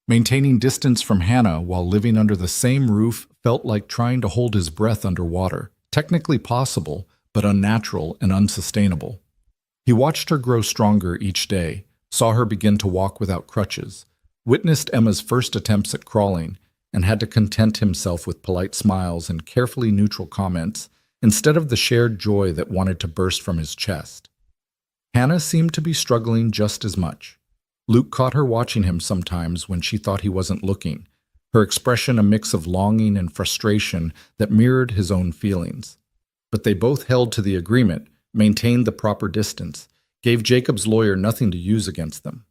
Maintaining distance from Hannah while living under the same roof felt like trying to hold his breath underwater. Technically possible, but unnatural and unsustainable. He watched her grow stronger each day, saw her begin to walk without crutches, witnessed Emma's first attempts at crawling, and had to content himself with polite smiles and carefully neutral comments instead of the shared joy that wanted to burst from his chest. Hannah seemed to be struggling just as much. Luke caught her watching him sometimes when she thought he wasn't looking, her expression a mix of longing and frustration that mirrored his own feelings. But they both held to the agreement, maintained the proper distance, gave Jacob's lawyer nothing to use against them.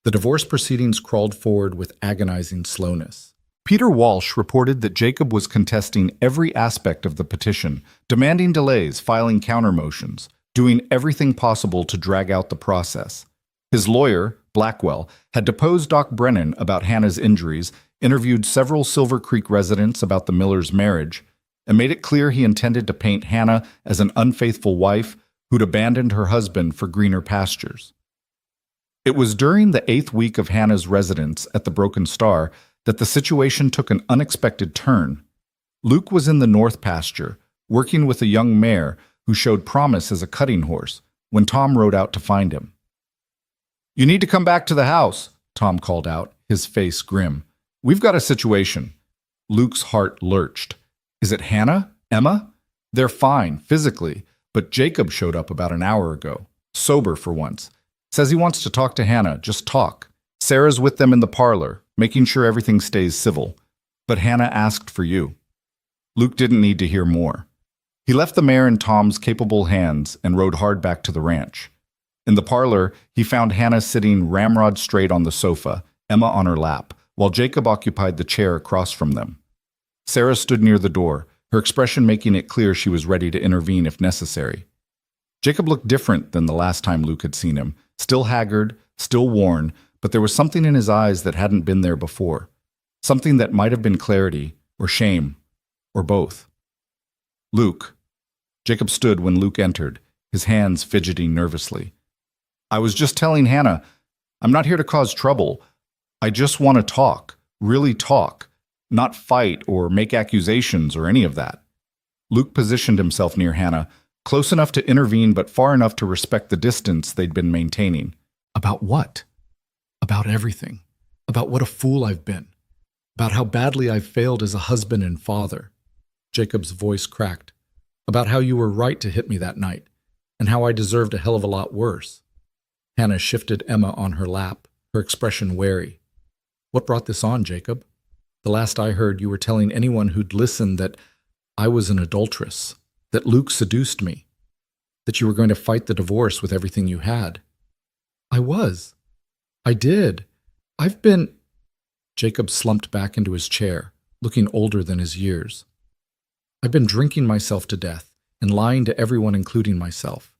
The divorce proceedings crawled forward with agonizing slowness. Peter Walsh reported that Jacob was contesting every aspect of the petition, demanding delays, filing counter motions, doing everything possible to drag out the process. His lawyer, Blackwell, had deposed Doc Brennan about Hannah's injuries, interviewed several Silver Creek residents about the Millers' marriage, and made it clear he intended to paint Hannah as an unfaithful wife who'd abandoned her husband for greener pastures. It was during the 8th week of Hannah's residence at the Broken Star that the situation took an unexpected turn. Luke was in the North pasture, working with a young mare who showed promise as a cutting horse, when Tom rode out to find him. "You need to come back to the house," Tom called out, his face grim. "We've got a situation." Luke's heart lurched. "Is it Hannah? Emma? They're fine, physically, but Jacob showed up about an hour ago, sober for once. Says he wants to talk to Hannah, just talk. Sarah's with them in the parlor, making sure everything stays civil. But Hannah asked for you." Luke didn't need to hear more. He left the mare in Tom's capable hands and rode hard back to the ranch. In the parlor, he found Hannah sitting ramrod straight on the sofa, Emma on her lap, while Jacob occupied the chair across from them. Sarah stood near the door, her expression making it clear she was ready to intervene if necessary. Jacob looked different than the last time Luke had seen him, still haggard, still worn, but there was something in his eyes that hadn't been there before, something that might have been clarity or shame, or both. "Luke." Jacob stood when Luke entered, his hands fidgeting nervously. "I was just telling Hannah, I'm not here to cause trouble. I just want to talk, really talk, not fight or make accusations or any of that." Luke positioned himself near Hannah, close enough to intervene but far enough to respect the distance they'd been maintaining. "About what?" "About everything. About what a fool I've been. About how badly I've failed as a husband and father." Jacob's voice cracked. "About how you were right to hit me that night, and how I deserved a hell of a lot worse." Hannah shifted Emma on her lap, her expression wary. "What brought this on, Jacob? The last I heard, you were telling anyone who'd listen that I was an adulteress, that Luke seduced me, that you were going to fight the divorce with everything you had." "I was. I did. I've been—" Jacob slumped back into his chair, looking older than his years. "I've been drinking myself to death and lying to everyone, including myself.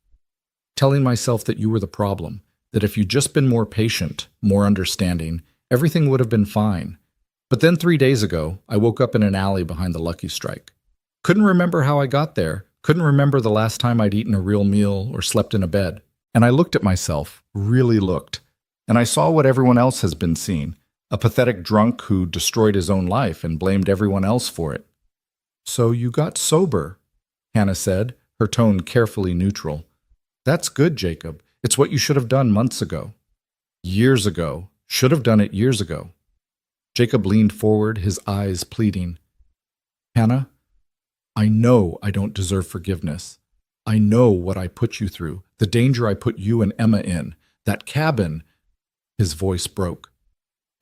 Telling myself that you were the problem, that if you'd just been more patient, more understanding, everything would have been fine. But then 3 days ago, I woke up in an alley behind the Lucky Strike. Couldn't remember how I got there, couldn't remember the last time I'd eaten a real meal or slept in a bed. And I looked at myself, really looked, and I saw what everyone else has been seeing, a pathetic drunk who destroyed his own life and blamed everyone else for it." "So you got sober," Hannah said, her tone carefully neutral. "That's good, Jacob. It's what you should have done months ago. Years ago. Should have done it years ago." Jacob leaned forward, his eyes pleading. "Hannah, I know I don't deserve forgiveness. I know what I put you through, the danger I put you and Emma in, that cabin." His voice broke.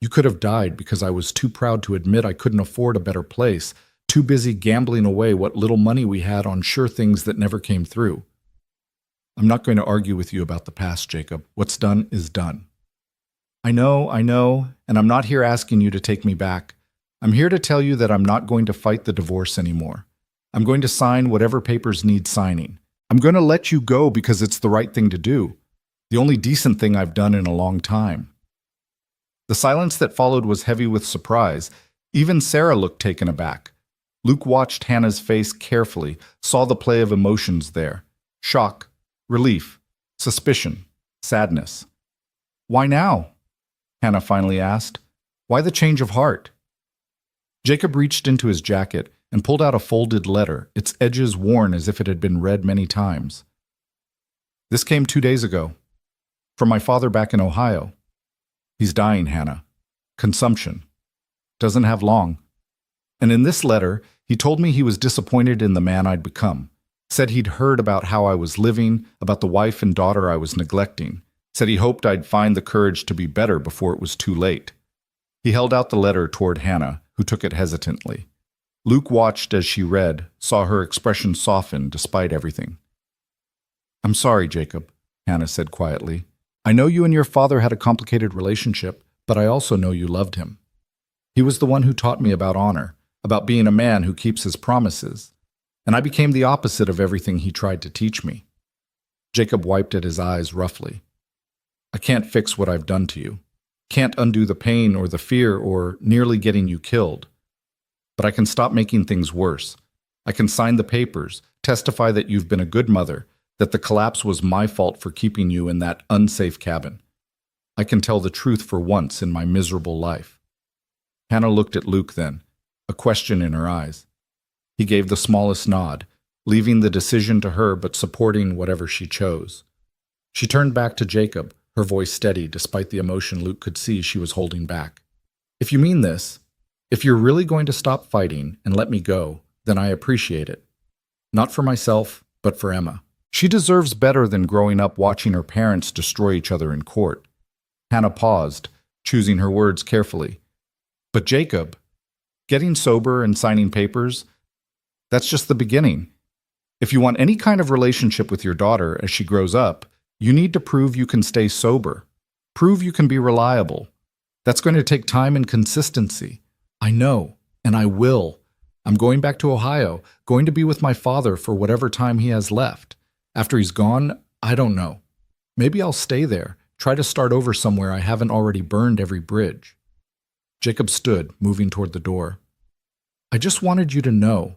"You could have died because I was too proud to admit I couldn't afford a better place, too busy gambling away what little money we had on sure things that never came through. I'm not going to argue with you about the past, Jacob. What's done is done." I know, and I'm not here asking you to take me back. I'm here to tell you that I'm not going to fight the divorce anymore. I'm going to sign whatever papers need signing. I'm going to let you go because it's the right thing to do, the only decent thing I've done in a long time." The silence that followed was heavy with surprise. Even Sarah looked taken aback. Luke watched Hannah's face carefully, saw the play of emotions there. Shock, relief, suspicion, sadness. "Why now?" Hannah finally asked. "Why the change of heart?" Jacob reached into his jacket and pulled out a folded letter, its edges worn as if it had been read many times. "This came 2 days ago. From my father back in Ohio. He's dying, Hannah. Consumption. Doesn't have long. And in this letter, he told me he was disappointed in the man I'd become. Said he'd heard about how I was living, about the wife and daughter I was neglecting. Said he hoped I'd find the courage to be better before it was too late. He held out the letter toward Hannah, who took it hesitantly. Luke watched as she read, saw her expression soften despite everything. "I'm sorry, Jacob," Hannah said quietly. "I know you and your father had a complicated relationship, but I also know you loved him. He was the one who taught me about honor, about being a man who keeps his promises, and I became the opposite of everything he tried to teach me." Jacob wiped at his eyes roughly. "I can't fix what I've done to you. Can't undo the pain or the fear or nearly getting you killed. But I can stop making things worse. I can sign the papers, testify that you've been a good mother, that the collapse was my fault for keeping you in that unsafe cabin. I can tell the truth for once in my miserable life." Hannah looked at Luke then, a question in her eyes. He gave the smallest nod, leaving the decision to her but supporting whatever she chose. She turned back to Jacob, her voice steady despite the emotion Luke could see she was holding back. "If you mean this, if you're really going to stop fighting and let me go, then I appreciate it. Not for myself, but for Emma. She deserves better than growing up watching her parents destroy each other in court." Hannah paused, choosing her words carefully. "But Jacob, getting sober and signing papers, that's just the beginning. If you want any kind of relationship with your daughter as she grows up, you need to prove you can stay sober. Prove you can be reliable. That's going to take time and consistency. I know, and I will. I'm going back to Ohio, going to be with my father for whatever time he has left. After he's gone, I don't know. Maybe I'll stay there, try to start over somewhere I haven't already burned every bridge." Jacob stood, moving toward the door. "I just wanted you to know.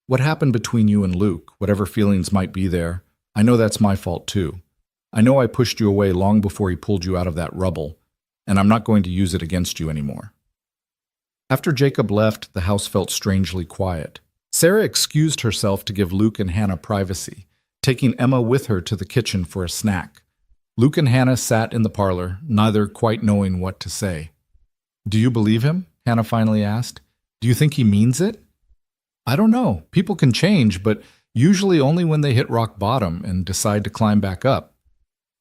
What happened between you and Luke, whatever feelings might be there, I know that's my fault too. I know I pushed you away long before he pulled you out of that rubble, and I'm not going to use it against you anymore." After Jacob left, the house felt strangely quiet. Sarah excused herself to give Luke and Hannah privacy, taking Emma with her to the kitchen for a snack. Luke and Hannah sat in the parlor, neither quite knowing what to say. "Do you believe him?" Hannah finally asked. "Do you think he means it?" "I don't know. People can change, but usually only when they hit rock bottom and decide to climb back up.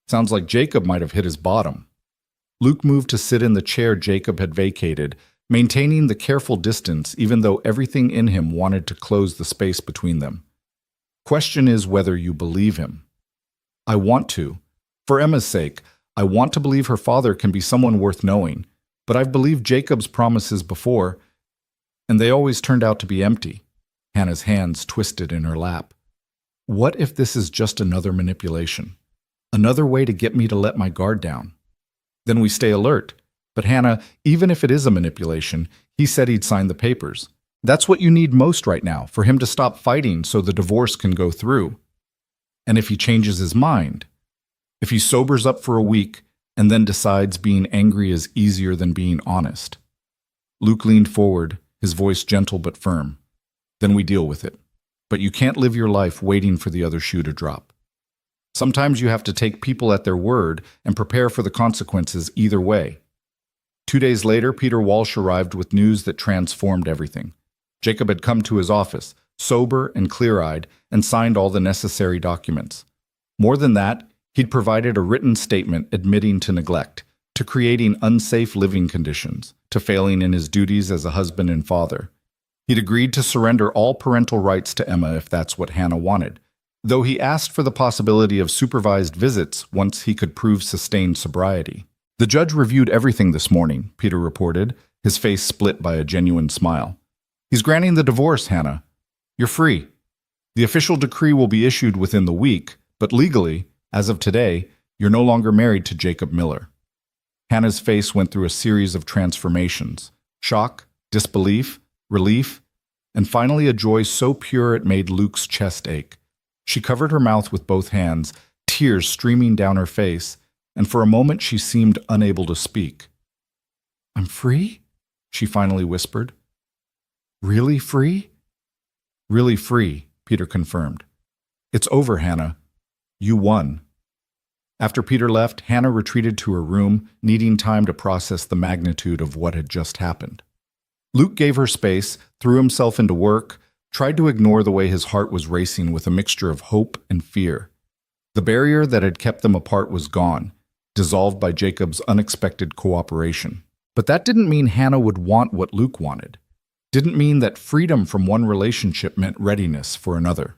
Sounds like Jacob might have hit his bottom." Luke moved to sit in the chair Jacob had vacated, maintaining the careful distance even though everything in him wanted to close the space between them. "Question is whether you believe him." "I want to. For Emma's sake, I want to believe her father can be someone worth knowing, but I've believed Jacob's promises before, and they always turned out to be empty." Hannah's hands twisted in her lap. "What if this is just another manipulation? Another way to get me to let my guard down? Then we stay alert. But Hannah, even if it is a manipulation, he said he'd sign the papers. That's what you need most right now, for him to stop fighting so the divorce can go through. And if he changes his mind, if he sobers up for a week and then decides being angry is easier than being honest." Luke leaned forward, his voice gentle but firm. "Then we deal with it. But you can't live your life waiting for the other shoe to drop. Sometimes you have to take people at their word and prepare for the consequences either way." 2 days later, Peter Walsh arrived with news that transformed everything. Jacob had come to his office, sober and clear-eyed, and signed all the necessary documents. More than that, he'd provided a written statement admitting to neglect, to creating unsafe living conditions, to failing in his duties as a husband and father. He'd agreed to surrender all parental rights to Emma if that's what Hannah wanted, though he asked for the possibility of supervised visits once he could prove sustained sobriety. "The judge reviewed everything this morning," Peter reported, his face split by a genuine smile. "He's granting the divorce, Hannah. You're free. The official decree will be issued within the week, but legally, as of today, you're no longer married to Jacob Miller." Hannah's face went through a series of transformations: shock, disbelief, relief, and finally a joy so pure it made Luke's chest ache. She covered her mouth with both hands, tears streaming down her face, and for a moment she seemed unable to speak. "I'm free?" she finally whispered. "Really free?" "Really free," Peter confirmed. "It's over, Hannah. You won." After Peter left, Hannah retreated to her room, needing time to process the magnitude of what had just happened. Luke gave her space, threw himself into work, tried to ignore the way his heart was racing with a mixture of hope and fear. The barrier that had kept them apart was gone, dissolved by Jacob's unexpected cooperation. But that didn't mean Hannah would want what Luke wanted. Didn't mean that freedom from one relationship meant readiness for another.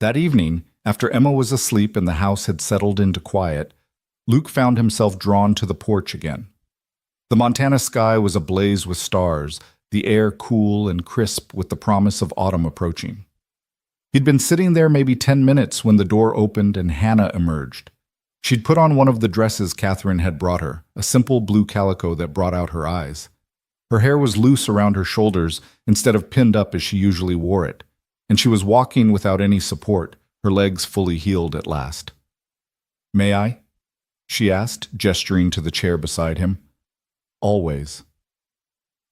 That evening, after Emma was asleep and the house had settled into quiet, Luke found himself drawn to the porch again. The Montana sky was ablaze with stars, the air cool and crisp with the promise of autumn approaching. He'd been sitting there maybe 10 minutes when the door opened and Hannah emerged. She'd put on one of the dresses Catherine had brought her, a simple blue calico that brought out her eyes. Her hair was loose around her shoulders instead of pinned up as she usually wore it, and she was walking without any support, her legs fully healed at last. "May I?" she asked, gesturing to the chair beside him. "Always."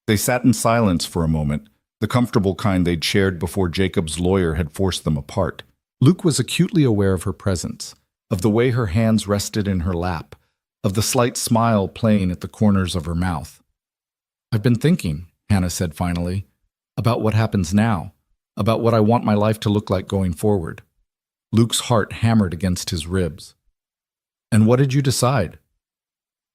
They sat in silence for a moment, the comfortable kind they'd shared before Jacob's lawyer had forced them apart. Luke was acutely aware of her presence, of the way her hands rested in her lap, of the slight smile playing at the corners of her mouth. "I've been thinking," Hannah said finally, "about what happens now, about what I want my life to look like going forward." Luke's heart hammered against his ribs. "And what did you decide?"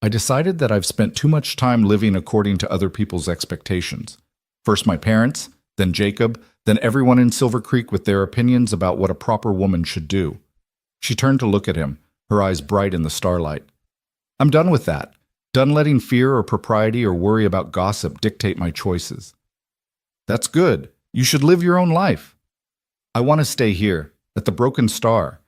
"I decided that I've spent too much time living according to other people's expectations. First my parents, then Jacob, then everyone in Silver Creek with their opinions about what a proper woman should do." She turned to look at him, her eyes bright in the starlight. "I'm done with that. Done letting fear or propriety or worry about gossip dictate my choices." "That's good. You should live your own life." "I want to stay here, at the Broken Star.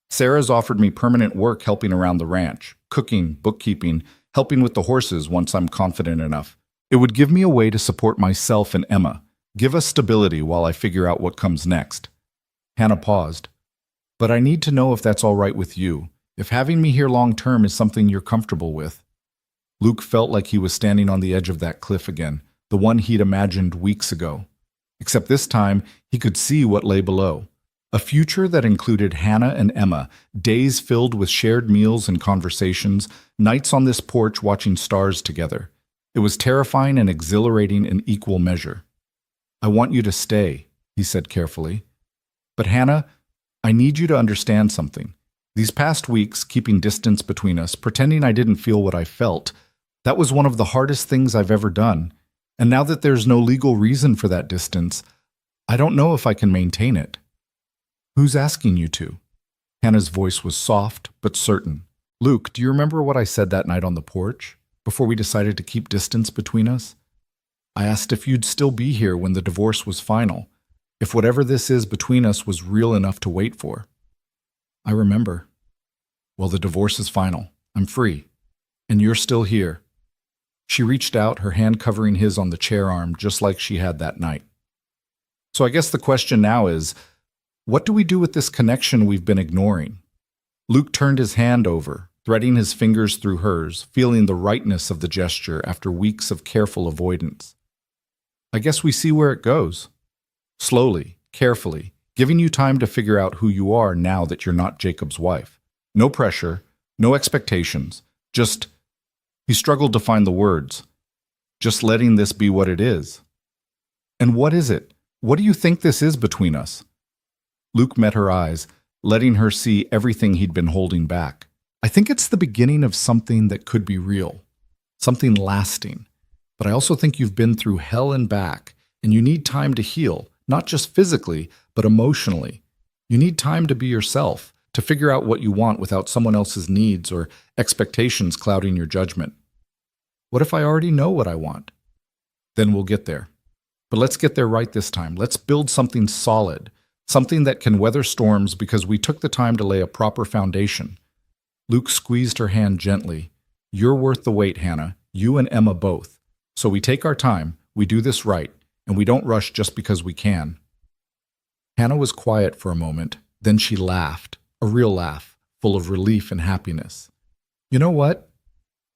Sarah's offered me permanent work helping around the ranch, cooking, bookkeeping, helping with the horses once I'm confident enough. It would give me a way to support myself and Emma, give us stability while I figure out what comes next." Hannah paused. "But I need to know if that's all right with you, if having me here long-term is something you're comfortable with." Luke felt like he was standing on the edge of that cliff again, the one he'd imagined weeks ago. Except this time, he could see what lay below. A future that included Hannah and Emma, days filled with shared meals and conversations, nights on this porch watching stars together. It was terrifying and exhilarating in equal measure. "I want you to stay," he said carefully. "But Hannah, I need you to understand something. These past weeks, keeping distance between us, pretending I didn't feel what I felt, that was one of the hardest things I've ever done. And now that there's no legal reason for that distance, I don't know if I can maintain it." "Who's asking you to?" Hannah's voice was soft but certain. "Luke, do you remember what I said that night on the porch, before we decided to keep distance between us? I asked if you'd still be here when the divorce was final, if whatever this is between us was real enough to wait for." "I remember." "Well, the divorce is final. I'm free. And you're still here." She reached out, her hand covering his on the chair arm, just like she had that night. "So I guess the question now is, what do we do with this connection we've been ignoring?" Luke turned his hand over, threading his fingers through hers, feeling the rightness of the gesture after weeks of careful avoidance. "I guess we see where it goes. Slowly, carefully, giving you time to figure out who you are now that you're not Jacob's wife. No pressure, no expectations, just..." He struggled to find the words. "Just letting this be what it is." "And what is it? What do you think this is between us?" Luke met her eyes, letting her see everything he'd been holding back. "I think it's the beginning of something that could be real, something lasting. But I also think you've been through hell and back, and you need time to heal, not just physically, but emotionally. You need time to be yourself, to figure out what you want without someone else's needs or expectations clouding your judgment." "What if I already know what I want?" "Then we'll get there. But let's get there right this time. Let's build something solid, something that can weather storms because we took the time to lay a proper foundation." Luke squeezed her hand gently. "You're worth the wait, Hannah. You and Emma both. So we take our time, we do this right, and we don't rush just because we can." Hannah was quiet for a moment, then she laughed, a real laugh, full of relief and happiness. "You know what?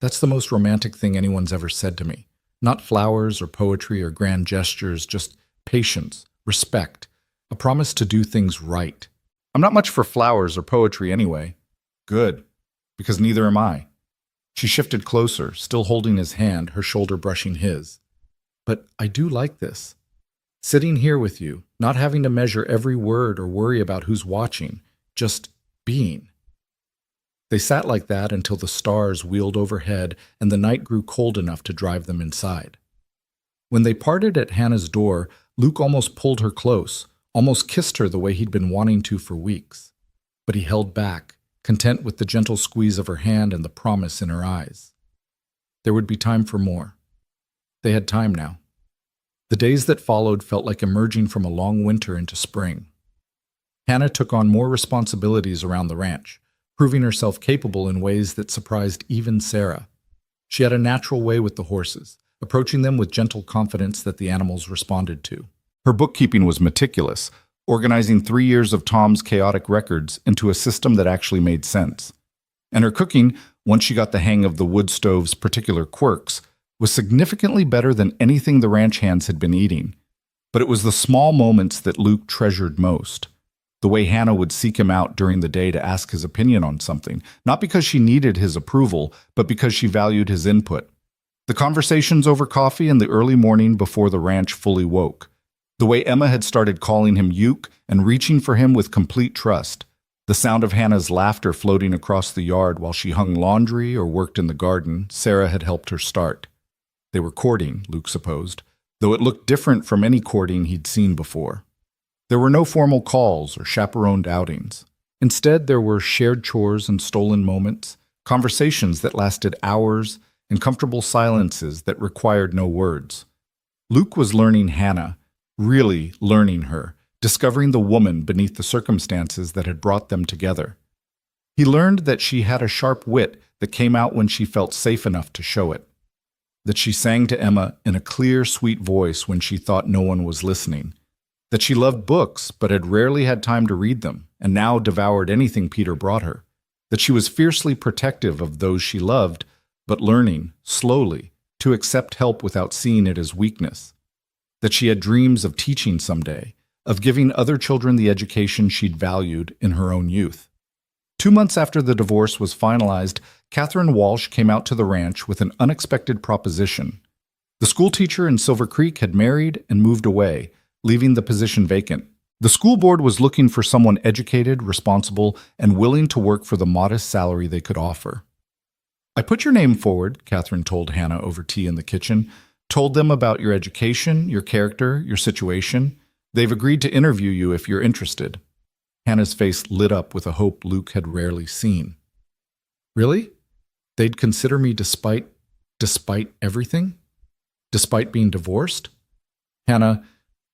That's the most romantic thing anyone's ever said to me. Not flowers or poetry or grand gestures, just patience, respect, a promise to do things right. I'm not much for flowers or poetry anyway." "Good, because neither am I." She shifted closer, still holding his hand, her shoulder brushing his. But I do like this. Sitting here with you, not having to measure every word or worry about who's watching, just being. They sat like that until the stars wheeled overhead and the night grew cold enough to drive them inside. When they parted at Hannah's door, Luke almost pulled her close, almost kissed her the way he'd been wanting to for weeks. But he held back, content with the gentle squeeze of her hand and the promise in her eyes. There would be time for more. They had time now. The days that followed felt like emerging from a long winter into spring. Hannah took on more responsibilities around the ranch, proving herself capable in ways that surprised even Sarah. She had a natural way with the horses, approaching them with gentle confidence that the animals responded to. Her bookkeeping was meticulous, organizing 3 years of Tom's chaotic records into a system that actually made sense. And her cooking, once she got the hang of the wood stove's particular quirks, was significantly better than anything the ranch hands had been eating. But it was the small moments that Luke treasured most. The way Hannah would seek him out during the day to ask his opinion on something, not because she needed his approval, but because she valued his input. The conversations over coffee in the early morning before the ranch fully woke. The way Emma had started calling him Uke and reaching for him with complete trust. The sound of Hannah's laughter floating across the yard while she hung laundry or worked in the garden Sarah had helped her start. They were courting, Luke supposed, though it looked different from any courting he'd seen before. There were no formal calls or chaperoned outings. Instead, there were shared chores and stolen moments, conversations that lasted hours, and comfortable silences that required no words. Luke was learning Hannah, really learning her, discovering the woman beneath the circumstances that had brought them together. He learned that she had a sharp wit that came out when she felt safe enough to show it. That she sang to Emma in a clear, sweet voice when she thought no one was listening. That she loved books but had rarely had time to read them and now devoured anything Peter brought her. That she was fiercely protective of those she loved, but learning, slowly, to accept help without seeing it as weakness. That she had dreams of teaching someday, of giving other children the education she'd valued in her own youth. 2 months after the divorce was finalized, Catherine Walsh came out to the ranch with an unexpected proposition. The schoolteacher in Silver Creek had married and moved away, leaving the position vacant. The school board was looking for someone educated, responsible, and willing to work for the modest salary they could offer. "I put your name forward," Catherine told Hannah over tea in the kitchen, "told them about your education, your character, your situation. They've agreed to interview you if you're interested." Hannah's face lit up with a hope Luke had rarely seen. "Really? They'd consider me despite everything? Despite being divorced?" "Hannah,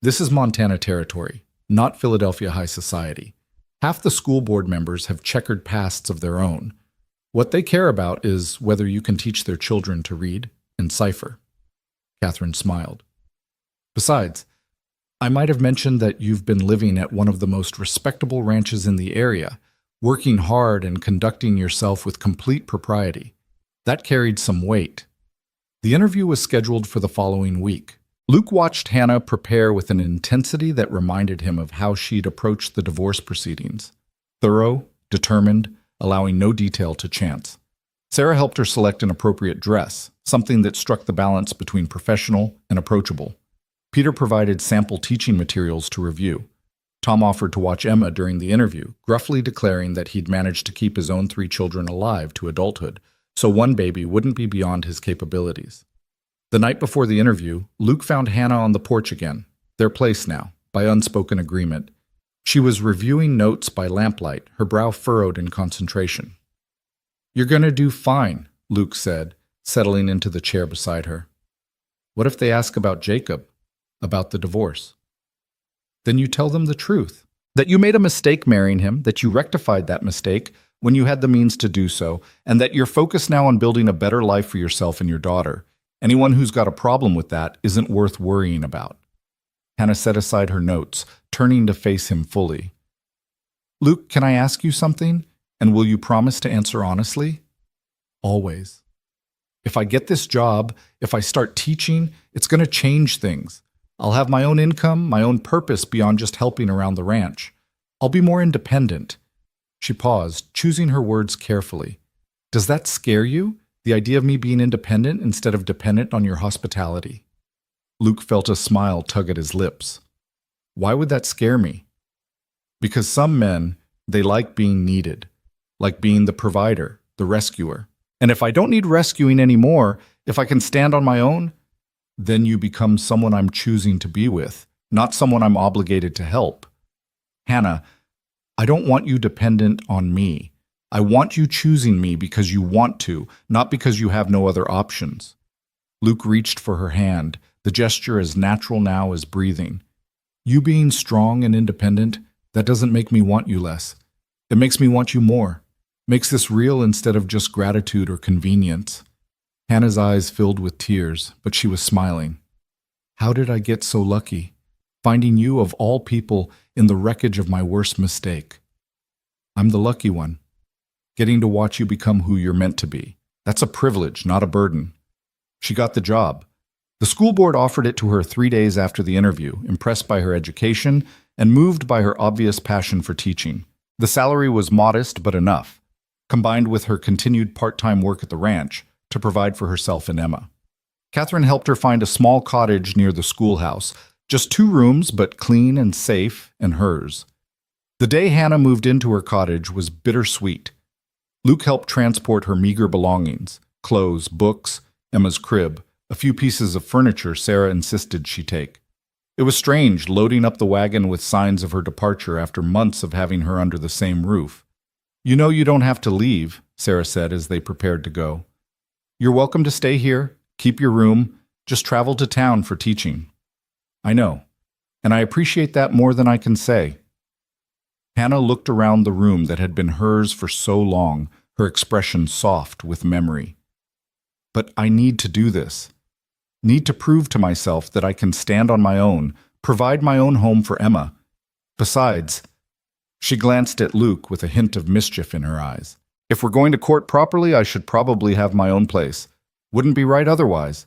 this is Montana territory, not Philadelphia high society. Half the school board members have checkered pasts of their own. What they care about is whether you can teach their children to read and cipher." Catherine smiled. "Besides, I might have mentioned that you've been living at one of the most respectable ranches in the area, working hard and conducting yourself with complete propriety. That carried some weight." The interview was scheduled for the following week. Luke watched Hannah prepare with an intensity that reminded him of how she'd approached the divorce proceedings. Thorough, determined, allowing no detail to chance. Sarah helped her select an appropriate dress, something that struck the balance between professional and approachable. Peter provided sample teaching materials to review. Tom offered to watch Emma during the interview, gruffly declaring that he'd managed to keep his own 3 children alive to adulthood, so one baby wouldn't be beyond his capabilities. The night before the interview, Luke found Hannah on the porch again, their place now, by unspoken agreement. She was reviewing notes by lamplight, her brow furrowed in concentration. "You're going to do fine," Luke said, settling into the chair beside her. "What if they ask about Jacob, about the divorce?" "Then you tell them the truth. That you made a mistake marrying him, that you rectified that mistake when you had the means to do so, and that you're focused now on building a better life for yourself and your daughter. Anyone who's got a problem with that isn't worth worrying about." Hannah set aside her notes, turning to face him fully. "Luke, can I ask you something? And will you promise to answer honestly?" "Always. If I get this job, if I start teaching, it's going to change things. I'll have my own income, my own purpose beyond just helping around the ranch. I'll be more independent." She paused, choosing her words carefully. "Does that scare you? The idea of me being independent instead of dependent on your hospitality?" Luke felt a smile tug at his lips. Why would that scare me? Because some men, they like being needed, like being the provider, the rescuer. And if I don't need rescuing anymore, if I can stand on my own, then you become someone I'm choosing to be with, not someone I'm obligated to help. Hannah, I don't want you dependent on me. I want you choosing me because you want to, not because you have no other options. Luke reached for her hand, the gesture as natural now as breathing. You being strong and independent, that doesn't make me want you less. It makes me want you more. Makes this real instead of just gratitude or convenience. Hannah's eyes filled with tears, but she was smiling. How did I get so lucky? Finding you, of all people, in the wreckage of my worst mistake. I'm the lucky one. Getting to watch you become who you're meant to be. That's a privilege, not a burden. She got the job. The school board offered it to her 3 days after the interview, impressed by her education and moved by her obvious passion for teaching. The salary was modest but enough, combined with her continued part-time work at the ranch, to provide for herself and Emma. Catherine helped her find a small cottage near the schoolhouse, just 2 rooms but clean and safe and hers. The day Hannah moved into her cottage was bittersweet. Luke helped transport her meager belongings, clothes, books, Emma's crib, a few pieces of furniture Sarah insisted she take. It was strange loading up the wagon with signs of her departure after months of having her under the same roof. You know you don't have to leave, Sarah said as they prepared to go. You're welcome to stay here, keep your room, just travel to town for teaching. I know, and I appreciate that more than I can say. Hannah looked around the room that had been hers for so long, her expression soft with memory. But I need to do this. Need to prove to myself that I can stand on my own, provide my own home for Emma. Besides, she glanced at Luke with a hint of mischief in her eyes. If we're going to court properly, I should probably have my own place. Wouldn't be right otherwise.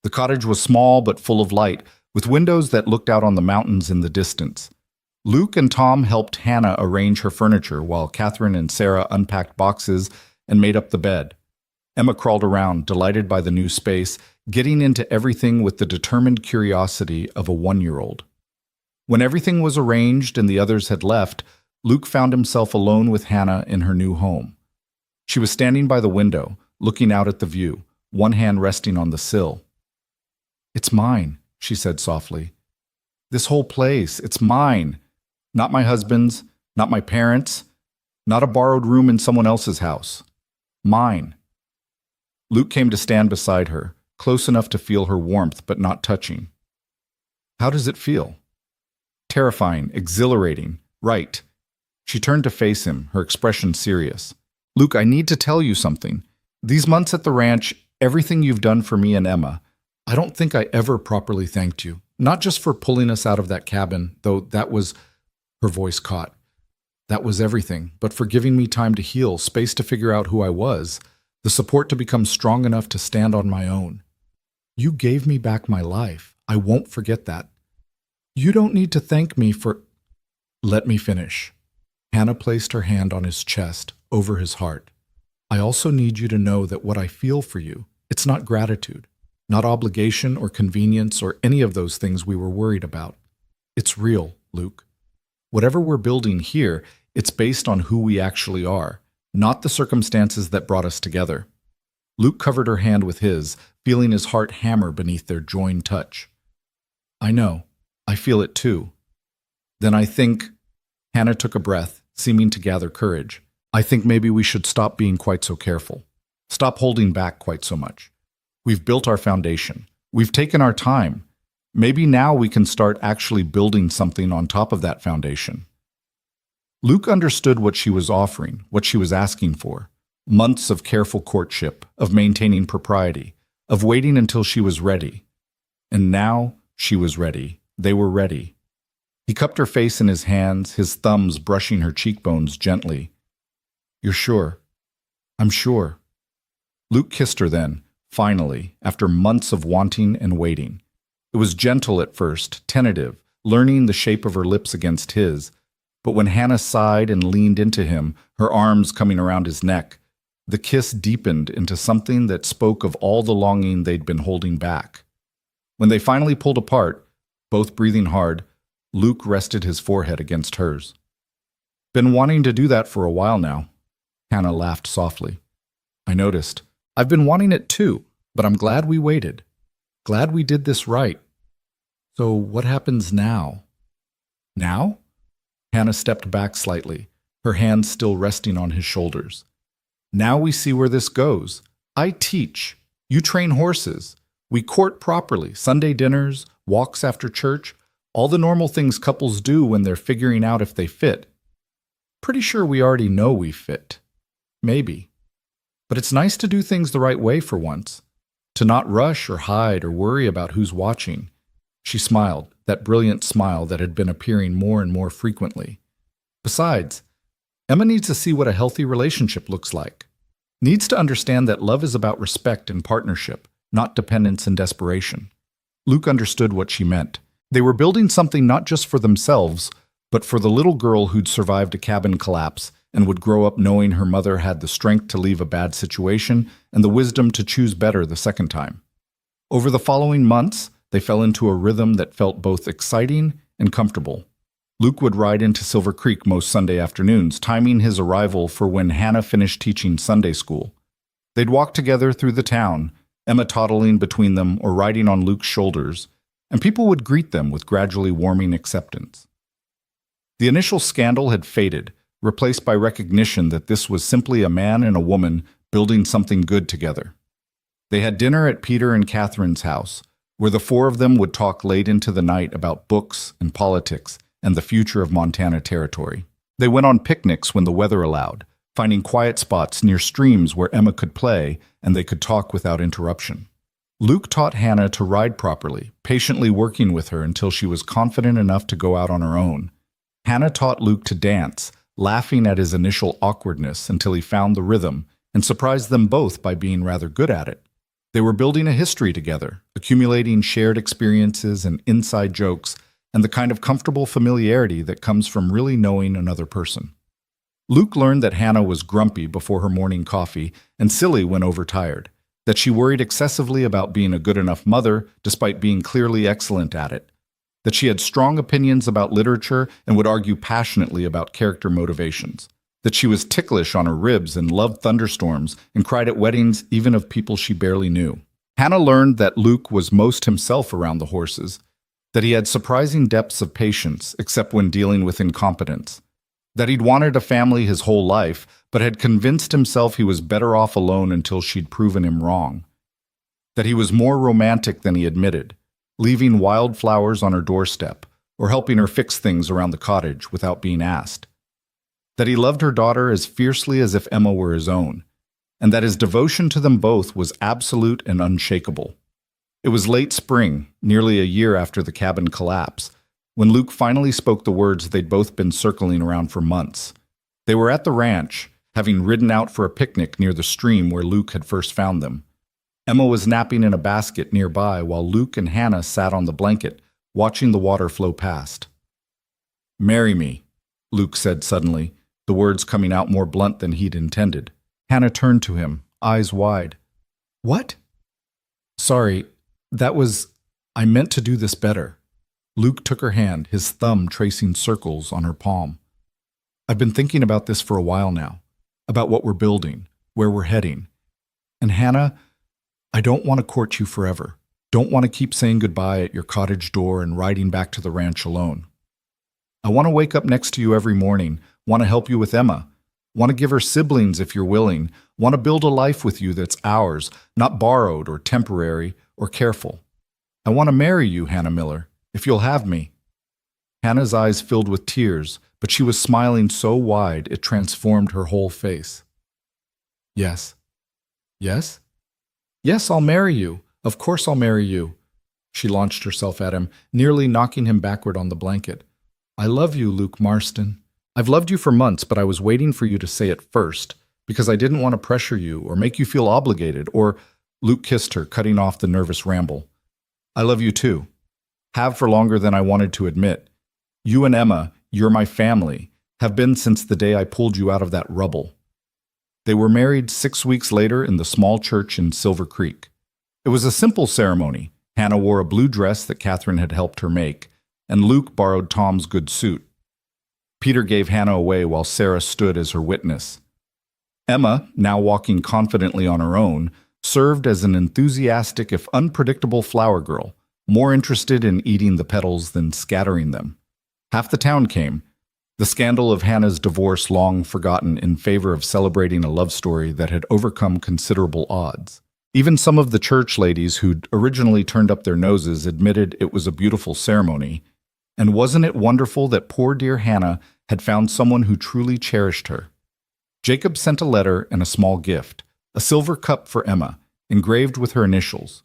The cottage was small but full of light, with windows that looked out on the mountains in the distance. Luke and Tom helped Hannah arrange her furniture while Catherine and Sarah unpacked boxes and made up the bed. Emma crawled around, delighted by the new space, getting into everything with the determined curiosity of a 1-year-old. When everything was arranged and the others had left, Luke found himself alone with Hannah in her new home. She was standing by the window, looking out at the view, one hand resting on the sill. It's mine, she said softly. This whole place, it's mine. Not my husband's, not my parents', not a borrowed room in someone else's house. Mine. Luke came to stand beside her, close enough to feel her warmth but not touching. How does it feel? Terrifying, exhilarating, right. She turned to face him, her expression serious. Luke, I need to tell you something. These months at the ranch, everything you've done for me and Emma, I don't think I ever properly thanked you. Not just for pulling us out of that cabin, though that was, her voice caught. That was everything, but for giving me time to heal, space to figure out who I was, the support to become strong enough to stand on my own. You gave me back my life. I won't forget that. You don't need to thank me for... Let me finish. Hannah placed her hand on his chest, over his heart. I also need you to know that what I feel for you, it's not gratitude, not obligation or convenience or any of those things we were worried about. It's real, Luke. Whatever we're building here, it's based on who we actually are, not the circumstances that brought us together. Luke covered her hand with his, feeling his heart hammer beneath their joined touch. I know. I feel it too. Then I think... Hannah took a breath, seeming to gather courage. I think maybe we should stop being quite so careful. Stop holding back quite so much. We've built our foundation. We've taken our time. Maybe now we can start actually building something on top of that foundation. Luke understood what she was offering, what she was asking for. Months of careful courtship, of maintaining propriety, of waiting until she was ready. And now she was ready. They were ready. He cupped her face in his hands, his thumbs brushing her cheekbones gently. You're sure? I'm sure. Luke kissed her then, finally, after months of wanting and waiting. It was gentle at first, tentative, learning the shape of her lips against his. But when Hannah sighed and leaned into him, her arms coming around his neck, the kiss deepened into something that spoke of all the longing they'd been holding back. When they finally pulled apart, both breathing hard, Luke rested his forehead against hers. Been wanting to do that for a while now. Hannah laughed softly. I noticed. I've been wanting it too, but I'm glad we waited. Glad we did this right. So what happens now? Now? Hannah stepped back slightly, her hands still resting on his shoulders. Now we see where this goes. I teach. You train horses. We court properly. Sunday dinners, walks after church, all the normal things couples do when they're figuring out if they fit. Pretty sure we already know we fit. Maybe. But it's nice to do things the right way for once. To not rush or hide or worry about who's watching. She smiled, that brilliant smile that had been appearing more and more frequently. Besides, Emma needs to see what a healthy relationship looks like. Needs to understand that love is about respect and partnership, not dependence and desperation. Luke understood what she meant. They were building something not just for themselves, but for the little girl who'd survived a cabin collapse and would grow up knowing her mother had the strength to leave a bad situation and the wisdom to choose better the second time. Over the following months, they fell into a rhythm that felt both exciting and comfortable. Luke would ride into Silver Creek most Sunday afternoons, timing his arrival for when Hannah finished teaching Sunday school. They'd walk together through the town, Emma toddling between them or riding on Luke's shoulders, and people would greet them with gradually warming acceptance. The initial scandal had faded, replaced by recognition that this was simply a man and a woman building something good together. They had dinner at Peter and Catherine's house, where the four of them would talk late into the night about books and politics and the future of Montana Territory. They went on picnics when the weather allowed, finding quiet spots near streams where Emma could play and they could talk without interruption. Luke taught Hannah to ride properly, patiently working with her until she was confident enough to go out on her own. Hannah taught Luke to dance, laughing at his initial awkwardness until he found the rhythm and surprised them both by being rather good at it. They were building a history together, accumulating shared experiences and inside jokes and the kind of comfortable familiarity that comes from really knowing another person. Luke learned that Hannah was grumpy before her morning coffee and silly when overtired, that she worried excessively about being a good enough mother despite being clearly excellent at it, that she had strong opinions about literature and would argue passionately about character motivations, that she was ticklish on her ribs and loved thunderstorms and cried at weddings even of people she barely knew. Hannah learned that Luke was most himself around the horses, that he had surprising depths of patience except when dealing with incompetence, that he'd wanted a family his whole life but had convinced himself he was better off alone until she'd proven him wrong, that he was more romantic than he admitted, leaving wildflowers on her doorstep or helping her fix things around the cottage without being asked, that he loved her daughter as fiercely as if Emma were his own, and that his devotion to them both was absolute and unshakable. It was late spring, nearly a year after the cabin collapse, when Luke finally spoke the words they'd both been circling around for months. They were at the ranch, having ridden out for a picnic near the stream where Luke had first found them. Emma was napping in a basket nearby while Luke and Hannah sat on the blanket, watching the water flow past. "Marry me," Luke said suddenly, the words coming out more blunt than he'd intended. Hannah turned to him, eyes wide. "What?" "Sorry, I meant to do this better." Luke took her hand, his thumb tracing circles on her palm. "I've been thinking about this for a while now, about what we're building, where we're heading. And Hannah, I don't want to court you forever. Don't want to keep saying goodbye at your cottage door and riding back to the ranch alone. I want to wake up next to you every morning, want to help you with Emma, want to give her siblings if you're willing, want to build a life with you that's ours, not borrowed or temporary or careful. I want to marry you, Hannah Miller, if you'll have me." Hannah's eyes filled with tears, but she was smiling so wide it transformed her whole face. "Yes. Yes? Yes, I'll marry you. Of course I'll marry you." She launched herself at him, nearly knocking him backward on the blanket. "I love you, Luke Marston. I've loved you for months, but I was waiting for you to say it first, because I didn't want to pressure you or make you feel obligated, or—" Luke kissed her, cutting off the nervous ramble. "I love you too. Have for longer than I wanted to admit. You and Emma, you're my family, have been since the day I pulled you out of that rubble." They were married 6 weeks later in the small church in Silver Creek. It was a simple ceremony. Hannah wore a blue dress that Catherine had helped her make, and Luke borrowed Tom's good suit. Peter gave Hannah away while Sarah stood as her witness. Emma, now walking confidently on her own, served as an enthusiastic if unpredictable flower girl, more interested in eating the petals than scattering them. Half the town came, the scandal of Hannah's divorce long forgotten in favor of celebrating a love story that had overcome considerable odds. Even some of the church ladies who'd originally turned up their noses admitted it was a beautiful ceremony. And wasn't it wonderful that poor dear Hannah had found someone who truly cherished her? Jacob sent a letter and a small gift, a silver cup for Emma, engraved with her initials.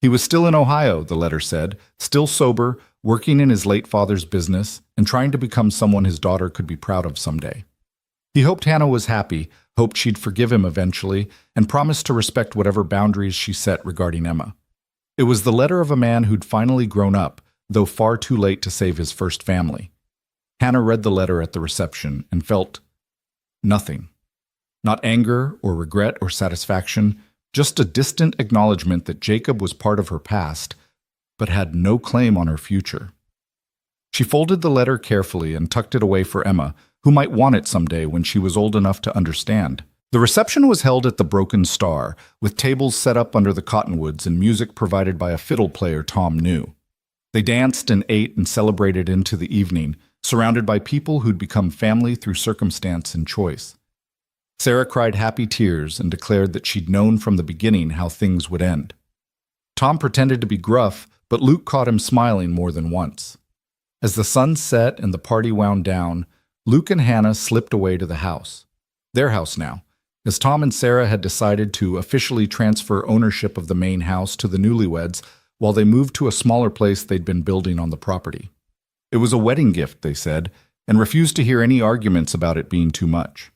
He was still in Ohio, the letter said, still sober, working in his late father's business, and trying to become someone his daughter could be proud of someday. He hoped Hannah was happy, hoped she'd forgive him eventually, and promised to respect whatever boundaries she set regarding Emma. It was the letter of a man who'd finally grown up, though far too late to save his first family. Hannah read the letter at the reception and felt nothing. Not anger or regret or satisfaction, just a distant acknowledgement that Jacob was part of her past, but had no claim on her future. She folded the letter carefully and tucked it away for Emma, who might want it someday when she was old enough to understand. The reception was held at the Broken Star, with tables set up under the cottonwoods and music provided by a fiddle player Tom knew. They danced and ate and celebrated into the evening, surrounded by people who'd become family through circumstance and choice. Sarah cried happy tears and declared that she'd known from the beginning how things would end. Tom pretended to be gruff, but Luke caught him smiling more than once. As the sun set and the party wound down, Luke and Hannah slipped away to the house. Their house now, as Tom and Sarah had decided to officially transfer ownership of the main house to the newlyweds while they moved to a smaller place they'd been building on the property. It was a wedding gift, they said, and refused to hear any arguments about it being too much.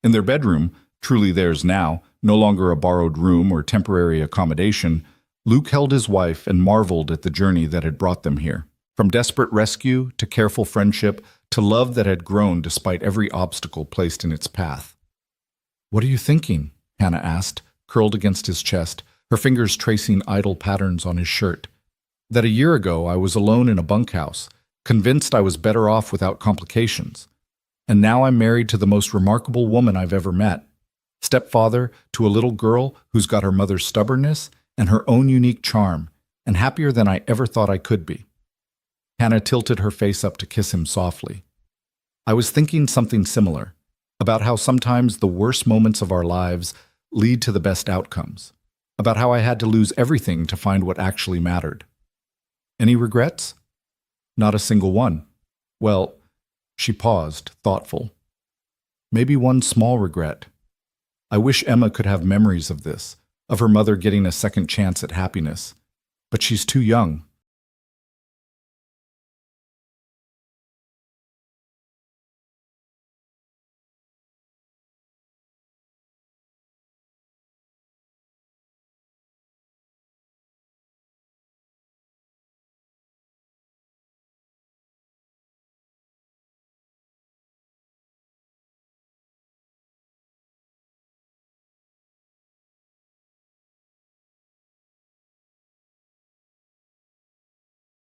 In their bedroom, truly theirs now, no longer a borrowed room or temporary accommodation, Luke held his wife and marveled at the journey that had brought them here. From desperate rescue to careful friendship to love that had grown despite every obstacle placed in its path. "What are you thinking?" Hannah asked, curled against his chest, her fingers tracing idle patterns on his shirt. "That a year ago I was alone in a bunkhouse, convinced I was better off without complications. And now I'm married to the most remarkable woman I've ever met. Stepfather to a little girl who's got her mother's stubbornness and her own unique charm, and happier than I ever thought I could be." Hannah tilted her face up to kiss him softly. "I was thinking something similar, about how sometimes the worst moments of our lives lead to the best outcomes, about how I had to lose everything to find what actually mattered. Any regrets?" "Not a single one. Well," she paused, thoughtful. "Maybe one small regret. I wish Emma could have memories of this, of her mother getting a second chance at happiness. But she's too young.